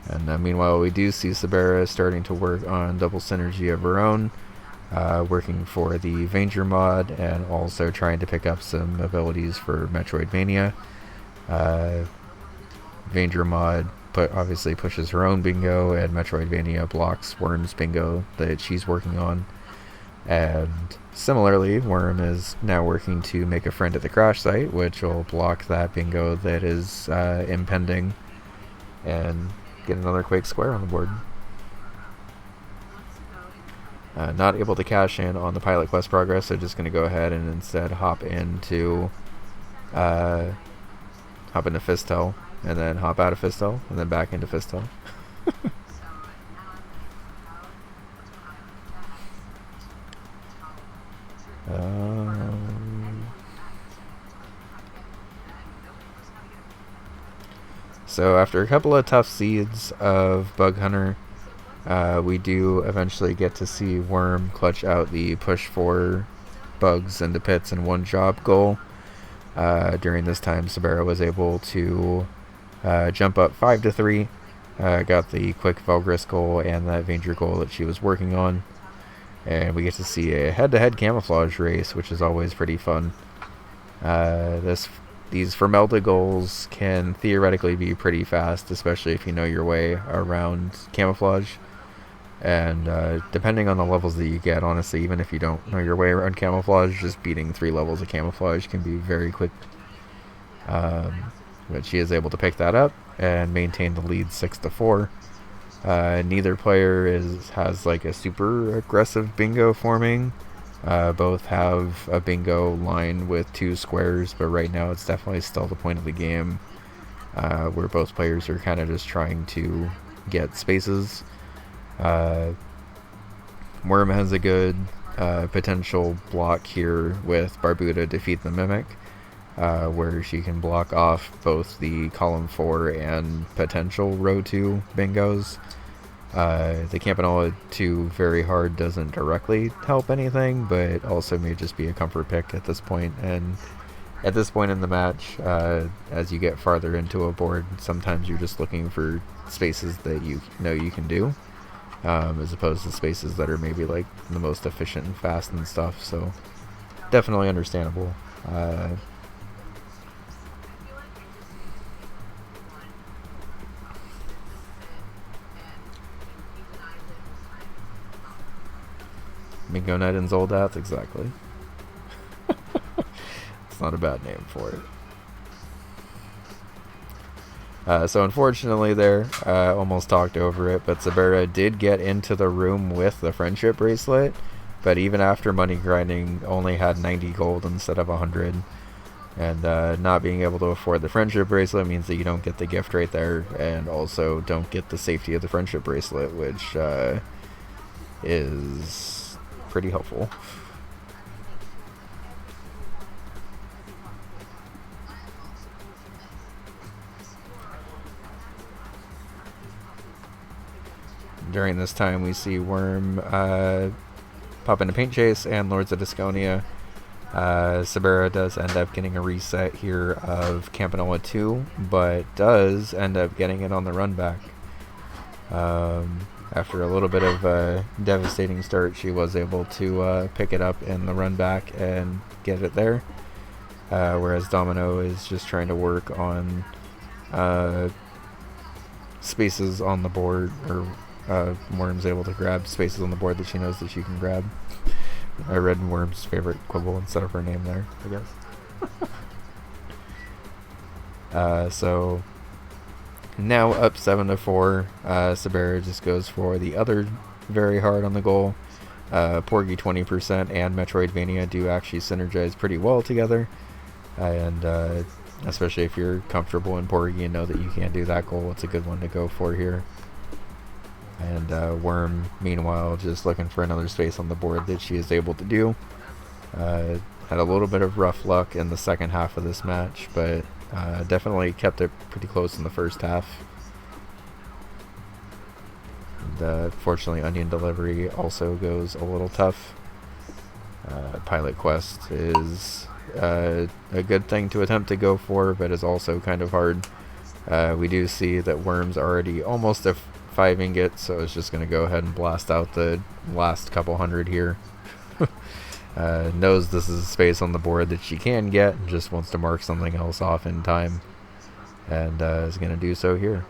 And meanwhile, we do see Sabera starting to work on double synergy of her own, working for the Vanger mod and also trying to pick up some abilities for Metroidvania. Vanger mod obviously pushes her own bingo, and Metroidvania blocks Worm's bingo that she's working on. And similarly, Worm is now working to make a friend at the crash site, which will block that bingo that is impending, and get another Quake square on the board. Not able to cash in on the pilot quest progress, so just going to go ahead and instead hop into Fistel, and then hop out of Fistel, and then back into Fistel. So after a couple of tough seeds of Bug Hunter, we do eventually get to see Worm clutch out the push 4 bugs into pits in one job goal. During this time, Sabera was able to jump up 5-3, got the quick Velgris goal and that Vanger goal that she was working on, and we get to see a head-to-head camouflage race, which is always pretty fun. These Formelda goals can theoretically be pretty fast, especially if you know your way around camouflage. And depending on the levels that you get, honestly, even if you don't know your way around camouflage, just beating 3 levels of camouflage can be very quick. But she is able to pick that up and maintain the lead 6-4. Neither player has like a super aggressive bingo forming. Both have a bingo line with 2 squares, but right now it's definitely still the point of the game where both players are kind of just trying to get spaces. Worm has a good potential block here with Barbuda Defeat the Mimic, where she can block off both the column 4 and potential row 2 bingos. The Campanella 2 very hard doesn't directly help anything, but also may just be a comfort pick at this point. And at this point in the match, as you get farther into a board, sometimes you're just looking for spaces that you know you can do, as opposed to spaces that are maybe like the most efficient and fast and stuff. So definitely understandable. Mingo Night and Zoldath, exactly. It's not a bad name for it. So unfortunately there, almost talked over it, but Sabera did get into the room with the friendship bracelet, but even after money grinding, only had 90 gold instead of 100. And not being able to afford the friendship bracelet means that you don't get the gift right there, and also don't get the safety of the friendship bracelet, which is pretty helpful. During this time, we see Worm pop into Paint Chase and Lords of Disconia. Sabera does end up getting a reset here of Campanella 2, but does end up getting it on the run back. After a little bit of a devastating start, she was able to pick it up in the run back and get it there. Whereas Domino is just trying to work on spaces on the board, or Worm's able to grab spaces on the board that she knows that she can grab. I read Worm's favorite quibble instead of her name there, I guess. So now up 7-4. Sabera just goes for the other very hard on the goal. Porgy 20% and Metroidvania do actually synergize pretty well together. And especially if you're comfortable in Porgy and know that you can't do that goal, it's a good one to go for here. And Worm, meanwhile, just looking for another space on the board that she is able to do. Had a little bit of rough luck in the second half of this match, but definitely kept it pretty close in the first half. And, fortunately, Onion Delivery also goes a little tough. Pilot Quest is a good thing to attempt to go for, but is also kind of hard. We do see that Worm's already almost a 5 ingots, so it's just going to go ahead and blast out the last couple hundred here. Knows this is a space on the board that she can get, and just wants to mark something else off in time, and is going to do so here.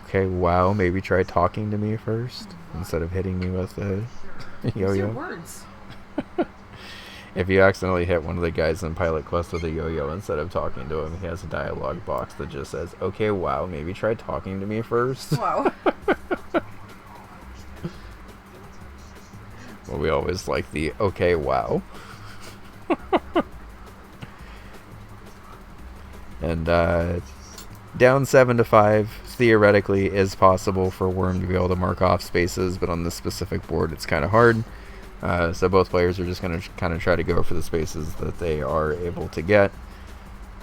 Okay, wow, maybe try talking to me first instead of hitting me with a yo-yo. Use your words. If you accidentally hit one of the guys in Pilot Quest with a yo-yo instead of talking to him, he has a dialogue box that just says, okay, wow, maybe try talking to me first. Wow. Well, we always like the, okay, wow. And down 7-5, theoretically is possible for Worm to be able to mark off spaces, but on this specific board it's kind of hard. So both players are just going to kind of try to go for the spaces that they are able to get.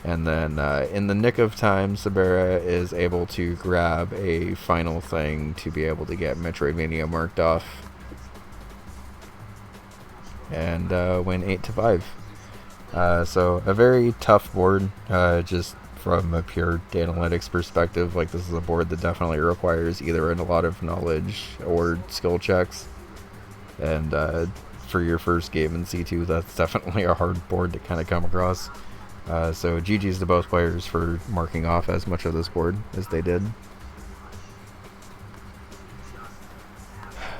And then in the nick of time, Sabera is able to grab a final thing to be able to get Metroidvania marked off. And win 8-5. So a very tough board, just from a pure data analytics perspective. Like, this is a board that definitely requires either a lot of knowledge or skill checks. And for your first game in C2, that's definitely a hard board to kind of come across. So GG's to both players for marking off as much of this board as they did.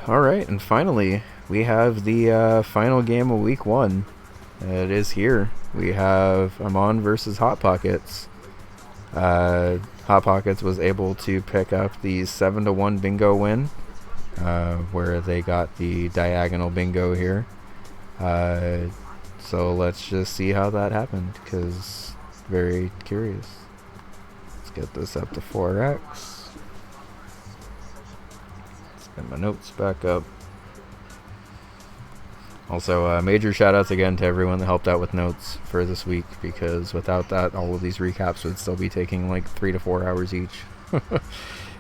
Alright, and finally, we have the final game of week 1. It is here. We have Amon versus Hot Pockets. Hot Pockets was able to pick up the 7-1 bingo win, where they got the diagonal bingo here. So let's just see how that happened, because very curious. Let's get this up to 4x. Let's get my notes back up. Also, major shoutouts again to everyone that helped out with notes for this week, because without that, all of these recaps would still be taking like 3 to 4 hours each.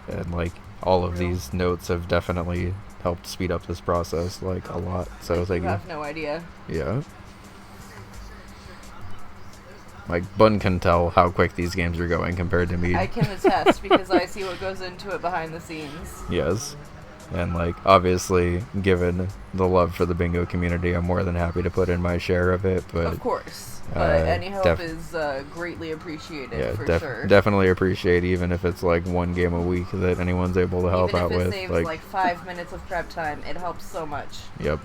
And like, all of these notes have definitely helped speed up this process like a lot. So thank you. I have no idea. Yeah. Like, Bun can tell how quick these games are going compared to me. I can attest because I see what goes into it behind the scenes. Yes. And, like, obviously, given the love for the bingo community, I'm more than happy to put in my share of it. But of course. But any help is greatly appreciated, for sure. Definitely appreciate, even if it's, like, one game a week that anyone's able to help out with. Even if it saves, like 5 minutes of prep time, it helps so much. Yep.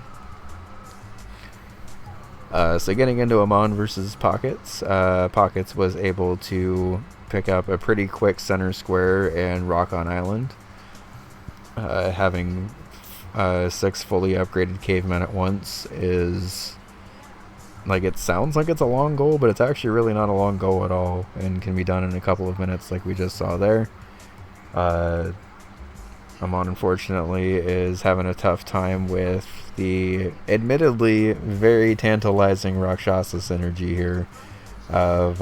So getting into Amon versus Pockets, Pockets was able to pick up a pretty quick center square and Rock on Island. Having 6 fully upgraded cavemen at once is like, it sounds like it's a long goal, but it's actually really not a long goal at all, and can be done in a couple of minutes, like we just saw there. Amon, unfortunately, is having a tough time with the admittedly very tantalizing Rakshasa synergy here of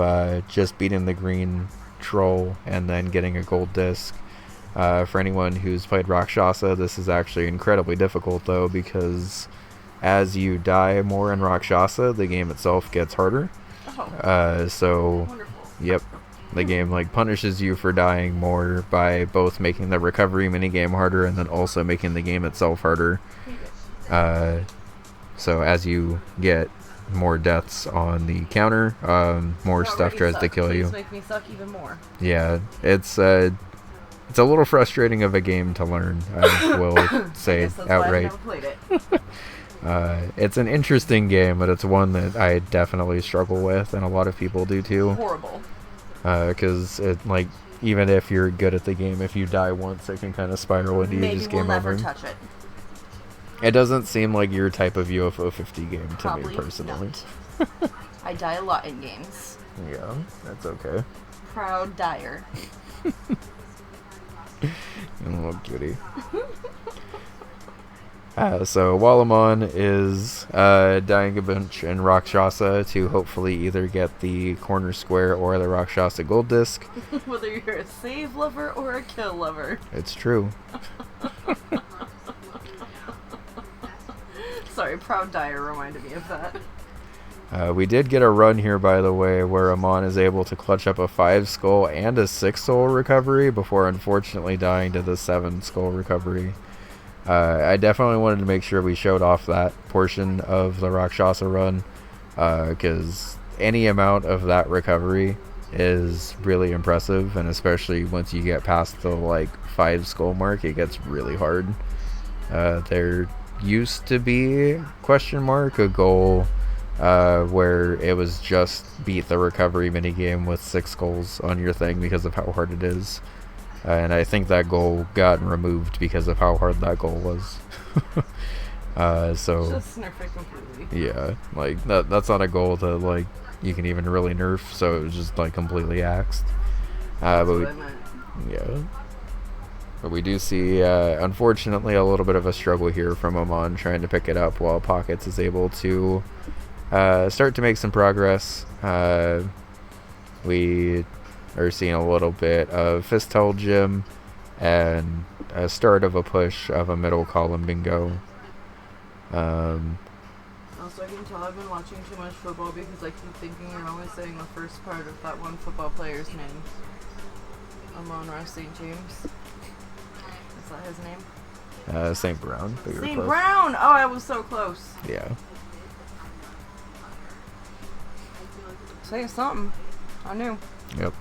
just beating the green troll and then getting a gold disc. For anyone who's played Rakshasa, this is actually incredibly difficult, though, because as you die more in Rakshasa, the game itself gets harder. So, Wonderful. yep. The game like punishes you for dying more by both making the recovery minigame harder and then also making the game itself harder. So as you get more deaths on the counter, more stuff tries to kill you. Please make me suck even more. Yeah, it's a little frustrating of a game to learn, I will say that's outright. Why I've never played it. It's an interesting game, but it's one that I definitely struggle with, and a lot of people do too. Horrible. Because it, like, even if you're good at the game, if you die once, it can kind of spiral into you just game over. Maybe we'll never touch it. It doesn't seem like your type of UFO 50 game to Probably me personally. Not. I die a lot in games. Yeah, that's okay. Proud dyer. You little cutie. So Walamon is dying a bunch in Rakshasa to hopefully either get the corner square or the Rakshasa gold disc. Whether you're a save lover or a kill lover. It's true. Sorry, Proud Dyer reminded me of that. We did get a run here, by the way, where Amon is able to clutch up a 5 skull and a 6 soul recovery before unfortunately dying to the 7 skull recovery. I definitely wanted to make sure we showed off that portion of the Rakshasa run, because any amount of that recovery is really impressive, and especially once you get past the like 5 skull mark, it gets really hard. There used to be a goal where it was just beat the recovery minigame with 6 skulls on your thing because of how hard it is. And I think that goal got removed because of how hard that goal was. So just nerf it completely. Yeah, like that's not a goal that like you can even really nerf, so it was just like completely axed. That's but what I meant. yeah, but we do see unfortunately a little bit of a struggle here from Amon trying to pick it up while Pockets is able to start to make some progress. We are seeing a little bit of Fistel Gym and a start of a push of a middle column bingo. Also, I can tell I've been watching too much football because I keep thinking you're always saying the first part of that one football player's name. Amon-Ra St. James. Is that his name? St. Brown. St. Brown! Oh, I was so close. Yeah. Say something. I knew. Yep.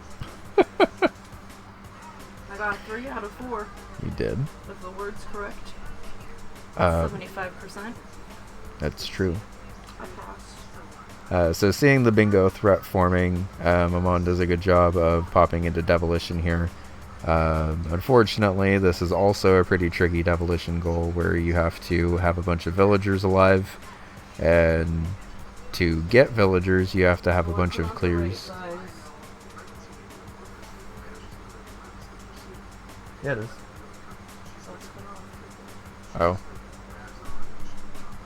I got 3 out of 4. You did. If the word's correct. 75%. That's true. I passed. So seeing the bingo threat forming, Amon does a good job of popping into Demolition here. Unfortunately, this is also a pretty tricky Demolition goal where you have to have a bunch of villagers alive, and to get villagers you have to have a bunch of clears. Yeah, it is. Oh.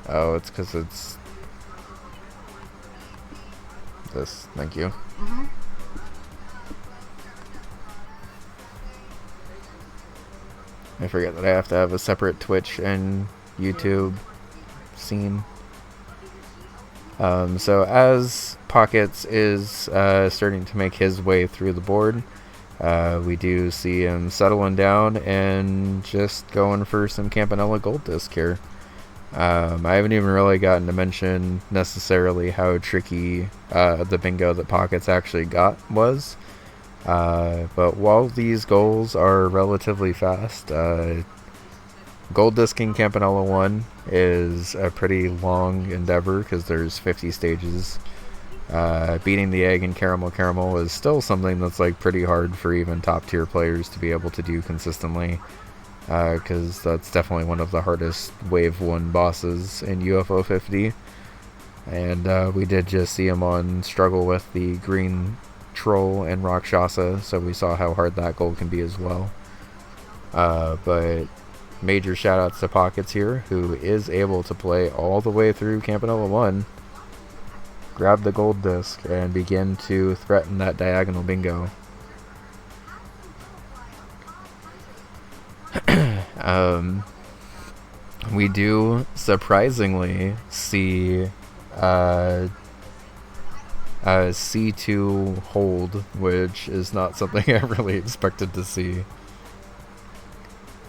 Oh, it's because it's this. Thank you. Mm-hmm. I forget that I have to have a separate Twitch and YouTube scene. So as Pockets is starting to make his way through the board, we do see him settling down and just going for some Campanella Gold Disc here. I haven't even really gotten to mention necessarily how tricky the bingo that Pockets actually got was. But while these goals are relatively fast, Gold Discing Campanella 1 is a pretty long endeavor because there's 50 stages. Beating the egg and caramel is still something that's like pretty hard for even top tier players to be able to do consistently, because that's definitely one of the hardest wave 1 bosses in UFO 50. And we did just see Amon struggle with the green troll and Rakshasa, so we saw how hard that goal can be as well. But major shout outs to Pockets here, who is able to play all the way through Campanella 1, grab the gold disc, and begin to threaten that diagonal bingo. We do surprisingly see C2 hold, which is not something I really expected to see.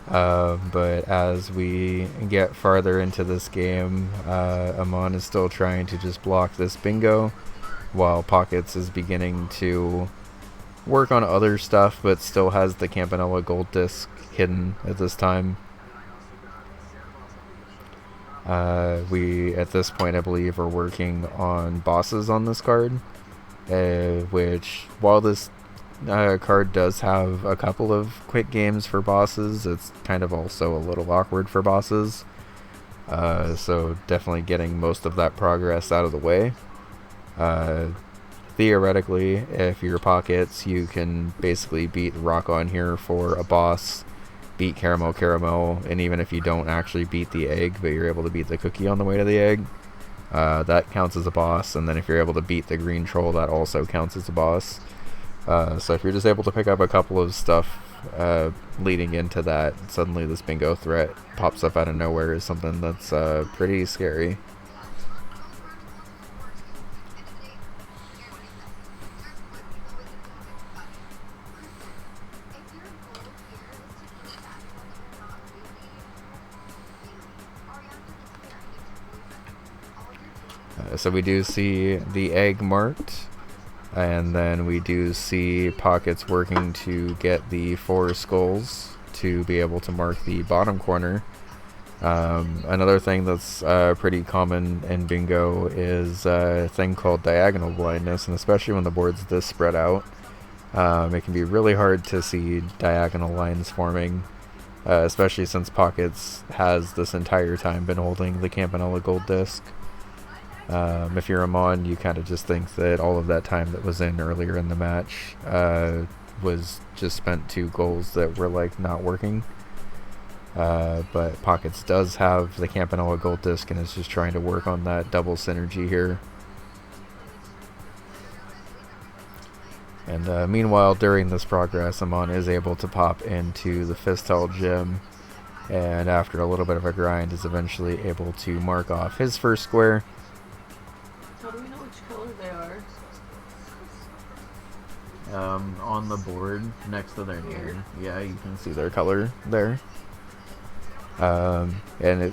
But as we get farther into this game, Amon is still trying to just block this bingo, while Pockets is beginning to work on other stuff, but still has the Campanella gold disc hidden at this time. We, at this point, I believe, are working on bosses on this card, which, while this card does have a couple of quick games for bosses, it's kind of also a little awkward for bosses. So definitely getting most of that progress out of the way. Theoretically, if you're Pockets, you can basically beat Rock on here for a boss, beat Caramel, and even if you don't actually beat the egg, but you're able to beat the cookie on the way to the egg, that counts as a boss. And then if you're able to beat the green troll, that also counts as a boss. So if you're just able to pick up a couple of stuff leading into that, suddenly this bingo threat pops up out of nowhere is something that's pretty scary. So we do see the egg marked, and then we do see Pockets working to get the 4 skulls to be able to mark the bottom corner. Another thing that's pretty common in bingo is a thing called diagonal blindness, and especially when the board's this spread out, it can be really hard to see diagonal lines forming, especially since Pockets has this entire time been holding the Campanella gold disc. If you're Amon, you kind of just think that all of that time that was in earlier in the match was just spent to goals that were like not working. But Pockets does have the Campanella gold disc and is just trying to work on that double synergy here. And meanwhile, during this progress, Amon is able to pop into the Fistel gym, and after a little bit of a grind is eventually able to mark off his first square. How do we know which color they are? On the board next to their name. Yeah, you can see their color there. And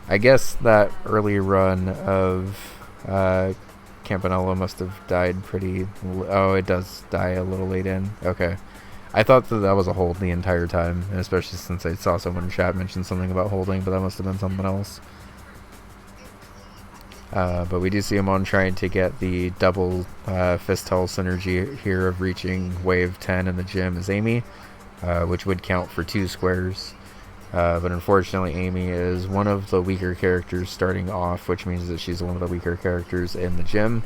I guess that early run of Campanella must have died pretty... Oh, it does die a little late in. Okay. I thought that was a hold the entire time, and especially since I saw someone in chat mention something about holding, but that must have been something else. But we do see him on trying to get the double Fistel synergy here of reaching wave 10 in the gym as Amy, which would count for 2 squares. But unfortunately, Amy is one of the weaker characters starting off, which means that she's one of the weaker characters in the gym.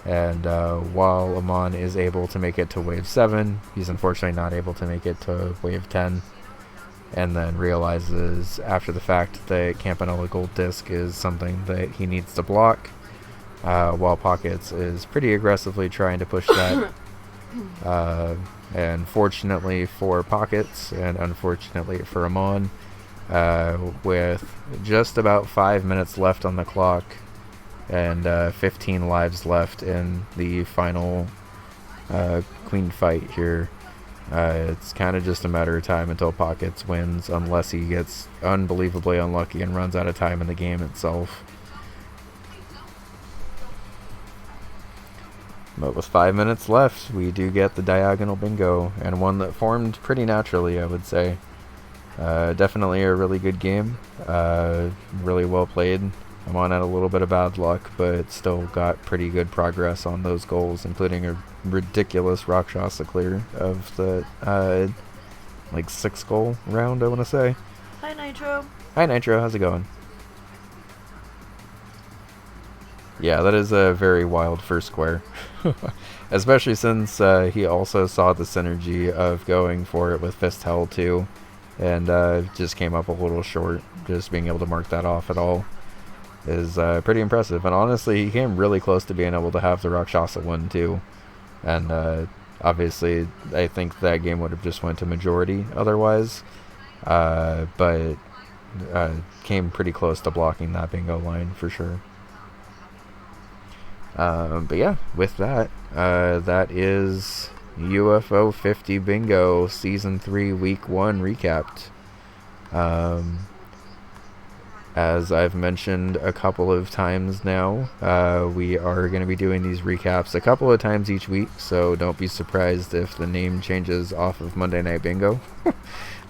And while Amon is able to make it to wave 7, he's unfortunately not able to make it to wave 10. And then realizes after the fact that Campanella gold disc is something that he needs to block, while Pockets is pretty aggressively trying to push that. And fortunately for Pockets, and unfortunately for Amon, with just about 5 minutes left on the clock and 15 lives left in the final queen fight here, it's kind of just a matter of time until Pockets wins, unless he gets unbelievably unlucky and runs out of time in the game itself. But with 5 minutes left, we do get the diagonal bingo, and one that formed pretty naturally, I would say. Definitely a really good game, really well played. Amon had a little bit of bad luck, but still got pretty good progress on those goals, including a ridiculous Rakshasa clear of the, 6 goal round, I want to say. Hi, Nitro. Hi, Nitro. How's it going? Yeah, that is a very wild for Square. Especially since he also saw the synergy of going for it with Fist Hell too, and just came up a little short. Just being able to mark that off at all is pretty impressive. And honestly, he came really close to being able to have the Rakshasa one too. And obviously, I think that game would have just went to majority otherwise. But came pretty close to blocking that bingo line for sure. But yeah, with that, that is UFO 50 Bingo Season 3 Week 1 recapped. As I've mentioned a couple of times now, we are going to be doing these recaps a couple of times each week, so don't be surprised if the name changes off of Monday Night Bingo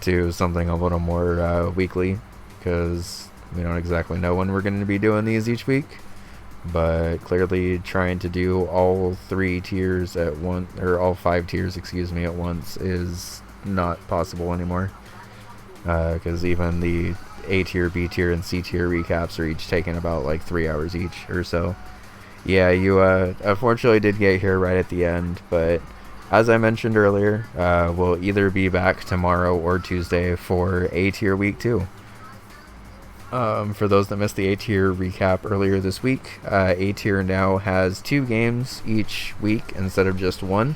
to something a little more weekly, because we don't exactly know when we're going to be doing these each week. But clearly trying to do all 3 tiers at once, or all 5 tiers, excuse me, at once is not possible anymore. Because even the A tier, B tier, and C tier recaps are each taking about like 3 hours each or so. Yeah, you unfortunately did get here right at the end, but as I mentioned earlier, we'll either be back tomorrow or Tuesday for A tier week 2. For those that missed the A tier recap earlier this week, A tier now has 2 games each week instead of just 1.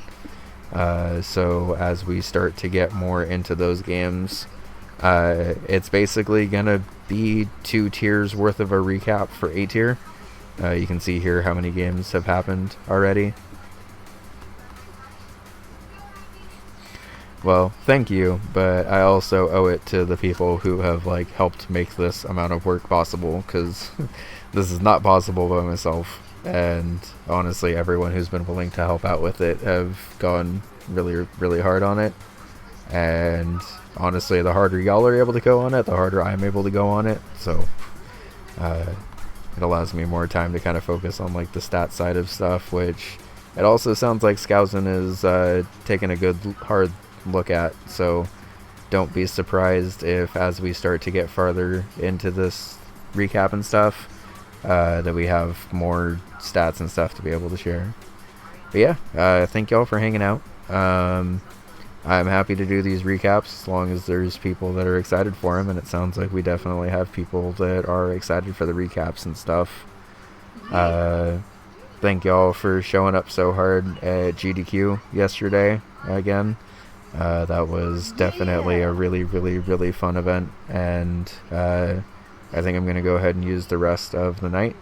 So as we start to get more into those games, it's basically gonna be 2 tiers worth of a recap for A tier. You can see here how many games have happened already. Well, thank you, but I also owe it to the people who have like helped make this amount of work possible, because this is not possible by myself. And honestly, everyone who's been willing to help out with it have gone really, really hard on it. And honestly, the harder y'all are able to go on it, the harder I'm able to go on it. So it allows me more time to kind of focus on like the stat side of stuff, which it also sounds like Skousen is taking a good hard look at, so don't be surprised if as we start to get farther into this recap and stuff, that we have more stats and stuff to be able to share. But yeah, thank y'all for hanging out. I'm happy to do these recaps as long as there's people that are excited for them, and it sounds like we definitely have people that are excited for the recaps and stuff. Thank y'all for showing up so hard at GDQ yesterday again. That was definitely a really, really, really fun event, and I think I'm going to go ahead and use the rest of the night